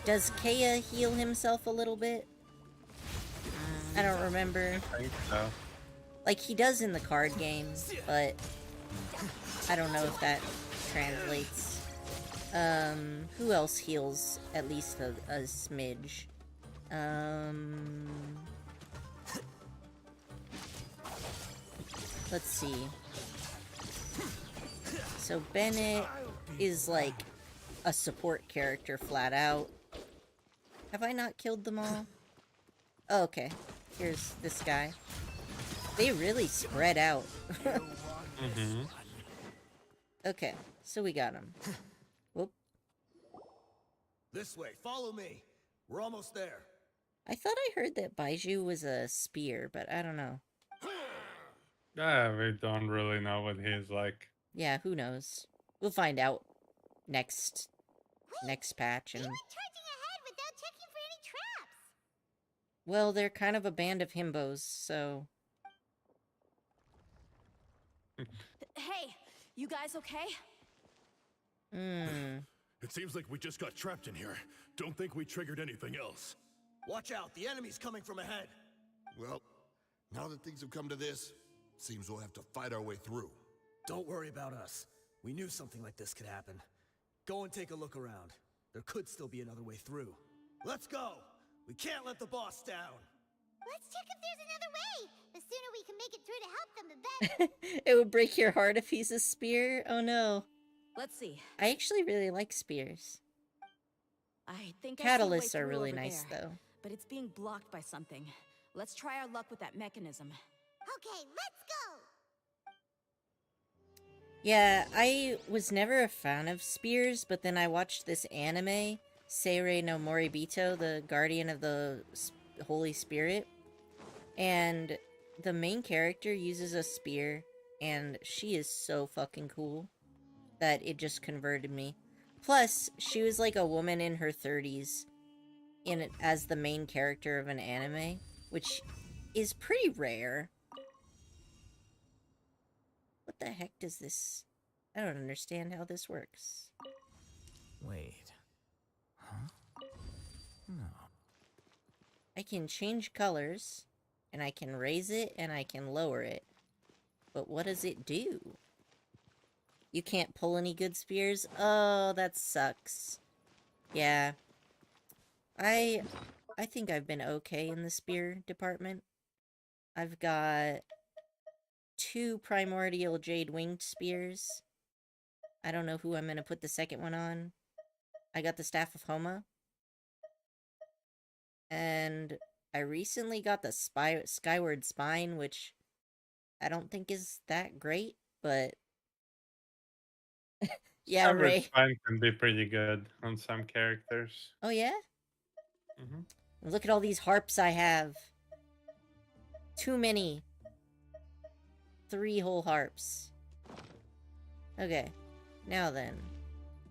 Does Kea heal himself a little bit? I don't remember. I think so. Like, he does in the card game, but I don't know if that translates. Who else heals at least a smidge? Let's see. So Bennett is like a support character flat out. Have I not killed them all? Oh, okay. Here's this guy. They really spread out. Okay, so we got him. Whoop. This way, follow me. We're almost there. I thought I heard that Baiju was a spear, but I don't know. Yeah, we don't really know what he's like. Yeah, who knows? We'll find out next patch. And They went charging ahead without checking for any traps. well, they're kind of a band of himbos, so... Hey, you guys okay? It seems like we just got trapped in here. Don't think we triggered anything else. Watch out, the enemy's coming from ahead. Well, now that things have come to this, seems we'll have to fight our way through. Don't worry about us. We knew something like this could happen. Go and take a look around. There could still be another way through. Let's go! We can't let the boss down! Let's check if there's another way. The sooner we can make it through to help them, the better. It would break your heart if he's a spear? Oh no. Let's see. I actually really like spears. I think I see a way Catalysts are through really over nice, there, though. but it's being blocked by something. Let's try our luck with that mechanism. Okay, let's go. Yeah, I was never a fan of spears, but then I watched this anime, Seirei no Moribito, the guardian of the Holy Spirit. And the main character uses a spear, and she is so fucking cool that it just converted me. Plus, she was like a woman in her 30s in it as the main character of an anime, which is pretty rare. What the heck does this... I don't understand how this works. Wait. Huh? No. I can change colors, and I can raise it, and I can lower it. But what does it do? You can't pull any good spears? Oh, that sucks. Yeah. I think I've been okay in the spear department. I've got 2 primordial jade winged spears. I don't know who I'm gonna put the second one on. I got the Staff of Homa. And I recently got the Skyward Spine, which I don't think is that great, but... yeah, Skyward Ray. Spine can be pretty good on some characters. Oh, yeah? Mm-hmm. Look at all these harps I have. Too many. 3 whole harps. Okay. Now then.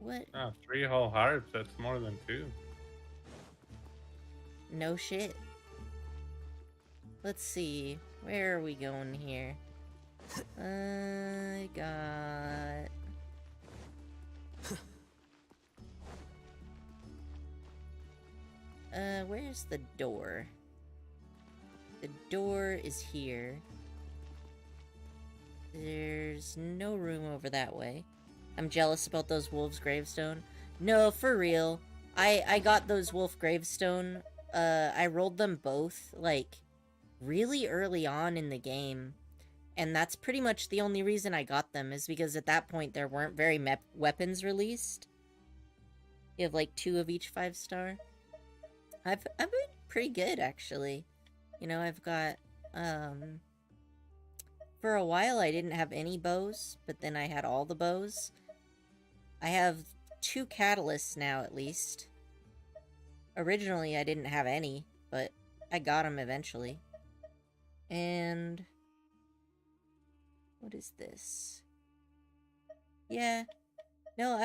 What? Oh, 3 whole harps, that's more than 2. No shit. Let's see. Where are we going here? I got... where's the door? The door is here. There's no room over that way. I'm jealous about those wolves' gravestone. No, for real. I got those wolf gravestone. I rolled them both, like, really early on in the game. And that's pretty much the only reason I got them, is because at that point there weren't very weapons released. You have, like, 2 of each 5-star. I've been pretty good, actually. You know, I've got, for a while I didn't have any bows, but then I had all the bows. I have 2 catalysts now, at least. Originally, I didn't have any, but I got them eventually. And... what is this? Yeah. No,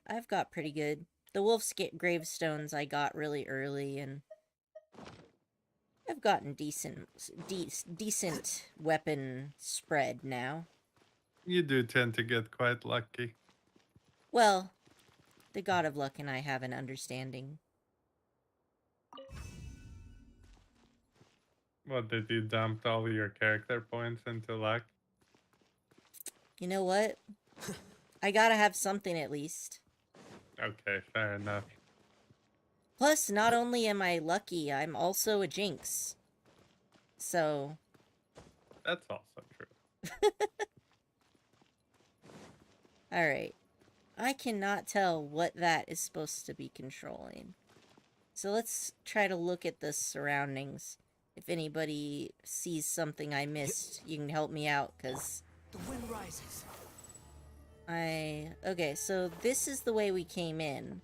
I've got pretty good. The wolf's gravestones I got really early, and I've gotten decent weapon spread now. You do tend to get quite lucky. Well, the god of luck and I have an understanding. What, did you dump all your character points into luck? You know what? I gotta have something at least. Okay, fair enough. Plus, not only am I lucky, I'm also a jinx. So... that's also true. Alright. I cannot tell what that is supposed to be controlling. So let's try to look at the surroundings. If anybody sees something I missed, you can help me out, because... the wind rises. okay, so this is the way we came in.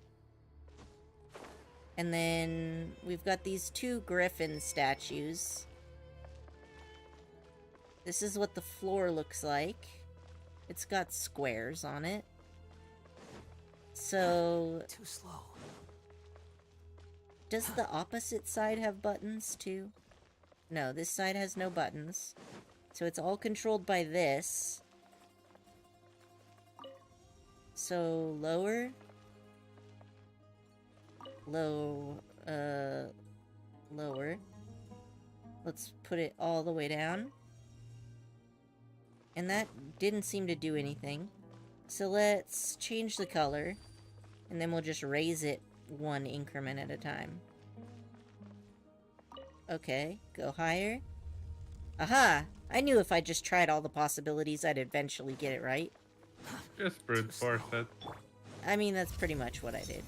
And then we've got these 2 griffin statues. This is what the floor looks like. It's got squares on it. So... too slow. Does the opposite side have buttons, too? No, this side has no buttons. So it's all controlled by this. So, lower. Lower. Let's put it all the way down. And that didn't seem to do anything. So let's change the color. And then we'll just raise it 1 increment at a time. Okay, go higher. Aha! I knew if I just tried all the possibilities, I'd eventually get it right. Just brute force it. I mean, that's pretty much what I did.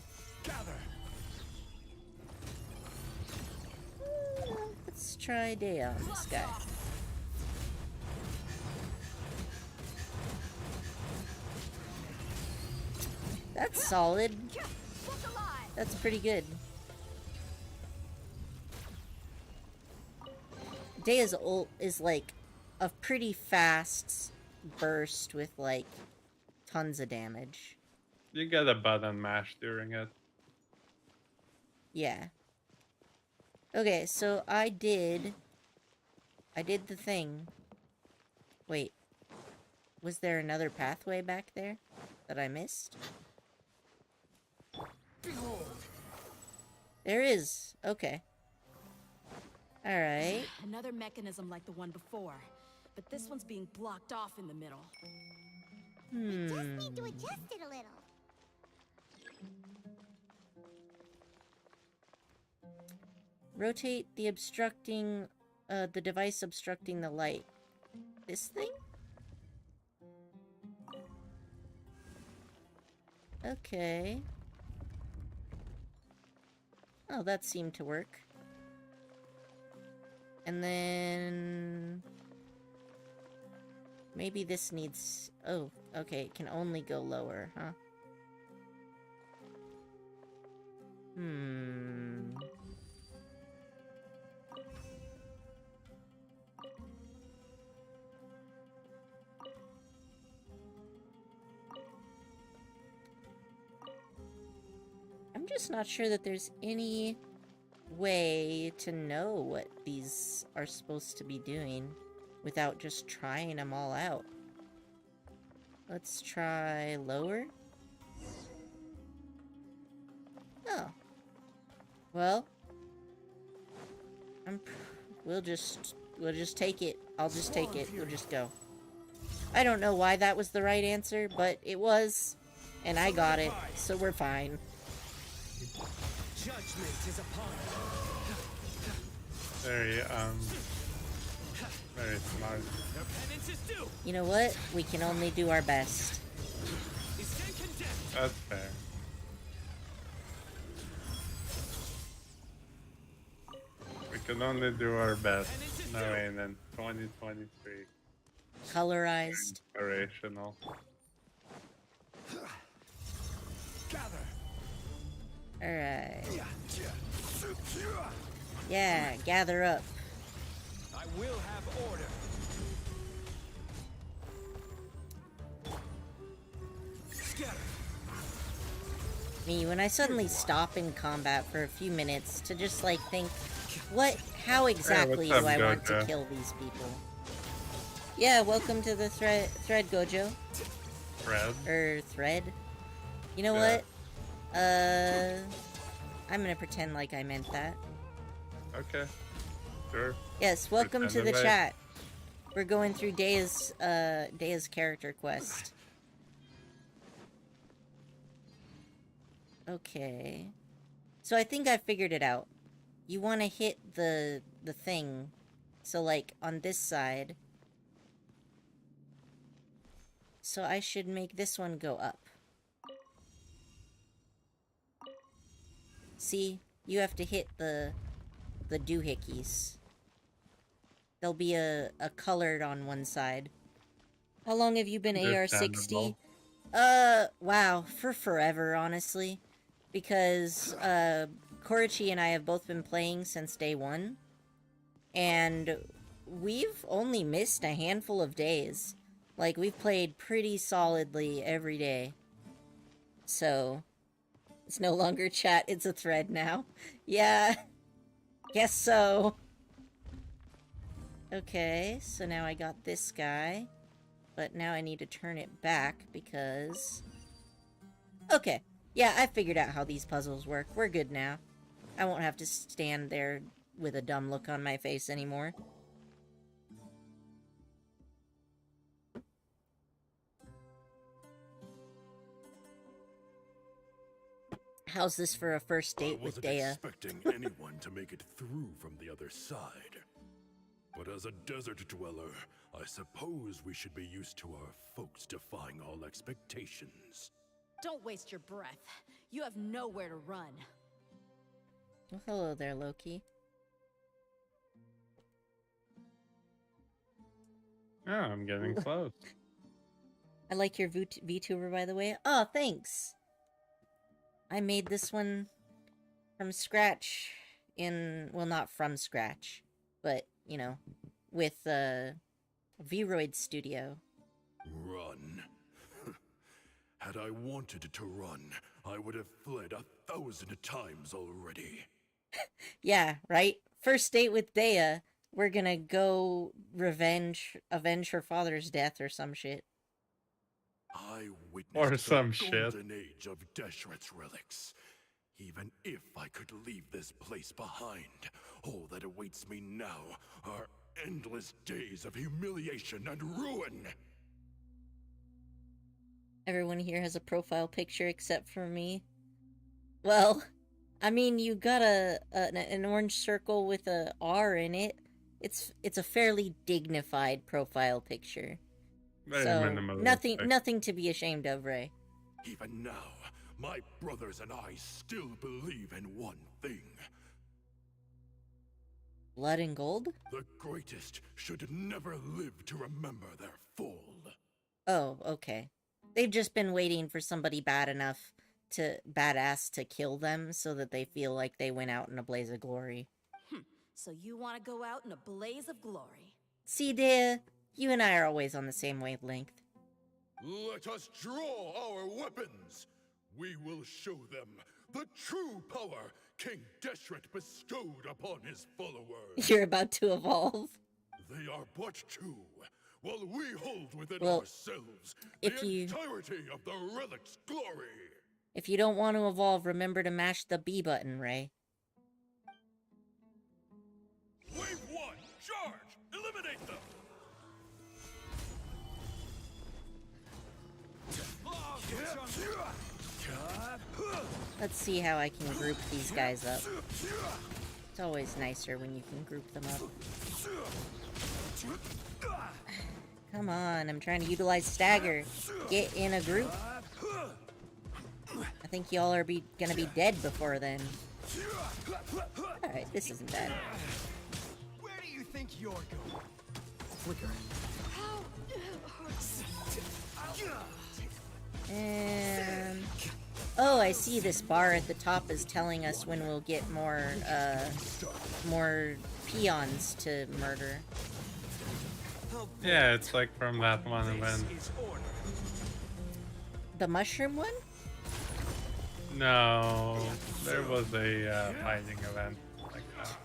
Let's try day on this guy. That's solid. That's pretty good. Dea's ult is like a pretty fast burst with like tons of damage. You get a button mash during it. Yeah. Okay, so I did the thing. Wait. Was there another pathway back there that I missed? Behold. There is. Okay. Alright. Another mechanism like the one before, but this one's being blocked off in the middle. We just need to adjust it a little. Rotate the the device obstructing the light. This thing? Okay. Oh, that seemed to work. And then... maybe this needs... oh, okay, it can only go lower, huh? I'm just not sure that there's any way to know what these are supposed to be doing without just trying them all out. Let's try lower. Oh. Well. We'll just take it. I'll just take it. We'll just go. I don't know why that was the right answer, but it was. And I got it, so we're fine. Judgment is upon Very smart. Their penance is due. You know what? We can only do our best. Is then condemned. That's fair. We can only do our best knowing in 2023. Colorized. Inspirational. Gather. Alright. Yeah, gather up. I will have order. Scatter. Me, when I suddenly stop in combat for a few minutes to just like think, how exactly what's do up, I want to Gojo? kill these people? Yeah, welcome to the thread, Gojo. Thread? You know Yeah. what? I'm gonna pretend like I meant that. Okay. Sure. Yes, welcome to Pretend the away. chat. We're going through Dea's character quest. Okay. So I think I figured it out. You want to hit the thing. So like on this side. So I should make this one go up. See? You have to hit the doohickeys. There'll be a colored on one side. How long have you been AR-60? Wow, for forever, honestly. Because, Korichi and I have both been playing since day one. And we've only missed a handful of days. Like, we've played pretty solidly every day. So, it's no longer chat, it's a thread now. Yeah, guess so. Okay, so now I got this guy. But now I need to turn it back because... okay. Yeah, I figured out how these puzzles work. We're good now. I won't have to stand there with a dumb look on my face anymore. How's this for a first date with wasn't Dea? expecting anyone to make it through from the other side. But as a desert dweller, I suppose we should be used to our folks defying all expectations. Don't waste your breath. You have nowhere to run. Well, hello there, Loki. Oh, I'm getting close. I like your VTuber, by the way. Oh, thanks! I made this one from scratch well, not from scratch, but, you know, with Vroid Studio. Run. Had I wanted to run, I would have fled 1,000 times already. Yeah, right? First date with Dea, we're gonna go avenge her father's death or some shit. I Or witnessed some the shit. golden age of Deshret's relics. Even if I could leave this place behind, all that awaits me now are endless days of humiliation and ruin. Everyone here has a profile picture except for me. Well, I mean, you got an orange circle with a R in it. It's a fairly dignified profile picture. Very So minimalistic. nothing to be ashamed of, Ray. Even now, my brothers and I still believe in one thing. Blood and gold? The greatest should never live to remember their fall. Oh, okay. They've just been waiting for somebody badass to kill them so that they feel like they went out in a blaze of glory. So you want to go out in a blaze of glory? See, Dea, you and I are always on the same wavelength. Let us draw our weapons. We will show them the true power King Deshret bestowed upon his followers. You're about to evolve. They are but two, while we hold within Well, ourselves if the you- entirety of the relic's glory. If you don't want to evolve, remember to mash the B button, Ray. Wave one, charge! Eliminate them! Let's see how I can group these guys up. It's always nicer when you can group them up. Come on, I'm trying to utilize stagger. Get in a group. I think y'all are gonna be dead before then. Alright, this isn't bad. Where do you think you're going? Flicker. And... oh, I see this bar at the top is telling us when we'll get more peons to murder. Yeah, it's like from that one event. The mushroom one? No, there was a fighting event like that.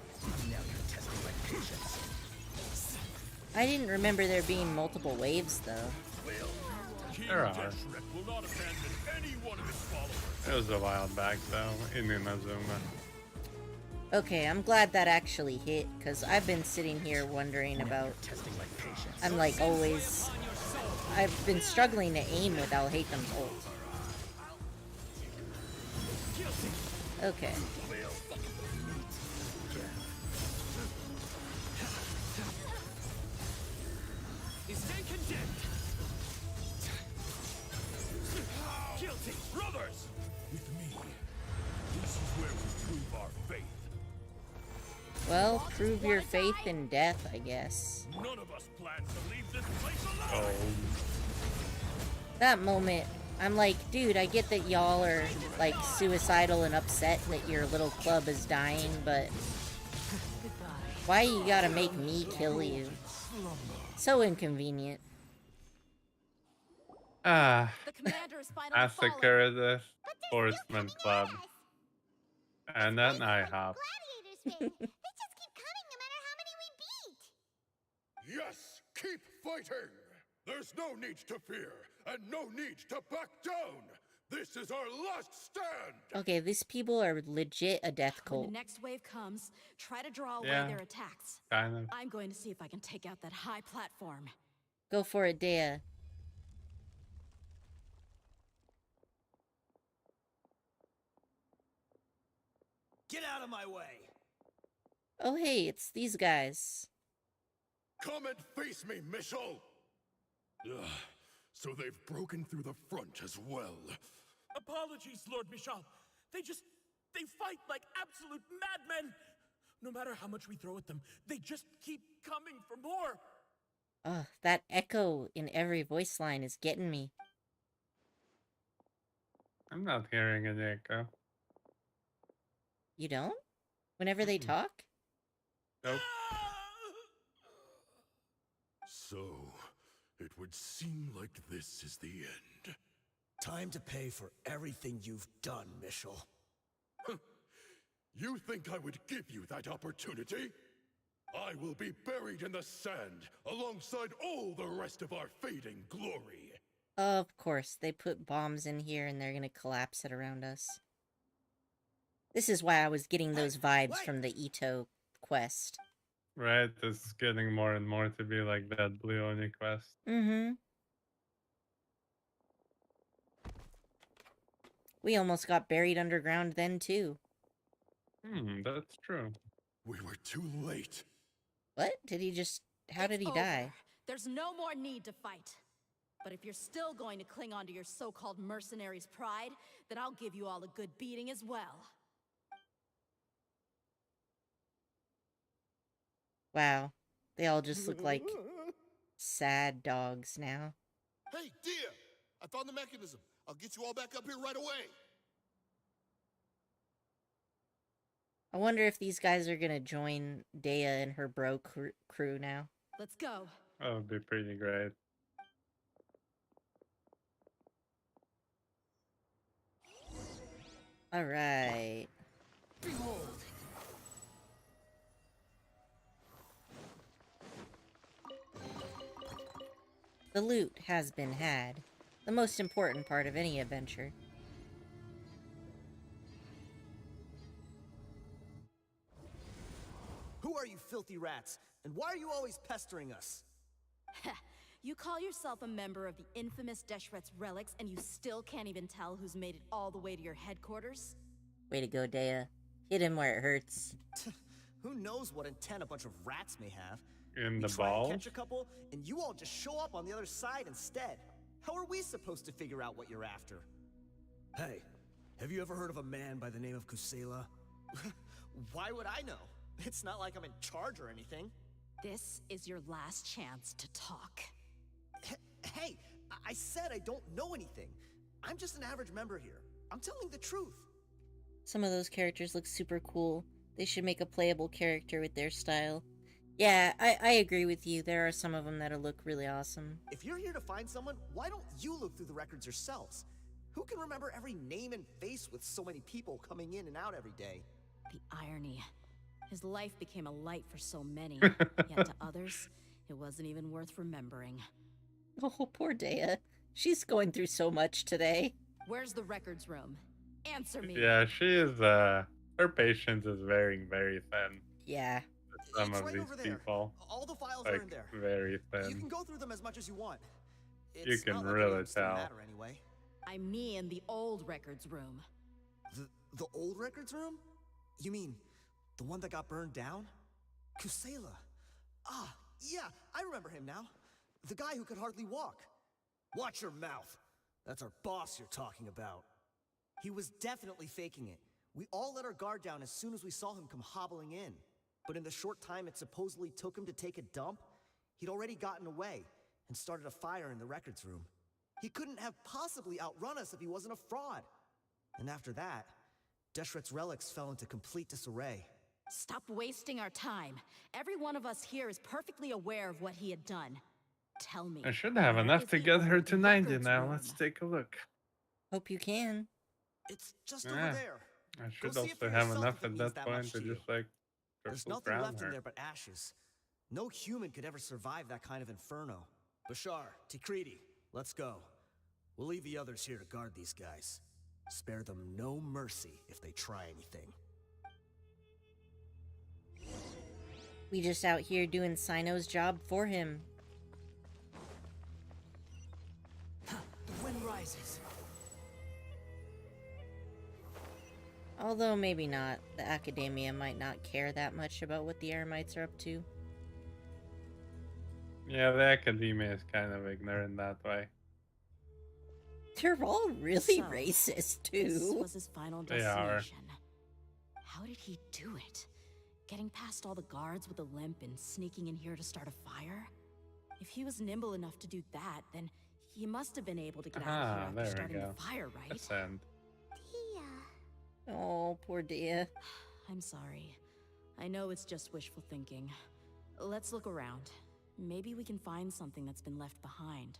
I didn't remember there being multiple waves, though. There are. It was a while back, though, in Inazuma. Okay, I'm glad that actually hit, because I've been sitting here wondering about... I'm like always... I've been struggling to aim with Alhaitham's ult. Okay. Guilty brothers! With me, this is where we prove our faith. Well, prove your faith in death, I guess. None of us plans to leave this place alive. That moment, I'm like, dude, I get that y'all are, like, suicidal and upset that your little club is dying, but... why you gotta make me kill you? So inconvenient. Ah, The commander is finally Massacre the Sportsman Club. And then IHOP. Gladiators win. They just keep coming no matter how many we beat. Yes, keep fighting! There's no need to fear, and no need to back down! This is our last stand! Okay, these people are legit a death When cult. the next wave comes, try to draw away Yeah. their attacks. Kind of. I'm going to see if I can take out that high platform. Go for it, Dea. Get out of my way! Oh hey, it's these guys. Come and face me, Michel! Ugh, so they've broken through the front as well. Apologies, Lord Michal. They fight like absolute madmen. No matter how much we throw at them, they just keep coming for more. Ugh, that echo in every voice line is getting me. I'm not hearing an echo. You don't? Whenever they talk? Nope. So, it would seem like this is the end. Time to pay for everything you've done, Mitchell. You think I would give you that opportunity? I will be buried in the sand alongside all the rest of our fading glory. Of course, they put bombs in here and they're gonna collapse it around us. This is why I was getting those vibes from the Ito quest. Right, it's getting more and more to be like that Blue Oni quest. Mm-hmm. We almost got buried underground then, too. That's true. We were too late. What? Did he just... How did he die? There's no more need to fight. But if you're still going to cling on to your so-called mercenary's pride, then I'll give you all a good beating as well. Wow. They all just look like sad dogs now. Hey, Dia! I found the mechanism. I'll get you all back up here right away. I wonder if these guys are gonna join Dea and her bro crew now. Let's go. That would be pretty great. Alright. Behold! The loot has been had. The most important part of any adventure. Who are you filthy rats? And why are you always pestering us? You call yourself a member of the infamous Deshret's relics, and you still can't even tell who's made it all the way to your headquarters? Way to go, Dea. Hit him where it hurts. Who knows what intent a bunch of rats may have? In we the try balls? to catch a couple, and you all just show up on the other side instead. How are we supposed to figure out what you're after? Hey, have you ever heard of a man by the name of Kusela? Why would I know? It's not like I'm in charge or anything. This is your last chance to talk. Hey, I said I don't know anything. I'm just an average member here. I'm telling the truth. Some of those characters look super cool. They should make a playable character with their style. Yeah, I agree with you. There are some of them that'll look really awesome. If you're here to find someone, why don't you look through the records yourselves? Who can remember every name and face with so many people coming in and out every day? The irony. His life became a light for so many, yet to others, it wasn't even worth remembering. Oh, poor Dea. She's going through so much today. Where's the records room? Answer me. Yeah, she is, her patience is very, very thin. Yeah. With some It's of right these over there. people. All the files like, are in there. very You thin. can go through them as much as you want. You It's can not like really any of them tell. matter anyway. I mean the old records room. The old records room? You mean the one that got burned down? Kusela. Ah, yeah, I remember him now. The guy who could hardly walk. Watch your mouth. That's our boss you're talking about. He was definitely faking it. We all let our guard down as soon as we saw him come hobbling in. But in the short time it supposedly took him to take a dump, he'd already gotten away and started a fire in the records room. He couldn't have possibly outrun us if he wasn't a fraud. And after that, Deshret's relics fell into complete disarray. Stop wasting our time. Every one of us here is perfectly aware of what he had done. Tell me. I should have where enough is to the get her old to 90 records now. room? Let's take a look. Hope you can. It's just Yeah. over there. I should see it also for have yourself enough if it at means that that point much to to you. just like There's triple nothing crown left in her. there but ashes. No human could ever survive that kind of inferno. Bashar, Tikriti, let's go. We'll leave the others here to guard these guys. Spare them no mercy if they try anything. We just out here doing Sino's job for him. The wind rises. Although maybe not. The Academia might not care that much about what the Eremites are up to. Yeah, the academia is kind of ignorant that way. They're all really So, racist, This too. was his final They are. destination. How did he do it? Getting past all the guards with a limp and sneaking in here to start a fire? If he was nimble enough to do that, then he must have been able to get out of Ah, here after there we starting go. the fire, right? Ascend. Tia. Oh, poor Dea. I'm sorry. I know it's just wishful thinking. Let's look around. Maybe we can find something that's been left behind.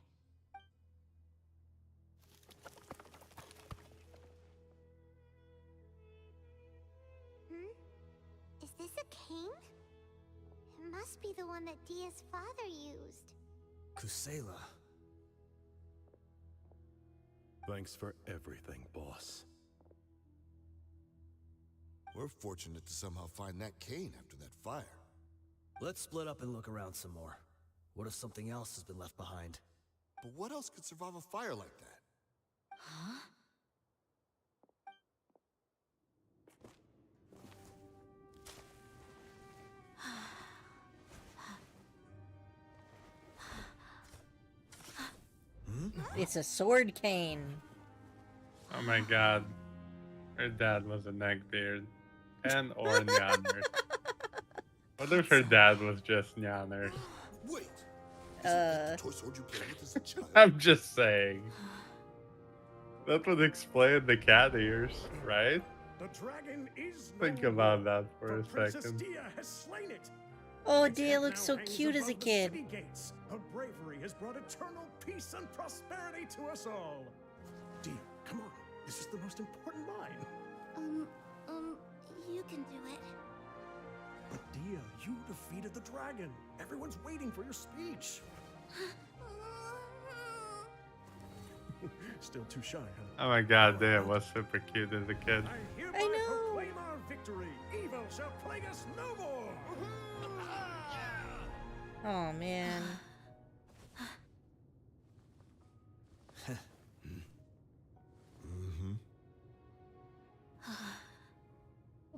Is this a cane? It must be the one that Dia's father used. Kusela. Thanks for everything, boss. We're fortunate to somehow find that cane after that fire. Let's split up and look around some more. What if something else has been left behind? But what else could survive a fire like that? Huh? It's a sword cane. Oh my god. Her dad was a neckbeard. And or Nyaners. What if her dad was just Nyaners? Wait! Isn't that the toy sword you played with as a child? I'm just saying. That would explain the cat ears, right? The dragon is Think no about more, that for a Princess second. Dia has slain it. Oh, Its Dia head looks now so hangs cute as a above the kid. city gates. Her bravery has brought eternal peace and prosperity to us all. Dia, come on. This is the most important line. You can do it. But Dia, you defeated the dragon. Everyone's waiting for your speech. Still too shy, huh? Oh my god, Dia was super cute as a kid. I hereby I know. proclaim our victory. Evil shall plague us no more. Oh man.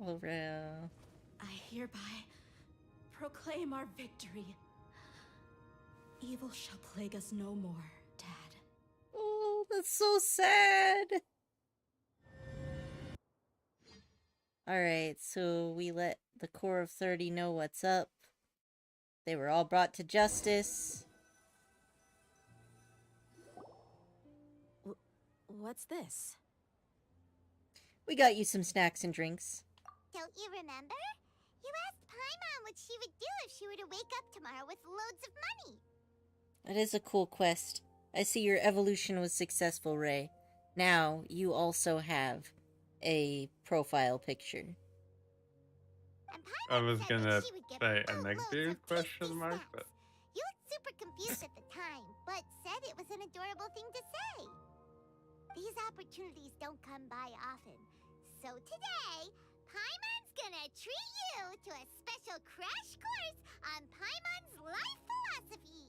Aurel. I hereby proclaim our victory. Evil shall plague us no more, Dad. Oh, that's so sad. Alright, so we let the core of 30 know what's up. They were all brought to justice. What's this? We got you some snacks and drinks. Don't you remember? You asked Paimon what she would do if she were to wake up tomorrow with loads of money. That is a cool quest. I see your evolution was successful, Ray. Now, you also have a profile picture. And I Paimon was said gonna that she would get say a boatloads neckbeard of question tasty mark, snacks. but You looked super confused at the time, but said it was an adorable thing to say. These opportunities don't come by often. So today, Paimon's gonna treat you to a special crash course on Paimon's life philosophy.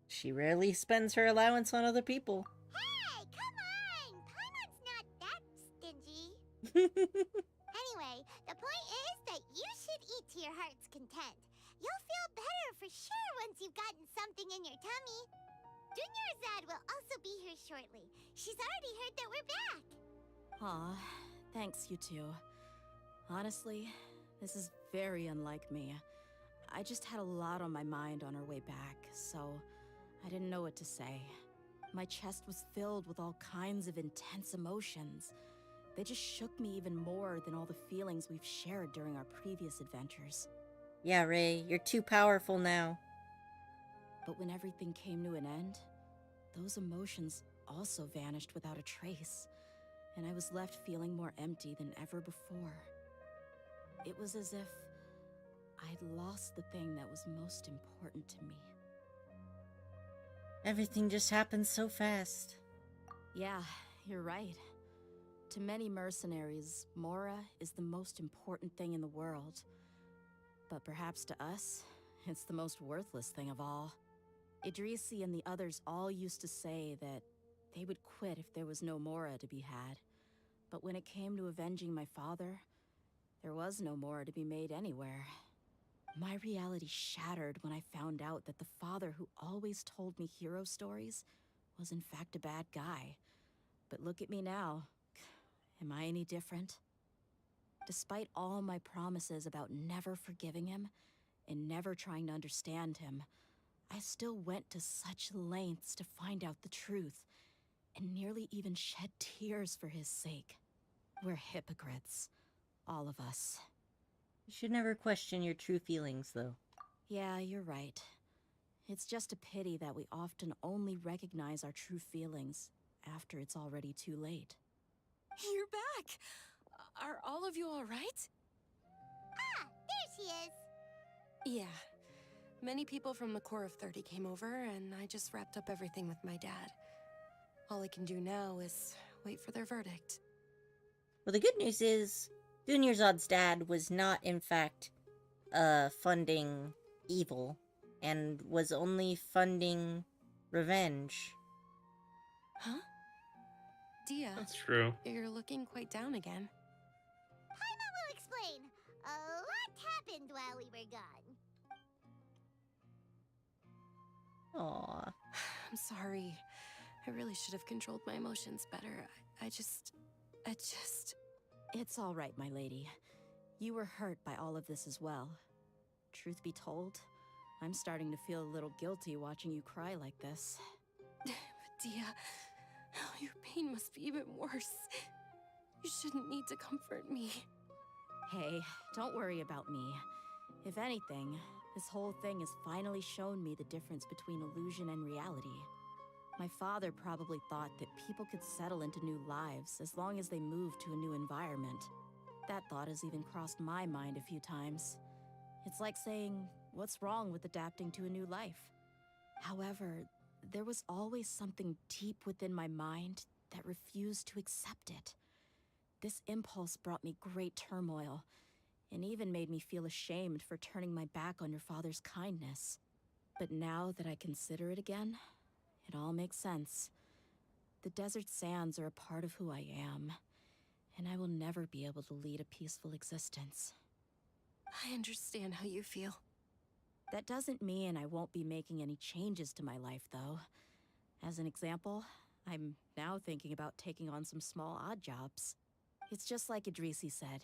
She rarely spends her allowance on other people. Hey, come on! Paimon's not that stingy. Anyway, the point is that you should eat to your heart's content. You'll feel better for sure once you've gotten something in your tummy. Dunyarzad will also be here shortly. She's already heard that we're back. Aw, thanks, you two. Honestly, this is very unlike me. I just had a lot on my mind on our way back, so I didn't know what to say. My chest was filled with all kinds of intense emotions. They just shook me even more than all the feelings we've shared during our previous adventures. Yeah, Ray, you're too powerful now. But when everything came to an end, those emotions also vanished without a trace, and I was left feeling more empty than ever before. It was as if I'd lost the thing that was most important to me. Everything just happened so fast. Yeah, you're right. To many mercenaries, Mora is the most important thing in the world. But perhaps to us, it's the most worthless thing of all. Idrisi and the others all used to say that they would quit if there was no Mora to be had. But when it came to avenging my father, there was no Mora to be made anywhere. My reality shattered when I found out that the father who always told me hero stories was in fact a bad guy. But look at me now. Am I any different? Despite all my promises about never forgiving him and never trying to understand him, I still went to such lengths to find out the truth, and nearly even shed tears for his sake. We're hypocrites. all of us. You should never question your true feelings, though. Yeah, you're right. It's just a pity that we often only recognize our true feelings after it's already too late. You're back! Are all of you all right? Ah, there she is. Yeah. Many people from the Corps of 30 came over, and I just wrapped up everything with my dad. All I can do now is wait for their verdict. Well, the good news is, Dunyarzad's dad was not, in fact, funding evil, and was only funding revenge. Huh? Dia, That's true. you're looking quite down again. Paimon will explain. A lot happened while we were gone. Aww. I'm sorry. I really should have controlled my emotions better. I just... It's all right, my lady. You were hurt by all of this as well. Truth be told, I'm starting to feel a little guilty watching you cry like this. But Dia, your pain must be even worse. You shouldn't need to comfort me. Hey, don't worry about me. If anything, this whole thing has finally shown me the difference between illusion and reality. My father probably thought that people could settle into new lives as long as they moved to a new environment. That thought has even crossed my mind a few times. It's like saying, what's wrong with adapting to a new life? However, there was always something deep within my mind that refused to accept it. This impulse brought me great turmoil, and even made me feel ashamed for turning my back on your father's kindness. But now that I consider it again, it all makes sense. The desert sands are a part of who I am, and I will never be able to lead a peaceful existence. I understand how you feel. That doesn't mean I won't be making any changes to my life, though. As an example, I'm now thinking about taking on some small odd jobs. It's just like Idrisi said.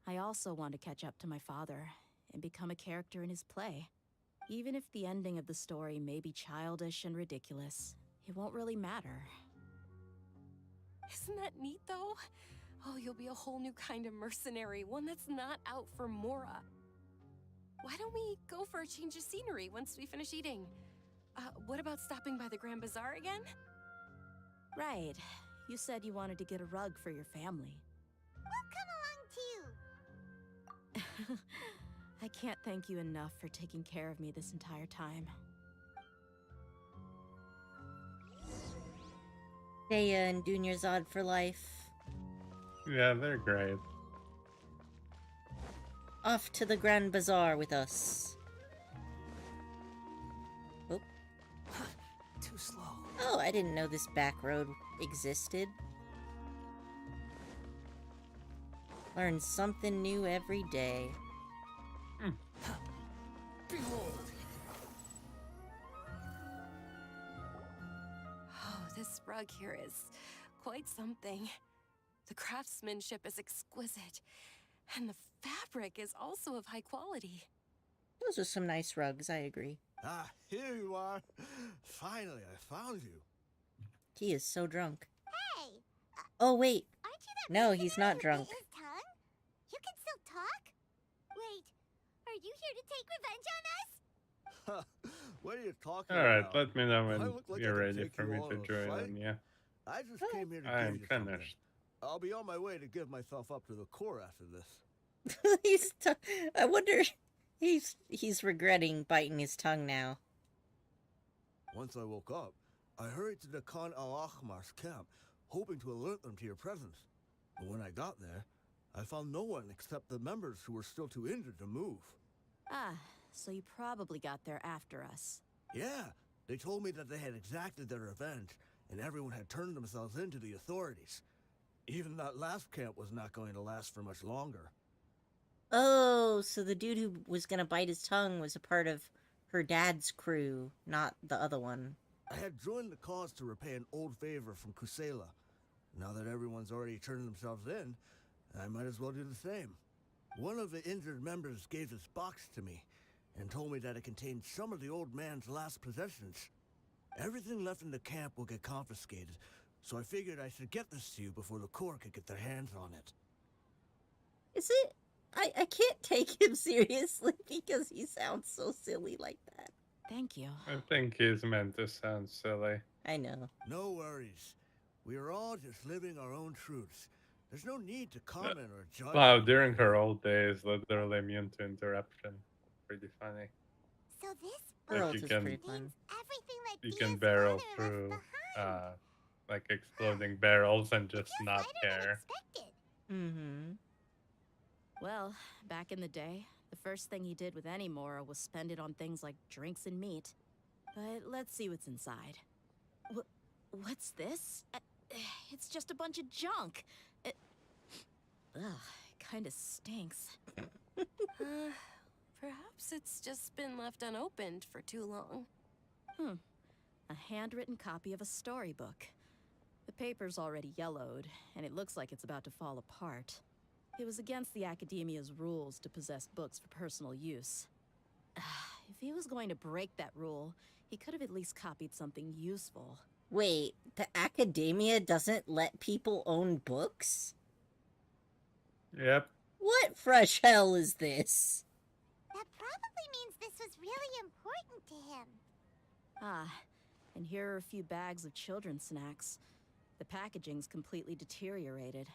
I also want to catch up to my father and become a character in his play. Even if the ending of the story may be childish and ridiculous, it won't really matter. Isn't that neat, though? Oh, you'll be a whole new kind of mercenary, one that's not out for Mora. Why don't we go for a change of scenery once we finish eating? What about stopping by the Grand Bazaar again? Right. You said you wanted to get a rug for your family. We'll come along too. I can't thank you enough for taking care of me this entire time. Daya and Dunyarzad for life. Yeah, they're great. Off to the Grand Bazaar with us. Oh. Too slow. Oh, I didn't know this back road existed. Learn something new every day. Behold! Oh, this rug here is quite something. The craftsmanship is exquisite, and the fabric is also of high quality. Those are some nice rugs, I agree. Ah, here you are. Finally, I found you. He is so drunk. Hey! Oh, wait. Aren't you that No, mercenary he's not who drunk. bit his tongue? You can still talk? Wait, are you here to take revenge on us? What are you talking Alright, about? let me know Do I when look like I you're can ready take for you me on to a join fight? in, yeah. I just came here to I give am you something. finished. I'll be on my way to give myself up to the Corps after this. I wonder... He's regretting biting his tongue now. Once I woke up, I hurried to the Khan al-Ahmar's camp, hoping to alert them to your presence. But when I got there, I found no one except the members who were still too injured to move. Ah, so you probably got there after us. Yeah, they told me that they had exacted their revenge, and everyone had turned themselves in to the authorities. Even that last camp was not going to last for much longer. Oh, so the dude who was gonna bite his tongue was a part of her dad's crew, not the other one. I had joined the cause to repay an old favor from Kusela. Now that everyone's already turned themselves in, I might as well do the same. One of the injured members gave this box to me, and told me that it contained some of the old man's last possessions. Everything left in the camp will get confiscated, so I figured I should get this to you before the Corps could get their hands on it. Is it? I can't take him seriously because he sounds so silly like that. Thank you. I think he's meant to sound silly. I know. No worries. We are all just living our own truths. There's no need to comment or judge. Wow, during her old days, literally immune to interruption. Pretty funny. So this Her Like ult you is can pretty fun. everything that you Dia's can barrel father through left behind. like exploding barrels and just not Lighter than care. expected. Mm-hmm. Well, back in the day, the first thing he did with any Mora was spend it on things like drinks and meat. But let's see what's inside. What's this? It's just a bunch of junk. Ugh, it kinda stinks. Perhaps it's just been left unopened for too long. A handwritten copy of a storybook. The paper's already yellowed, and it looks like it's about to fall apart. It was against the Academia's rules to possess books for personal use. If he was going to break that rule, he could have at least copied something useful. Wait, the Academia doesn't let people own books? Yep. What fresh hell is this? That probably means this was really important to him. And here are a few bags of children's snacks. The packaging's completely deteriorated.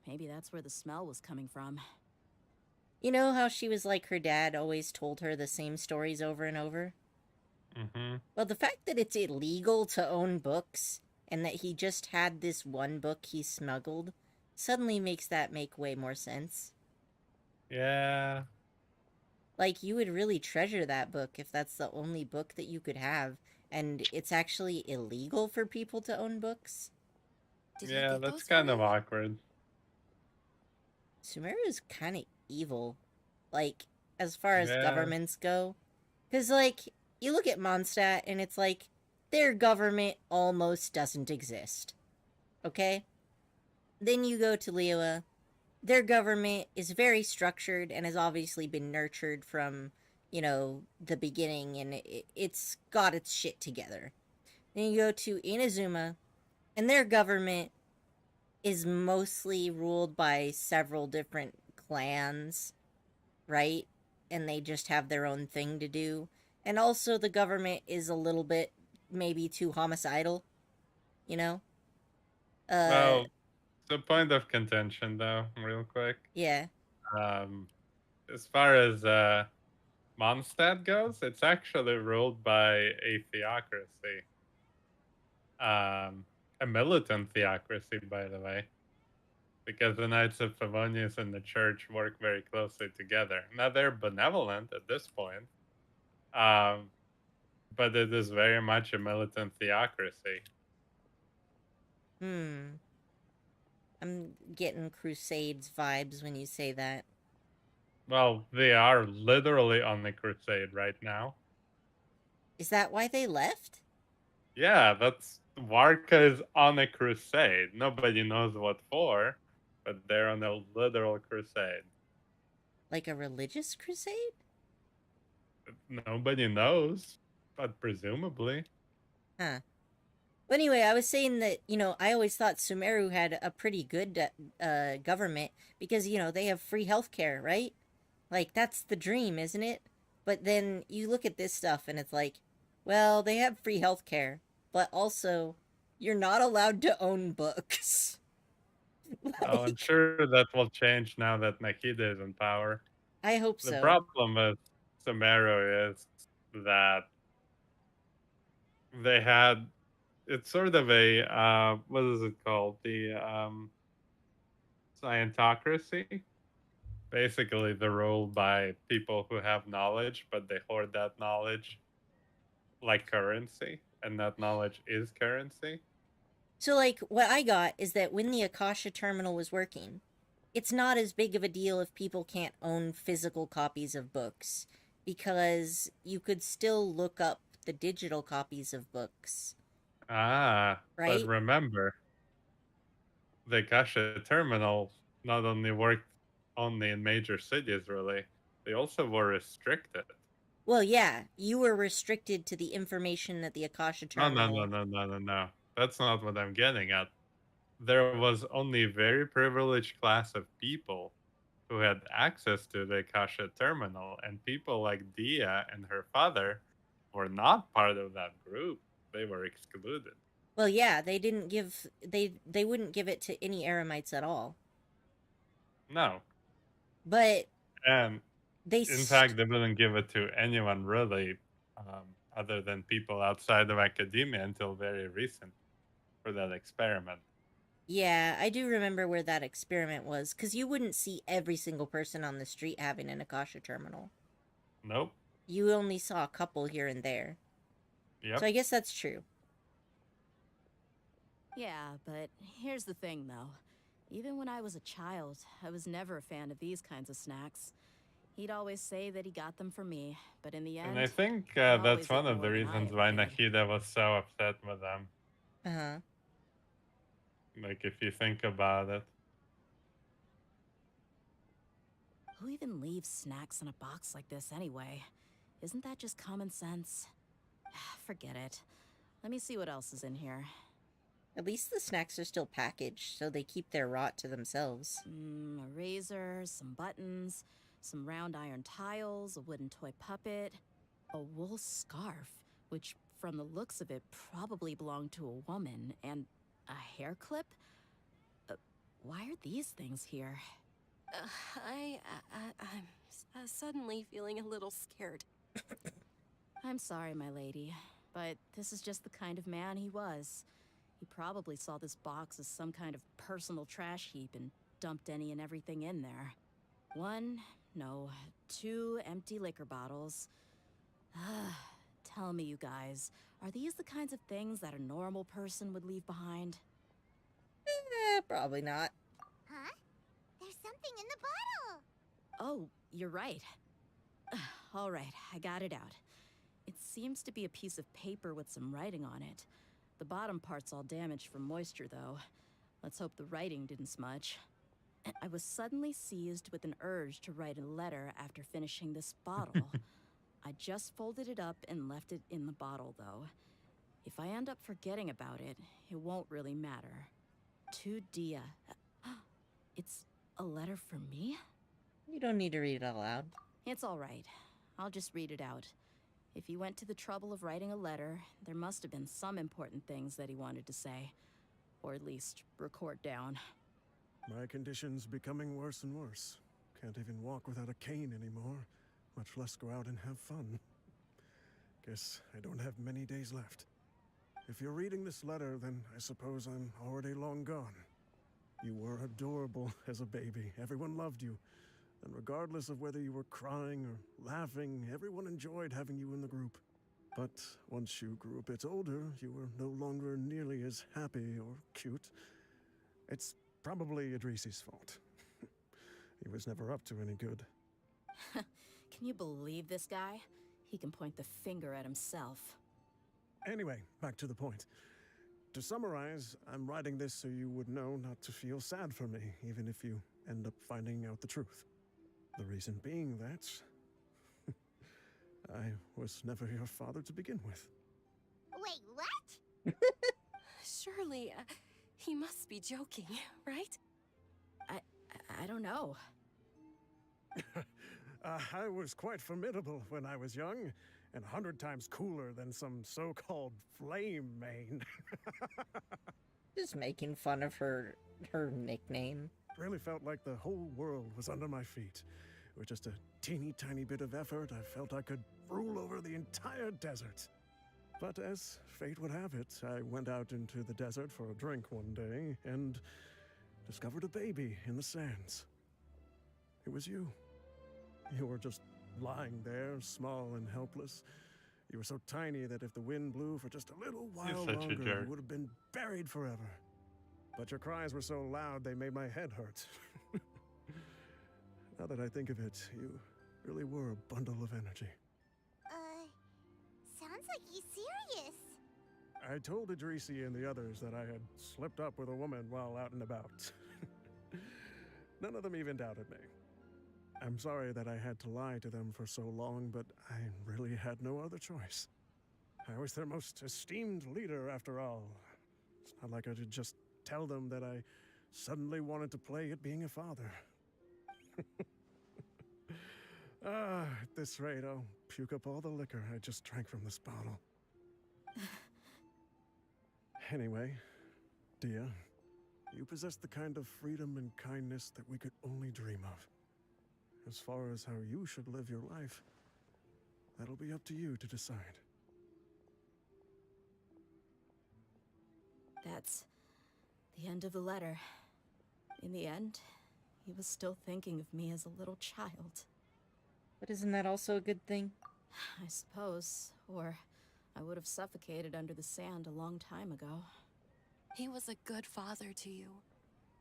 Maybe that's where the smell was coming from. You know how she was like her dad always told her the same stories over and over? Mm-hmm. Well, the fact that it's illegal to own books, and that he just had this one book he smuggled, suddenly makes that make way more sense. Yeah. Like, you would really treasure that book if that's the only book that you could have, and it's actually illegal for people to own books. Yeah, that's kind of awkward. Sumeru's kind of evil. Like, as far as Yeah. governments go. Because, like, you look at Mondstadt, and it's like, their government almost doesn't exist. Okay? Then you go to Liyue. Their government is very structured and has obviously been nurtured from, you know, the beginning, and it's got its shit together. Then you go to Inazuma, and their government is mostly ruled by several different clans, right? And they just have their own thing to do. And also the government is a little bit maybe too homicidal, you know? Well, the point of contention, though, real quick. Yeah. As far as Mondstadt goes, it's actually ruled by a theocracy. A militant theocracy, by the way. Because the Knights of Favonius and the Church work very closely together. Now, they're benevolent at this point, but it is very much a militant theocracy. I'm getting Crusades vibes when you say that. Well, they are literally on the crusade right now. Is that why they left? Yeah, that's... Warka is on a crusade. Nobody knows what for, but they're on a literal crusade. Like a religious crusade? Nobody knows, but presumably. Huh. But anyway, I was saying that, you know, I always thought Sumeru had a pretty good government because, you know, they have free healthcare, right? Like, that's the dream, isn't it? But then you look at this stuff and it's like, well, they have free healthcare, but also, you're not allowed to own books. Oh, I'm sure that will change now that Nakida is in power. I hope so. The problem with Sumeru is that they had... It's sort of a, what is it called? The, Scientocracy? Basically, they're ruled by people who have knowledge, but they hoard that knowledge like currency, and that knowledge is currency. So, like, what I got is that when the Akasha terminal was working, it's not as big of a deal if people can't own physical copies of books, because you could still look up the digital copies of books. Ah, right? But remember, the Akasha terminal not only worked only in major cities, really, they also were restricted. Well, yeah, you were restricted to the information that the Akasha terminal... No. That's not what I'm getting at. There was only a very privileged class of people who who had access to the Akasha terminal, and people like Dia and her father were not part of that group. They were excluded. Well, yeah, they didn't give they wouldn't give it to any Eremites at all. No. But And they in fact, they wouldn't give it to anyone really, other than people outside of academia until very recent for that experiment. Yeah, I do remember where that experiment was, because you wouldn't see every single person on the street having an Akasha terminal. Nope. You only saw a couple here and there. Yep. So I guess that's true. Yeah, but here's the thing, though. Even when I was a child, I was never a fan of these kinds of snacks. He'd always say that he got them for me, but in the end... And I think he that's always one ate of the more than I reasons ever why did. Nahida was so upset with them. Uh-huh. Like, if you think about it. Who even leaves snacks in a box like this anyway? Isn't that just common sense? Forget it. Let me see what else is in here. At least the snacks are still packaged, so they keep their rot to themselves. A razor, some buttons, some round iron tiles, a wooden toy puppet, a wool scarf, which from the looks of it probably belonged to a woman, and a hair clip? Why are these things here? I'm suddenly feeling a little scared. I'm sorry, my lady, but this is just the kind of man he was. He probably saw this box as some kind of personal trash heap and dumped any and everything in there. 2 empty liquor bottles. Tell me, you guys, are these the kinds of things that a normal person would leave behind? Probably not. Huh? There's something in the bottle! Oh, you're right. All right, I got it out. It seems to be a piece of paper with some writing on it. The bottom part's all damaged from moisture, though. Let's hope the writing didn't smudge. I was suddenly seized with an urge to write a letter after finishing this bottle. I just folded it up and left it in the bottle, though. If I end up forgetting about it, it won't really matter. To Dia. It's a letter for me? You don't need to read it out loud. It's all right. I'll just read it out. If he went to the trouble of writing a letter, there must have been some important things that he wanted to say. Or at least record down. My condition's becoming worse and worse. Can't even walk without a cane anymore, much less go out and have fun. Guess I don't have many days left. If you're reading this letter, then I suppose I'm already long gone. You were adorable as a baby. Everyone loved you. And regardless of whether you were crying or laughing, everyone enjoyed having you in the group. But once you grew a bit older, you were no longer nearly as happy or cute. It's probably Idrisi's fault. He was never up to any good. Can you believe this guy? He can point the finger at himself. Anyway, back to the point. To summarize, I'm writing this so you would know not to feel sad for me, even if you end up finding out the truth. The reason being that I was never your father to begin with. Wait, what? Surely, he must be joking, right? I don't know. I was quite formidable when I was young, and 100 times cooler than some so-called flame main. Just making fun of her nickname. Really felt like the whole world was under my feet. With just a teeny tiny bit of effort, I felt I could rule over the entire desert. But as fate would have it, I went out into the desert for a drink one day and discovered a baby in the sands. It was you. You were just lying there, small and helpless. You were so tiny that if the wind blew for just a little while longer, you would have been buried forever. But your cries were so loud they made my head hurt. Now that I think of it, you really were a bundle of energy. Sounds like he's serious. I told Idrisi and the others that I had slipped up with a woman while out and about. None of them even doubted me. I'm sorry that I had to lie to them for so long, but I really had no other choice. I was their most esteemed leader, after all. It's not like I could just tell them that I suddenly wanted to play at being a father. At this rate, I'll puke up all the liquor I just drank from this bottle. Anyway, Dia, you possess the kind of freedom and kindness that we could only dream of. As far as how you should live your life, that'll be up to you to decide. That's the end of the letter. In the end, he was still thinking of me as a little child. But isn't that also a good thing? I suppose. Or I would have suffocated under the sand a long time ago. He was a good father to you.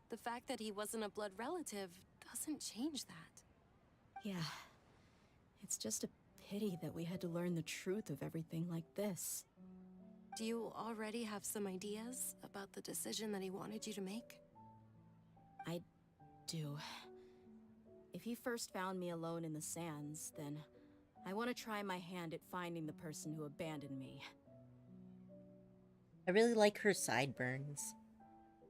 The fact that he wasn't a blood relative doesn't change that. Yeah. It's just a pity that we had to learn the truth of everything like this. Do you already have some ideas about the decision that he wanted you to make? I do. If he first found me alone in the sands, then I want to try my hand at finding the person who abandoned me. I really like her sideburns.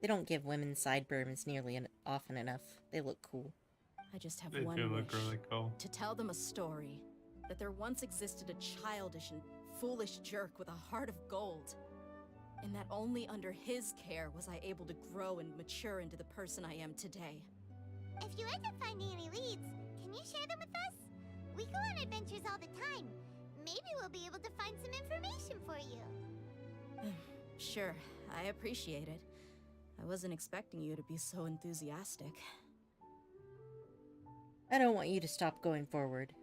They don't give women sideburns nearly often enough. They look cool. I just have They one do wish. look really cool. To tell them a story. That there once existed a childish and foolish jerk with a heart of gold. And that only under his care was I able to grow and mature into the person I am today. If you end up finding any leads, can you share them with us? We go on adventures all the time. Maybe we'll be able to find some information for you. Sure, I appreciate it. I wasn't expecting you to be so enthusiastic. I don't want you to stop going forward.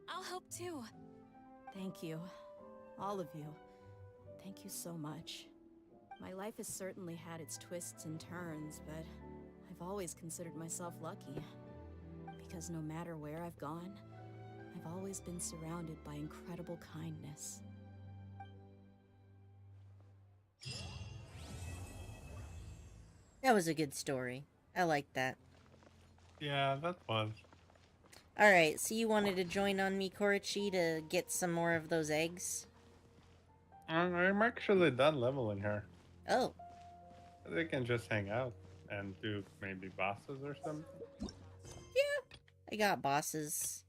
I'll help too. Thank you. All of you. Thank you so much. My life has certainly had its twists and turns, but I've always considered myself lucky. Because no matter where I've gone, I've always been surrounded by incredible kindness. That was a good story. I like that. Yeah, that was. Alright, so you wanted to join on me, Korichi, to get some more of those eggs? I'm actually done leveling her. Oh. They can just hang out and do maybe bosses or something. Yeah, I got bosses.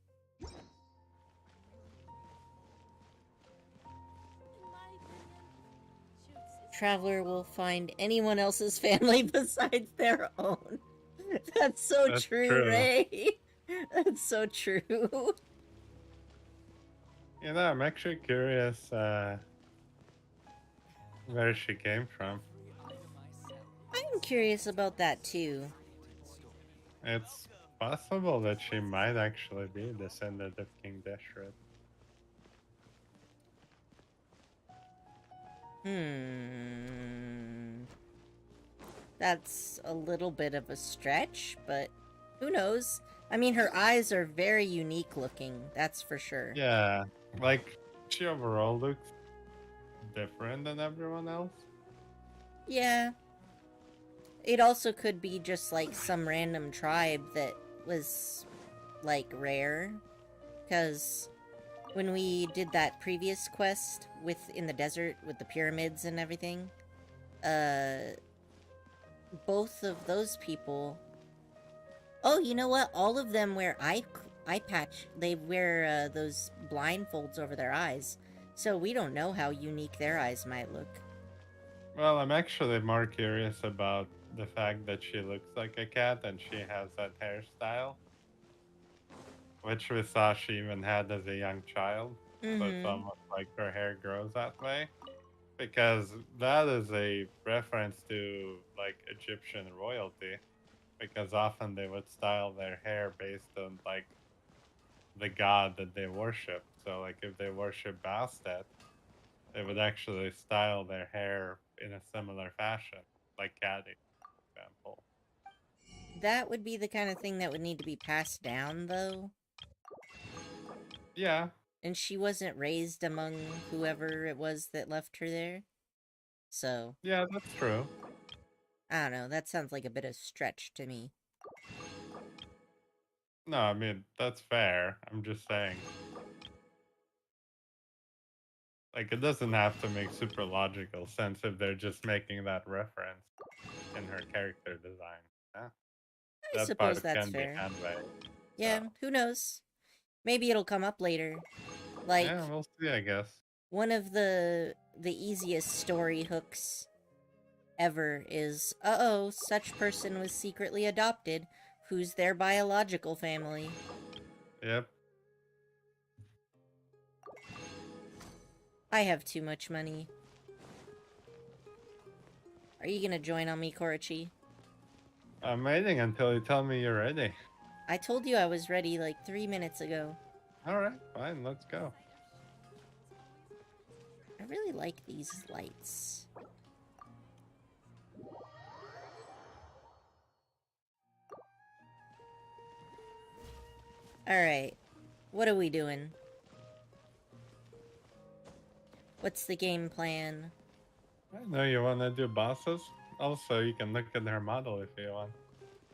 Traveler will find anyone else's family besides their own. That's so true, Ray. That's so true. You know, I'm actually curious where she came from. I'm curious about that too. It's possible that she might actually be a descendant of King Deshret. That's a little bit of a stretch, but who knows? I mean, her eyes are very unique looking, that's for sure. Yeah, like, she overall looks different than everyone else. Yeah. It also could be just like some random tribe that was like rare. Because when we did that previous quest in the desert with the pyramids and everything, both of those people... Oh, you know what? All of them wear eye patch. They wear those blindfolds over their eyes. So we don't know how unique their eyes might look. Well, I'm actually more curious about the fact that she looks like a cat and she has that hairstyle. Which we saw she even had as a young child. So it's almost like her hair grows that way. Because that is a reference to, like, Egyptian royalty. Because often they would style their hair based on, like, the god that they worship. So, like, if they worship Bastet, they would actually style their hair in a similar fashion. Like Caddy, for example. That would be the kind of thing that would need to be passed down, though. Yeah. And she wasn't raised among whoever it was that left her there. So... Yeah, that's true. I don't know, that sounds like a bit of stretch to me. No, I mean, that's fair. I'm just saying. Like, it doesn't have to make super logical sense if they're just making that reference in her character design. Yeah? I that suppose part that's can fair. be handmade. Yeah, who knows? Maybe it'll come up later. Like, Yeah, we'll see, I guess. one of the easiest story hooks ever is, uh-oh, such person was secretly adopted. Who's their biological family? Yep. I have too much money. Are you gonna join on me, Korichi? I'm waiting until you tell me you're ready. I told you I was ready like 3 minutes ago. Alright, fine, let's go. I really like these lights. Alright. What are we doing? What's the game plan? I know you want to do bosses. Also, you can look at their model if you want.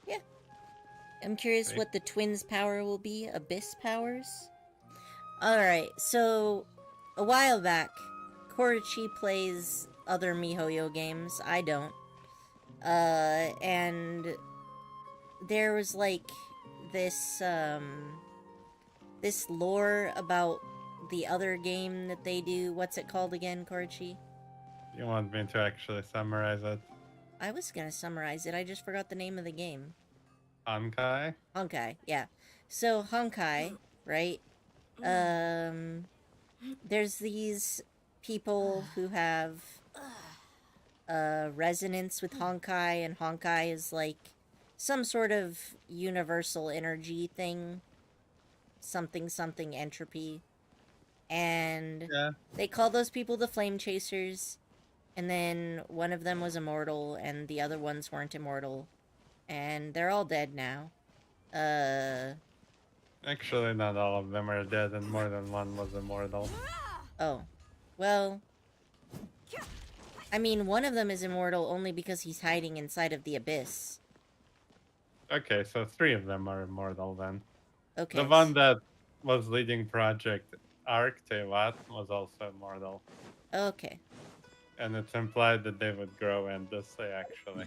Yeah. I'm curious what the twins' power will be. Abyss powers? Alright, so a while back, Korichi plays other MiHoYo games. I don't. And there was like this, this lore about the other game that they do. What's it called again, Korichi? You want me to actually summarize it? I was gonna summarize it, I just forgot the name of the game. Honkai? Honkai, yeah. So, Honkai, right? There's these people who have resonance with Honkai, and Honkai is like some sort of universal energy thing. Something entropy. And they call those people the Flame Chasers. And then one of them was immortal, and the other ones weren't immortal. And they're all dead now. Actually, not all of them are dead, and more than one was immortal. Oh. Well... I mean, one of them is immortal only because he's hiding inside of the abyss. Okay, so 3 of them are immortal then. Okay. The one that was leading Project Arc Tevat was also immortal. Okay. And it's implied that they would grow endlessly, actually.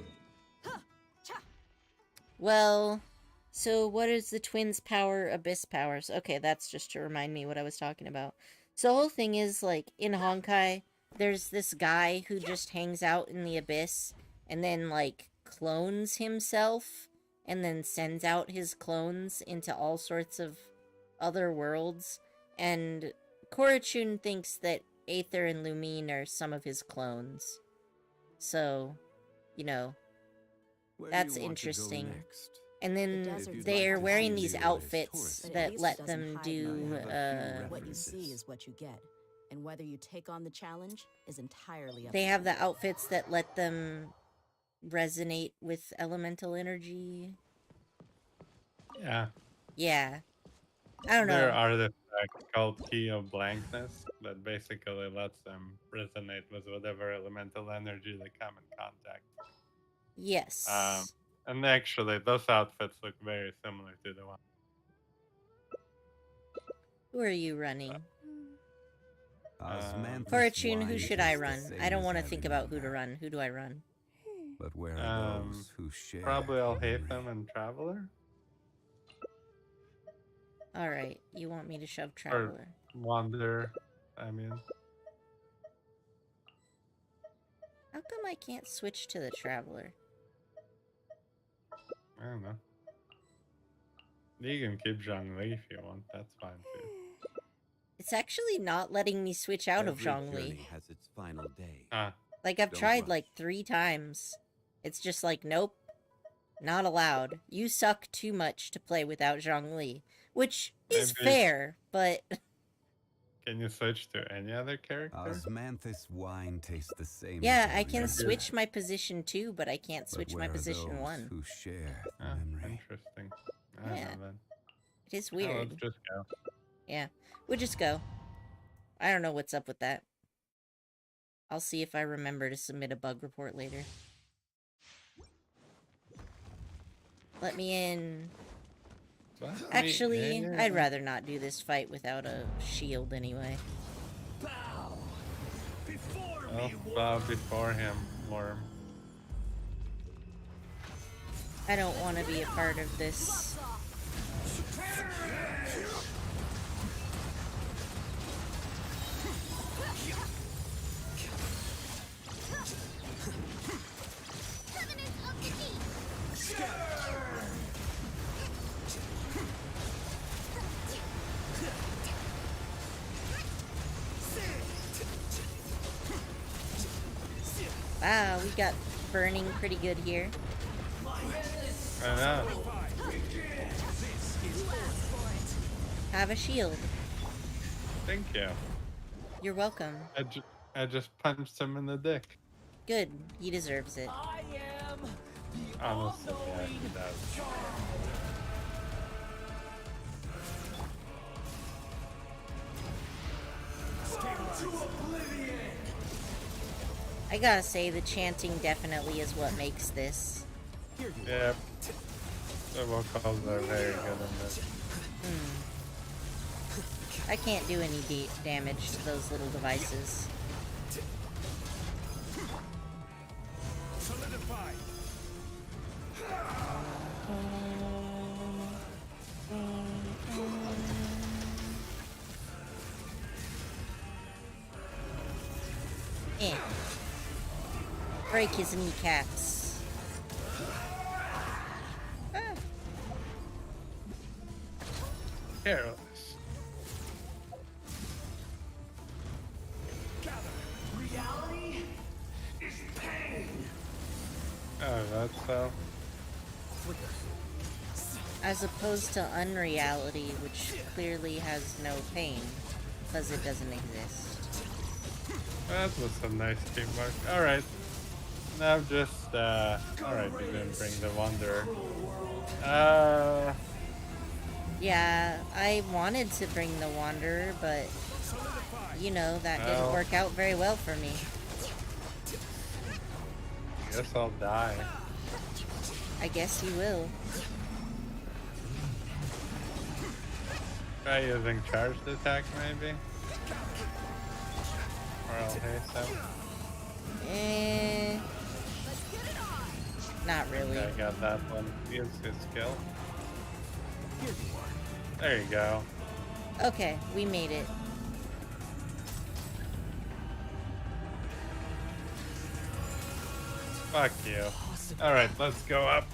Well, so what is the twins' power, abyss powers? Okay, that's just to remind me what I was talking about. So the whole thing is, like, in Honkai, there's this guy who just hangs out in the abyss and then, like, clones himself and then sends out his clones into all sorts of other worlds. And Korichun thinks that Aether and Lumine are some of his clones. So, you know, that's interesting. And then they're wearing these outfits that let them do, what you see is what you get. And whether you take on the challenge is entirely up they to have you. the outfits that let them resonate with elemental energy. Yeah. Yeah. I don't know. There are the called Key of Blankness that basically lets them resonate with whatever elemental energy they come in contact. Yes. And actually, those outfits look very similar to the one. Who are you running? Korichun, who should I run? I don't want to think about who to run. Who do I run? But where are those who share? Probably Alhaitham and Traveler? Alright, you want me to shove Traveler? Or Wanderer, I mean. How come I can't switch to the Traveler? I don't know. You can keep Zhongli if you want, that's fine too. It's actually not letting me switch out of Zhongli. Has its final day. Like, I've tried like 3 times. It's just like, nope. Not allowed. You suck too much to play without Zhongli. Which is fair, but... Can you switch to any other character? Osmanthus wine tastes the same. Yeah, I can switch my position 2, but I can't switch my position 1. Who share memory? Interesting. I Yeah. don't know, then. It is weird. Let's just go. Yeah, we'll just go. I don't know what's up with that. I'll see if I remember to submit a bug report later. Let me in. Actually, I'd rather not do this fight without a shield anyway. Bow before him, Worm. I don't want to be a part of this. Wow, we got burning pretty good here. I know. Have a shield. Thank you. You're welcome. I just punched him in the dick. Good. He deserves it. Honestly, yeah, he does. I gotta say, the chanting definitely is what makes this. Yep. The vocals are very good in this. I can't do any damage to those little devices. Solidify. Eh. Break his kneecaps. Ah. Careless. Reality is pain. Oh, that's so. As opposed to unreality, which clearly has no pain, because it doesn't exist. That was some nice teamwork. Alright. Now just, alright, we didn't bring the Wanderer. Yeah, I wanted to bring the Wanderer, but, you know, that didn't work out very well for me. Guess I'll die. I guess you will. Try using charged attack, maybe? Or I'll haste him. Not really. Okay, I got that one. Use his skill. There you go. Okay, we made it. Fuck you. Alright, let's go up.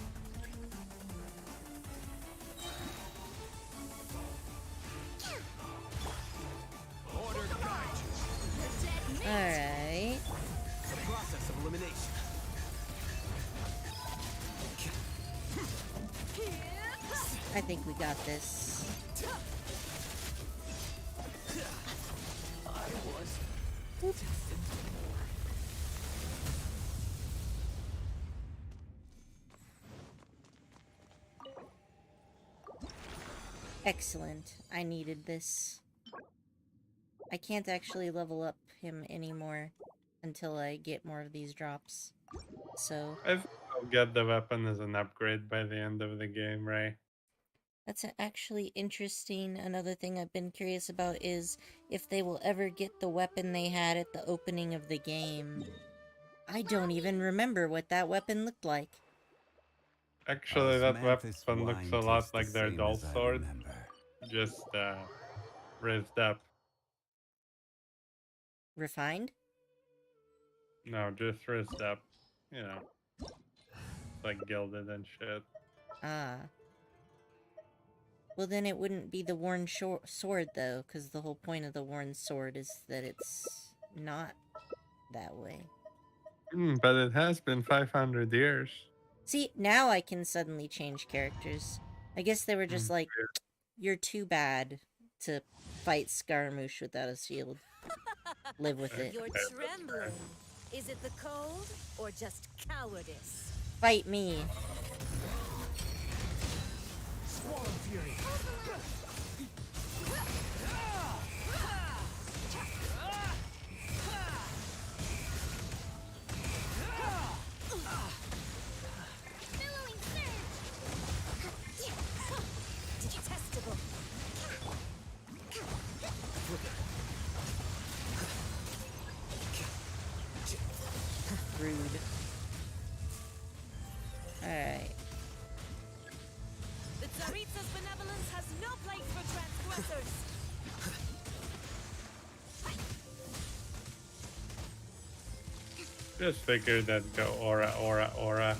Alright. The process of elimination. I think we got this. Excellent. I needed this. I can't actually level up him anymore until I get more of these drops. So I think I'll get the weapon as an upgrade by the end of the game, Ray. that's actually interesting. Another thing I've been curious about is if they will ever get the weapon they had at the opening of the game. I don't even remember what that weapon looked like. Actually, that weapon looks a lot tastes the like their same dull as I sword. remember. Just, raised up. Refined? No, just raised up. You know. Like gilded and shit. Ah. Well, then it wouldn't be the worn sword, though, because the whole point of the worn sword is that it's not that way. But it has been 500 years. See, now I can suddenly change characters. I guess they were just like, you're too bad to fight Scaramouche without a shield. Live with it. You're trembling. Is it the cold or just cowardice? Fight me. Swallow Fury. Detestable. Rude. Alright. There's no place for transgressors. Just figured that go aura, aura, aura.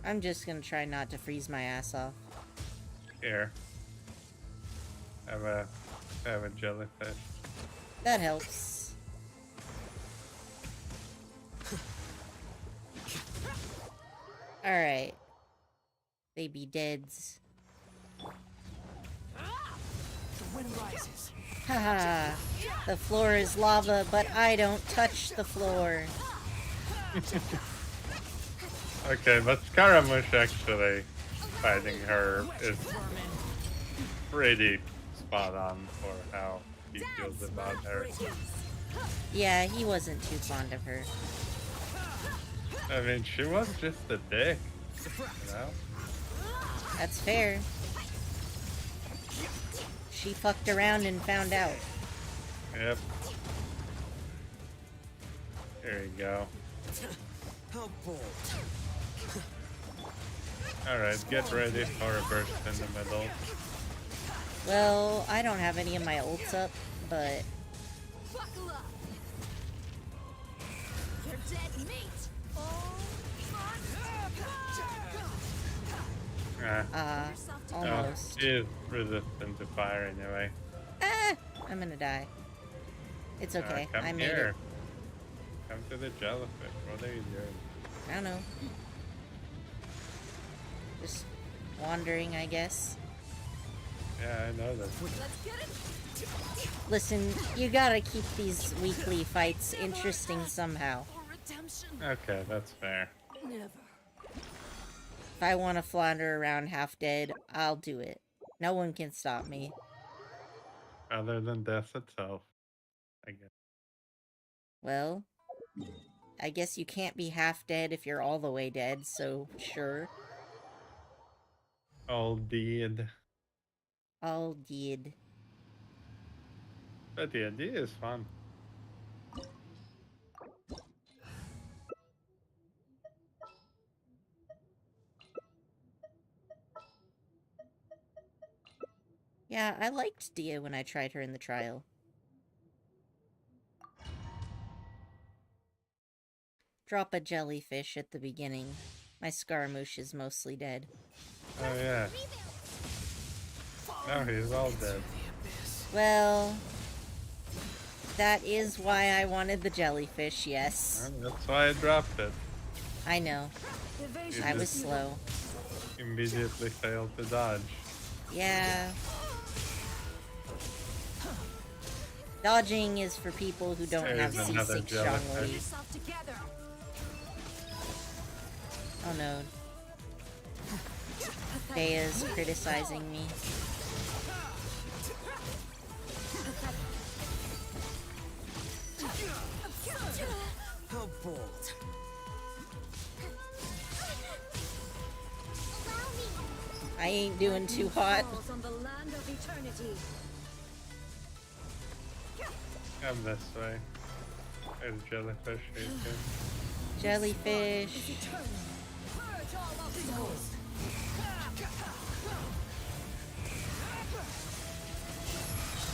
I'm just gonna try not to freeze my ass off. Here. Have a jellyfish. That helps. Alright. Baby deads. The wind rises. Haha. The floor is lava, but I don't touch the floor. Okay, but Scaramouche actually fighting her is pretty spot on for how he feels about her. Yeah, he wasn't too fond of her. I mean, she was just a dick, you know? That's fair. She fucked around and found out. Yep. There you go. Alright, get ready for a burst in the middle. Well, I don't have any of my ults up, but... Buckle up. You're dead meat. Almost. She is resistant to fire anyway. Ah! I'm gonna die. It's okay. Come I made here. it. Come to the jellyfish. What are you doing? I don't know. Just wandering, I guess. Yeah, I know that. Listen, you gotta keep these weekly fights interesting somehow. Okay, that's fair. If I want to flounder around half dead, I'll do it. No one can stop me. Other than death itself, I guess. Well, I guess you can't be half dead if you're all the way dead, so sure. All dead. All dead. But the idea is fun. Yeah, I liked Dia when I tried her in the trial. Drop a jellyfish at the beginning. My Scaramouche is mostly dead. Oh yeah. No, he's all dead. Well, that is why I wanted the jellyfish, yes. And that's why I dropped it. I know. You I was just slow. Immediately failed to dodge. Yeah. Dodging is for people who don't have There's another C6 strongly. jellyfish. Oh no. Dea's criticizing me. How bold. I ain't doing too hot. On the land of eternity. Come this way. There's jellyfish here too. Jellyfish. Purge all obstacles.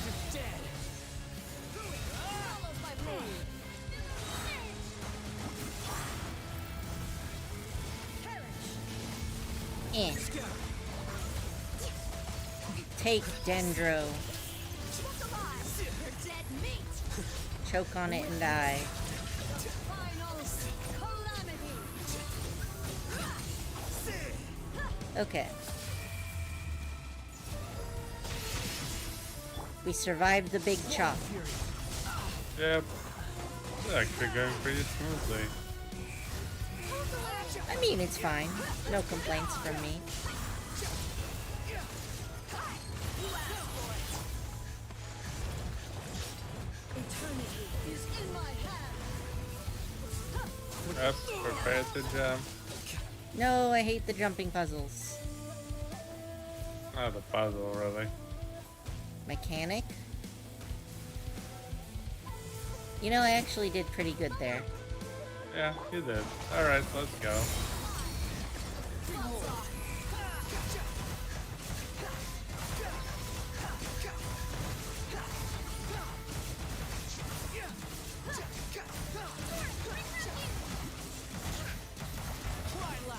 You're dead. Follow my blade. Eh. Take Dendro. You're dead meat. Choke on it and die. Finals. Calamity. Okay. We survived the big chop. Yep. It's actually going pretty smoothly. I mean, it's fine. No complaints from me. Eternity is in my hand. Up, prepare to jump. No, I hate the jumping puzzles. Not a puzzle, really. Mechanic? You know, I actually did pretty good there. Yeah, you did. Alright, let's go.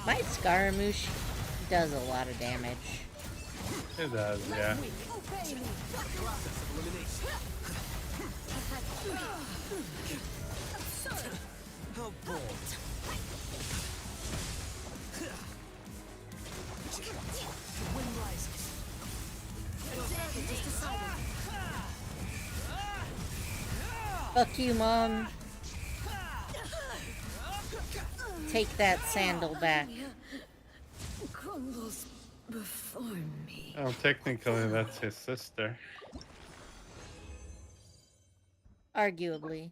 My Scaramouche does a lot of damage. It does, yeah. How bold. The wind rises. Fuck you, Mom. Take that sandal back. Crumbles before me. Oh, technically that's his sister. Arguably.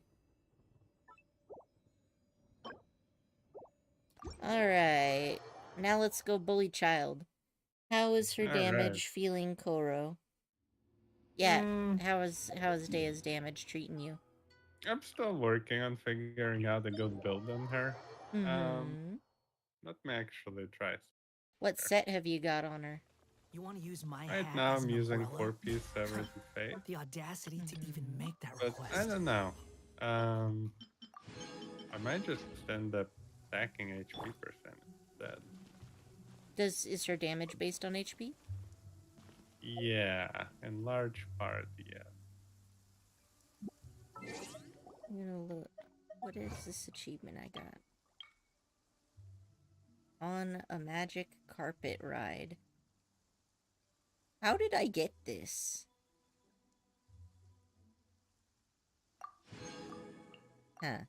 Alright. Now let's go bully child. How is her damage feeling, Koro? Yeah, how is Daya's damage treating you? I'm still working on figuring out a good build on her. Let me actually try. What set have you got on her? You want to use my Right hat now as I'm an using umbrella? 4-piece Severed Fate. The audacity to even make that But request. I don't know. I might just end up stacking HP percent instead. Is her damage based on HP? Yeah, in large part, yeah. I'm gonna look. What is this achievement I got? On a magic carpet ride. How did I get this? Huh.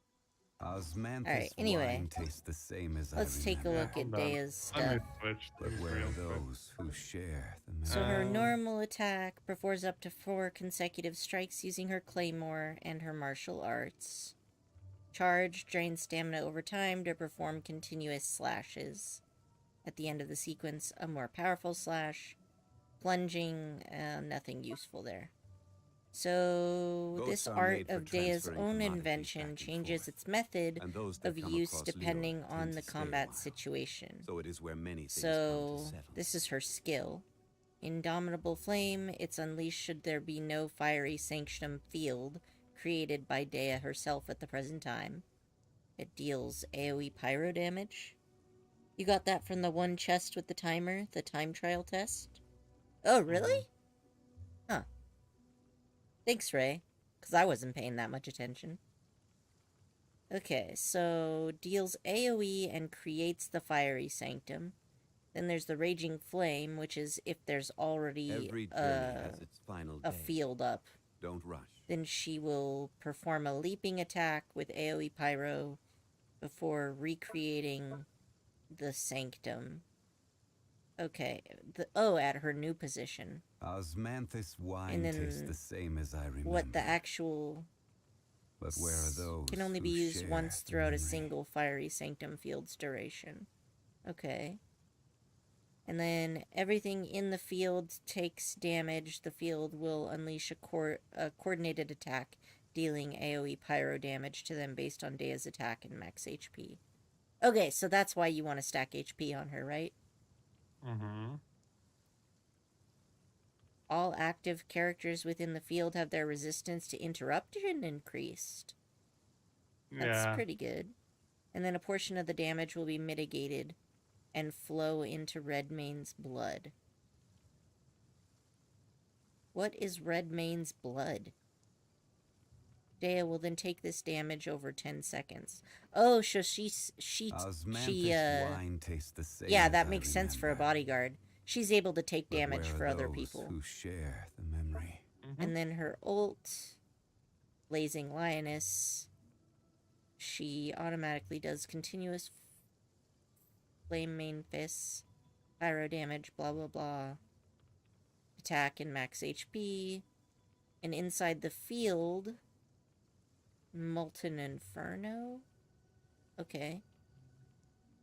Alright, anyway. Tastes the same as Let's take a look at Daya's stuff. But where are those who share the memory? So her normal attack performs up to 4 consecutive strikes using her claymore and her martial arts. Charge drains stamina over time to perform continuous slashes. At the end of the sequence, a more powerful slash. Plunging, nothing useful there. So, this art of Daya's own invention changes its method of use depending on the combat situation. So it is where many things So, come to settle. this is her skill. Indomitable Flame, it's unleashed should there be no fiery sanctum field created by Daya herself at the present time. It deals AoE pyro damage. You got that from the one chest with the timer, the time trial test? Oh, really? Huh. Thanks, Ray, because I wasn't paying that much attention. Okay, so deals AoE and creates the fiery sanctum. Then there's the Raging Flame, which is if there's already a field up. Don't rush. Then she will perform a leaping attack with AoE pyro before recreating the sanctum. Okay, at her new position. Osmanthus wine And then tastes the same as I remember. what the actual But where are those can only be who used share once the throughout a memory? single fiery sanctum field's duration. Okay. And then everything in the field takes damage. The field will unleash a coordinated attack, dealing AoE pyro damage to them based on Daya's attack and max HP. Okay, so that's why you want to stack HP on her, right? All active characters within the field have their resistance to interruption increased. That's pretty good. And then a portion of the damage will be mitigated and flow into Redmane's blood. What is Redmane's blood? Daya will then take this damage over 10 seconds. Oh, so wine tastes the same yeah, as that I makes sense for a remember. bodyguard. She's able to take But damage where are for other those people. who share the memory? And then her ult, Blazing Lioness, she automatically does continuous flame main fists, pyro damage, blah blah blah, attack and max HP, and inside the field, Molten Inferno? Okay.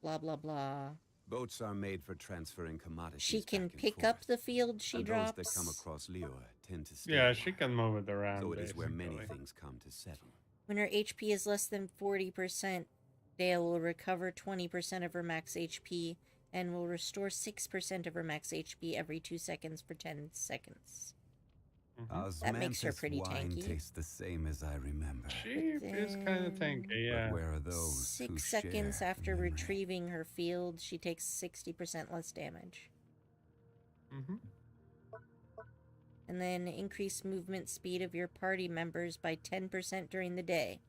Blah blah blah. Boats are made for transferring commodities. She can back and pick forth. up the field she And drops. those that come across Liyue tend to stay. Yeah, she can move it around. So it is where many basically. things come to settle. When her HP is less than 40%, Daya will recover 20% of her max HP and will restore 6% of her max HP every 2 seconds for 10 seconds. That makes her Osmanthus pretty wine tanky. tastes the same as I remember. She is kind of tanky, yeah. But where are those 6 seconds after retrieving her field, she takes 60% less damage. And then increase movement speed of your party members by 10% during the day.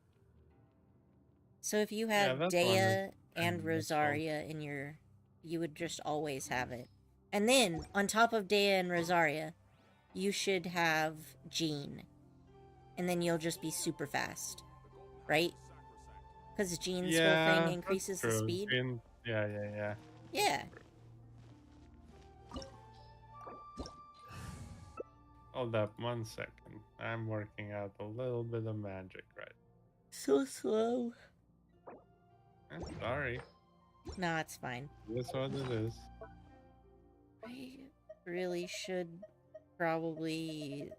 So if you have Dea and Rosaria in your... you would just always have it. And then, on top of Dea and Rosaria, you should have Jean. And then you'll just be super fast. Right? Because Jean's whole thing increases the speed. Jean, yeah. Yeah. Hold up 1 second. I'm working out a little bit of magic right. So slow. I'm sorry. Nah, it's fine. That's what it is. I really should probably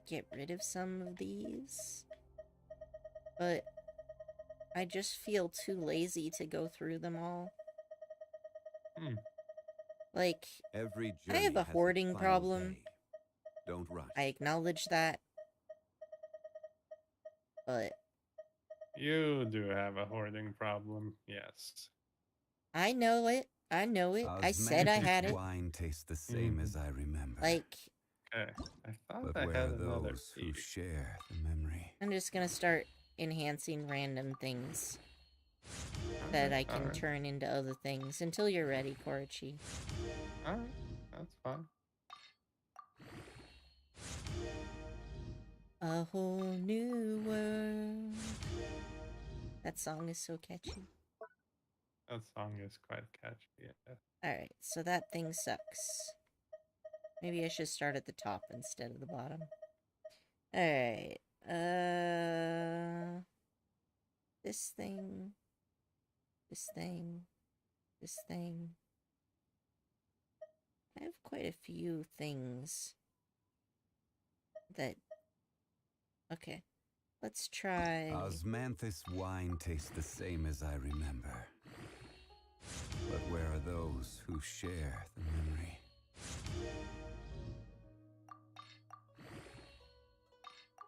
get rid of some of these. But I just feel too lazy to go through them all. Like, Every I have a hoarding problem. Day. Don't rush. I acknowledge that. But You do have a hoarding problem, yes. I know it. I know it. I said I had it. Wine tastes the same as I remember. Like, okay. I thought but I where had are another those who share the memory? I'm just gonna start enhancing random things that I can turn into other things until you're ready, Korichi. Alright, that's fine. A whole new world. That song is so catchy. That song is quite catchy, yeah. Alright, so that thing sucks. Maybe I should start at the top instead of the bottom. Alright, this thing, this thing, this thing. I have quite a few things that... Okay, let's try... Osmanthus wine tastes the same as I remember. But where are those who share the memory?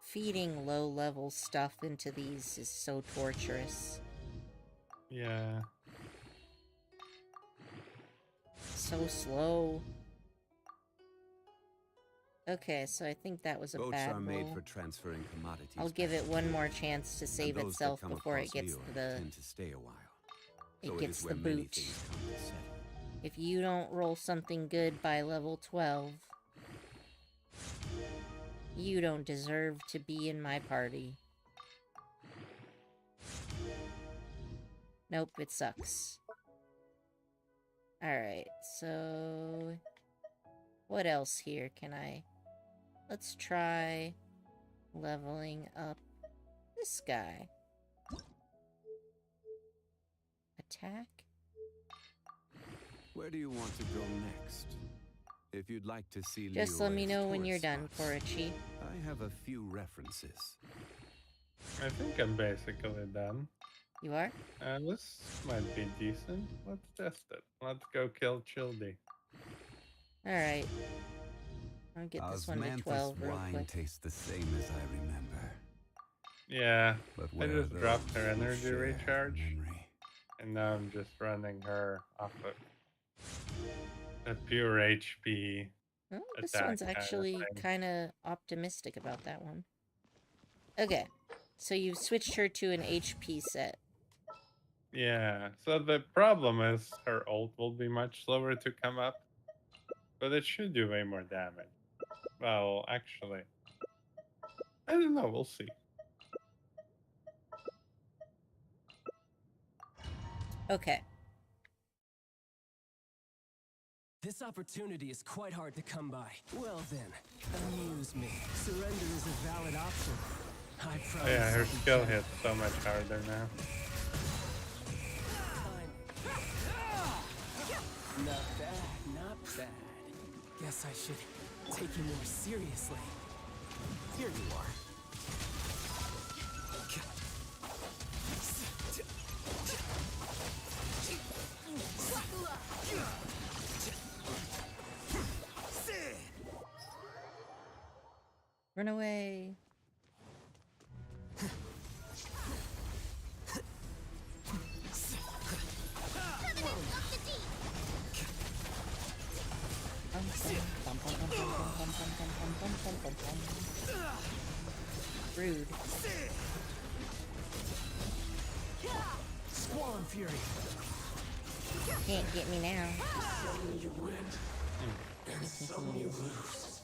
Feeding low-level stuff into these is so torturous. Yeah. So slow. Okay, so I think that was a Boats bad are made roll. for transferring commodities. I'll give it one more chance to save and those itself that come before it across gets Leo to the... tend to stay a while. It So gets is the where many boot. things come to settle. If you don't roll something good by level 12, you don't deserve to be in my party. Nope, it sucks. Alright, so... what else here can I... Let's try leveling up this guy. Attack? Where do you want to go next? If you'd like to see Just Leo let me as know when you're tourist done, spots, Korichi. I have a few references. I think I'm basically done. You are? This might be decent. Let's test it. Let's go kill Childy. Alright. I'll get this one to Osmanthus 12 real wine quick. tastes the same as I remember. Yeah, But I where are just dropped her those who energy share the recharge. memory? And now I'm just running her off of a pure HP. Oh, this attack one's kinda actually thing. kind of optimistic about that one. Okay, so you've switched her to an HP set. Yeah, so the problem is her ult will be much slower to come up, but it should do way more damage. Well, actually, I don't know, we'll see. Okay. This opportunity is quite hard to come by. Well then, amuse me. Surrender is a valid option. I promise. Oh, yeah, her I'll be skill gentle. hits so much harder now. Not bad, not bad. Guess I should take you more seriously. Here you are. Run away. Rude. Squall and Fury. Can't get me now. You win, and some you lose.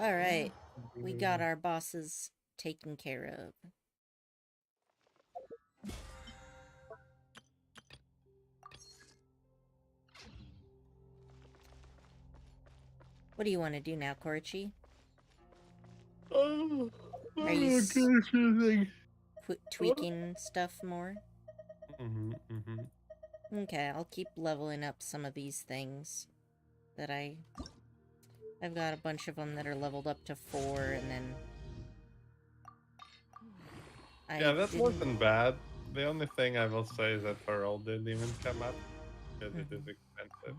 Alright. We got our bosses taken care of. What do you want to do now, Korchi? Are you tweaking stuff more? Okay, I'll keep leveling up some of these things that I've got a bunch of them that are leveled up to 4, and then yeah, that wasn't bad. The only thing I will say is that Pearl didn't even come up because it is expensive.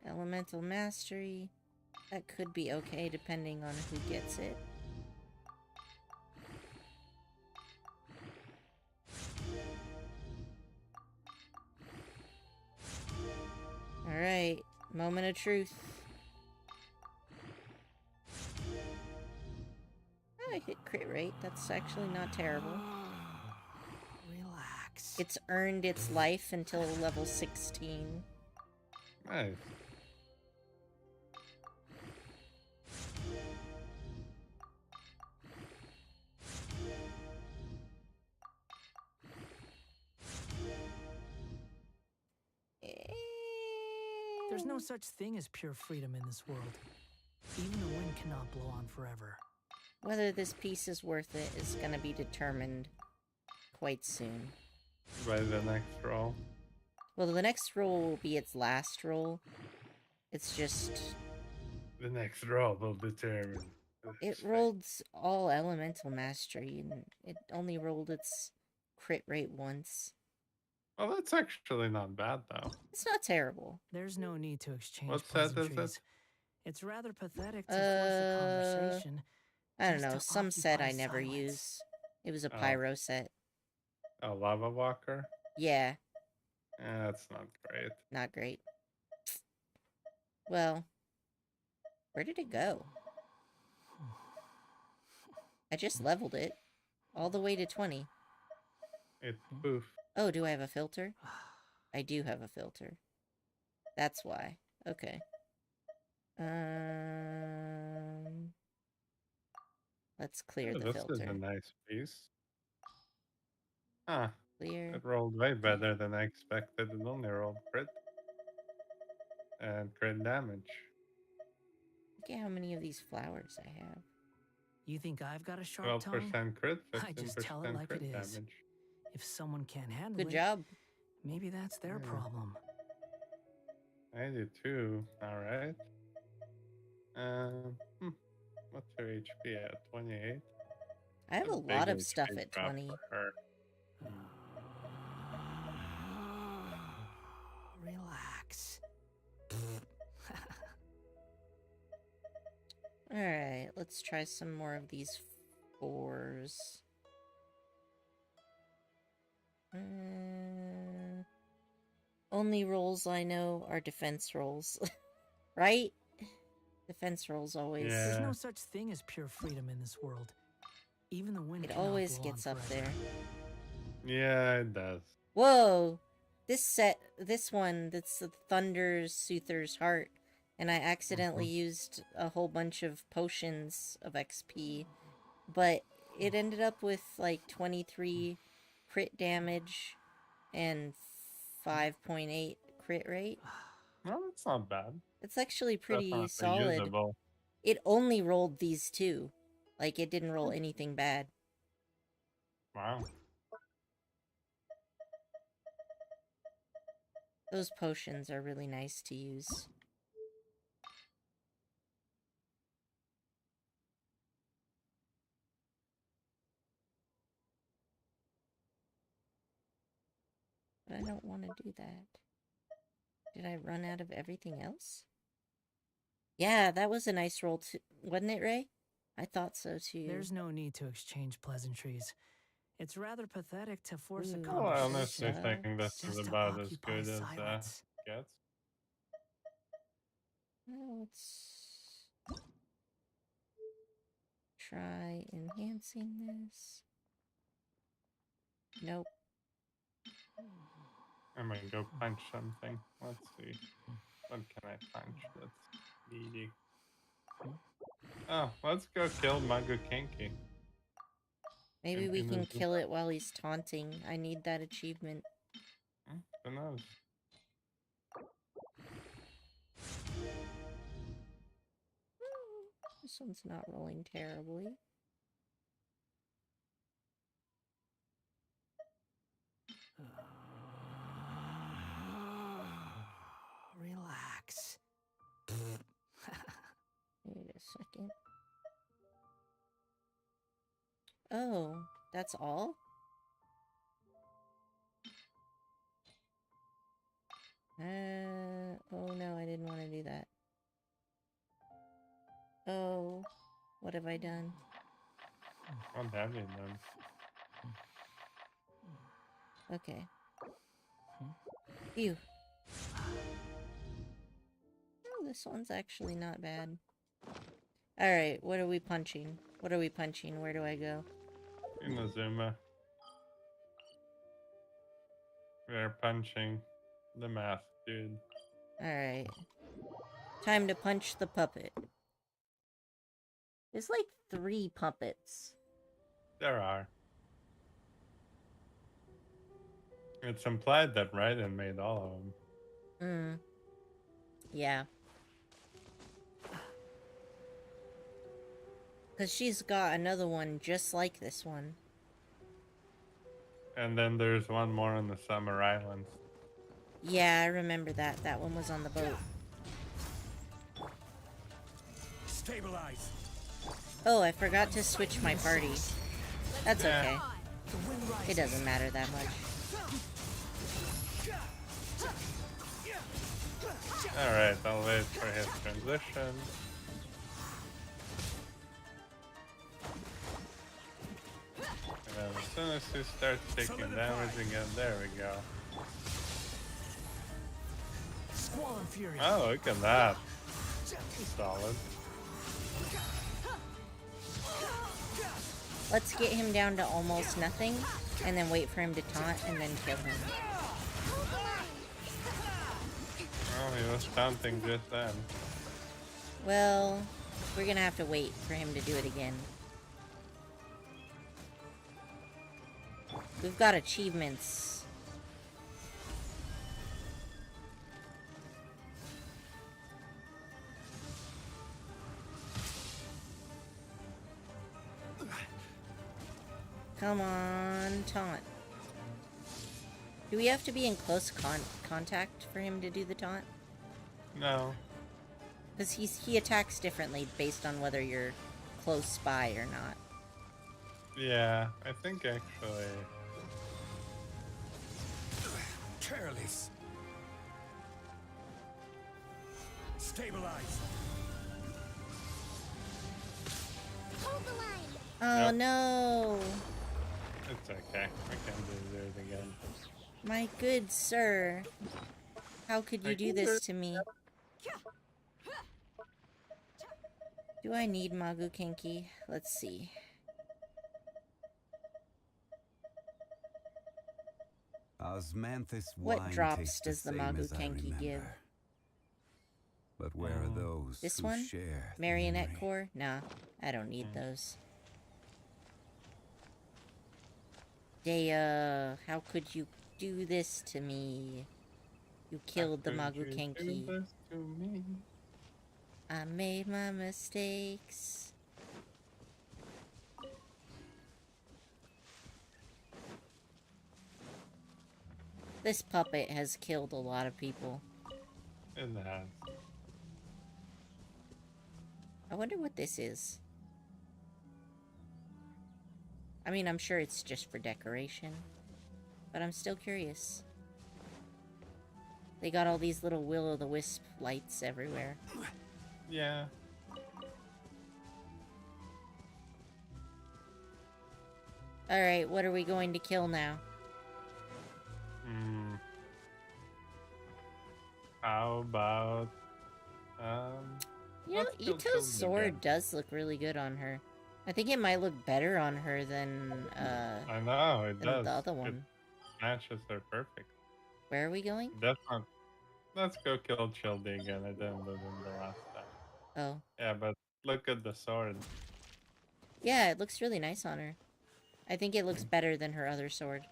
Elemental Mastery. That could be okay depending on who gets it. Alright, moment of truth. Oh, I hit crit rate. That's actually not terrible. Relax. It's earned its life until level 16. Nice. There's no such thing as pure freedom in this world. Even the wind cannot blow on forever. Whether this piece is worth it is gonna be determined quite soon. By the next roll. Well, the next roll will be its last roll. It's just... The next roll will determine. It rolled all elemental mastery, and it only rolled its crit rate once. Well, that's actually not bad, though. It's not terrible. There's no need to exchange What set is pleasantries. it? It's rather pathetic to force a conversation. I don't just know. to Some set I occupy never silence. use. It was a Oh. pyro set. A lava walker? Yeah, That's not great. not great. Well, where did it go? I just leveled it. All the way to 20. It poof. Oh, do I have a filter? I do have a filter. That's why. Okay. Let's clear Oh, the this filter. is a nice piece. Huh. Clear. It rolled way better than I expected. It only rolled crit. And crit damage. Look at how many of these flowers I have. You think I've got a sharp tongue? 12% crit, I just tell it 15% like crit it is. damage. If someone can't handle Good it, job. maybe that's their Yeah. problem. I do too. Alright. What's her HP at? 28? I have a big lot of HP stuff at drop 20. for her. Relax. Alright, let's try some more of these 4s. Only rolls I know are defense rolls. Right? Defense rolls always... Yeah. There's no such thing as pure freedom in this world. Even the wind It cannot always blow gets on up forever. there. Yeah, it does. Whoa! This one, that's the Thunder's Soother's Heart, and I accidentally used a whole bunch of potions of XP, but it ended up with like 23 crit damage and 5.8 crit rate. No, that's not bad. It's actually pretty Definitely solid. usable. It only rolled these two. Like, it didn't roll anything bad. Wow. Those potions are really nice to use. But I don't want to do that. Did I run out of everything else? Yeah, that was a nice roll too, wasn't it, Ray? I thought so too. There's no need to exchange pleasantries. It's rather pathetic to force a Well, I honestly conversation think this is just to about as occupy good as silence. gets. Well, let's try enhancing this. Nope. I'm gonna go punch something. Let's see. What can I punch that's meaty? Oh, let's go kill Magu Kenki. Maybe we can kill it while he's taunting. I need that achievement. Who knows? This one's not rolling terribly. Relax. Wait a second. Oh, that's all? Oh no, I didn't want to do that. Oh, what have I done? What have you done? Okay. Phew. Oh, this one's actually not bad. Alright, what are we punching? What are we punching? Where do I go? Inazuma. We're punching the math, dude. Alright. Time to punch the puppet. There's like 3 puppets. There are. It's implied that Raiden made all of them. Yeah. Because she's got another one just like this one. And then there's one more on the Summer Islands. Yeah, I remember that. That one was on the boat. Stabilize. Oh, I forgot to switch my party. That's okay. It doesn't matter that much. Alright, I'll wait for his transition. And then as soon as he starts taking damage again, there we go. Oh, look at that. Solid. Let's get him down to almost nothing, and then wait for him to taunt, and then kill him. Oh, he was taunting just then. Well, we're gonna have to wait for him to do it again. We've got achievements. Come on, taunt. Do we have to be in close contact for him to do the taunt? No. Because he attacks differently based on whether you're close by or not. Yeah, I think actually... Careless. Stabilize. Hold the line. Oh Yep. no! It's okay. I can do it again. My good sir. How could you do this to me? Do I need Magu Kenki? Let's see. Osmanthus What wine drops tastes does the same Magu as I Kenki give? remember. But where are those This who one? share the Marionette memory? core? Nah, I don't need those. Dea, how could you do this to me? You killed the Magu Kenki. I made my mistakes. This puppet has killed a lot of people. It has. I wonder what this is. I mean, I'm sure it's just for decoration, but I'm still curious. They got all these little will-o'-the-wisp lights everywhere. Yeah. Alright, what are we going to kill now? How about You know, let's kill Ito's Childe sword again. does look really good on her. I think it might look better on her than I know it than does. the other It one. matches her perfect. Where are we going? Definitely. Let's go kill Childe again. I didn't do it the last time. Oh. Yeah, but look at the sword. Yeah, it looks really nice on her. I think it looks better than her other sword.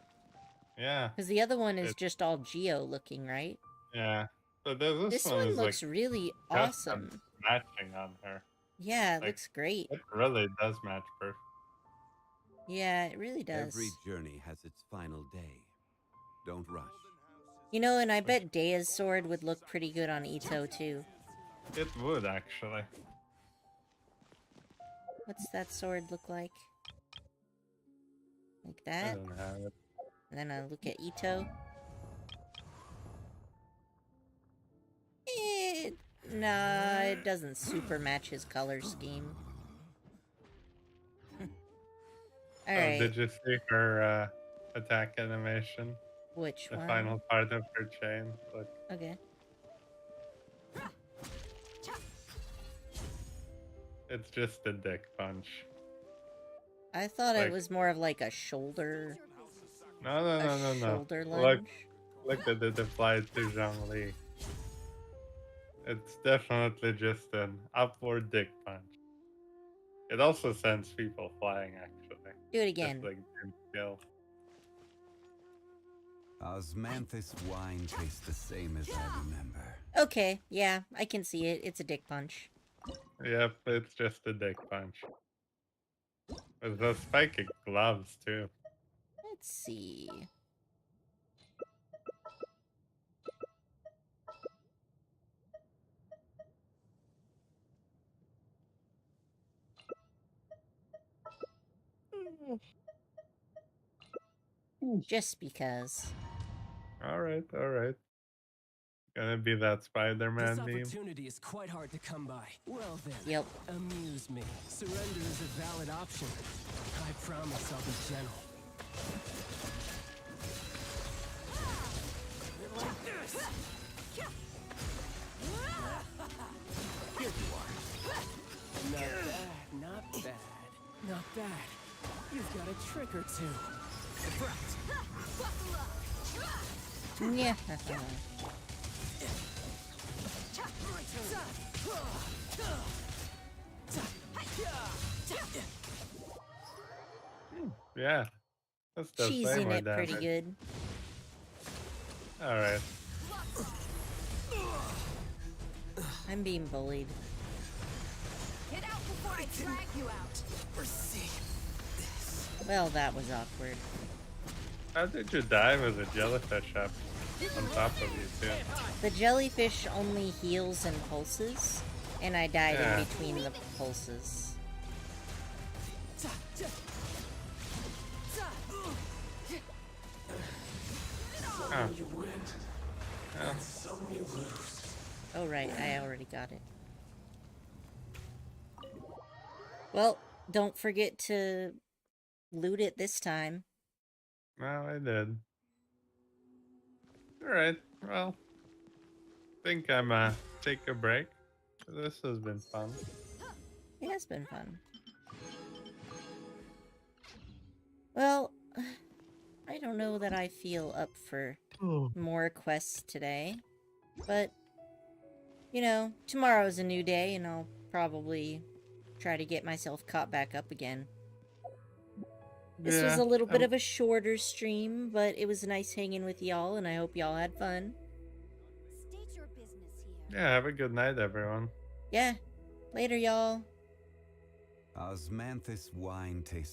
Yeah. Because the other one is just all Geo looking, right? Yeah. But this one one is looks like really custom awesome. matching on her. Yeah, it Like, looks great. it really does match perfect. Yeah, it really does. Every journey has its final day. Don't rush. You know, and I bet Dea's sword would look pretty good on Ito, too. It would, actually. What's that sword look like? Like I that? don't have it. And then I look at Ito. Nah, it doesn't super match his color scheme. Alright. Oh, did you see her attack animation? Which the one? final part of her chain. Look. Okay. It's just a dick punch. I thought it Like- was more of like a shoulder. No. Shoulder Look, lunge. look at it applied to Zhongli. It's definitely just an upward dick punch. It also sends people flying, actually. Do it again. Just like Jim Skill. Osmanthus wine tastes the same as I remember. Okay, yeah, I can see it. It's a dick punch. Yep, it's just a dick punch. With those spiky gloves, too. Let's see. Just because. Alright. Gonna be that Spider-Man This meme. opportunity is quite hard to come by. Well then, Yep. amuse me. Surrender is a valid option. I promise I'll be gentle. Like this. Here you are. Not bad. Not bad. You've got a trick or two. Yeah. Yeah. That's the She's same in way it pretty good. Alright. I'm being bullied. Get out before I drag you out. Well, that was awkward. How did you die with a jellyfish up on top of you, too? The jellyfish only heals and pulses, and I died Yeah. in between the pulses. Oh. Oh, right, I already got it. Well, don't forget to loot it this time. Well, I did. Alright, well. Think I'm take a break. This has been fun. It has been fun. Well, I don't know that I feel up for more quests today. But, you know, tomorrow's a new day and I'll probably try to get myself caught back up again. This was a little bit of a shorter stream, but it was nice hanging with y'all and I hope y'all had fun. State your business here. Yeah, have a good night, everyone. Yeah, later y'all. Osmanthus wine tastes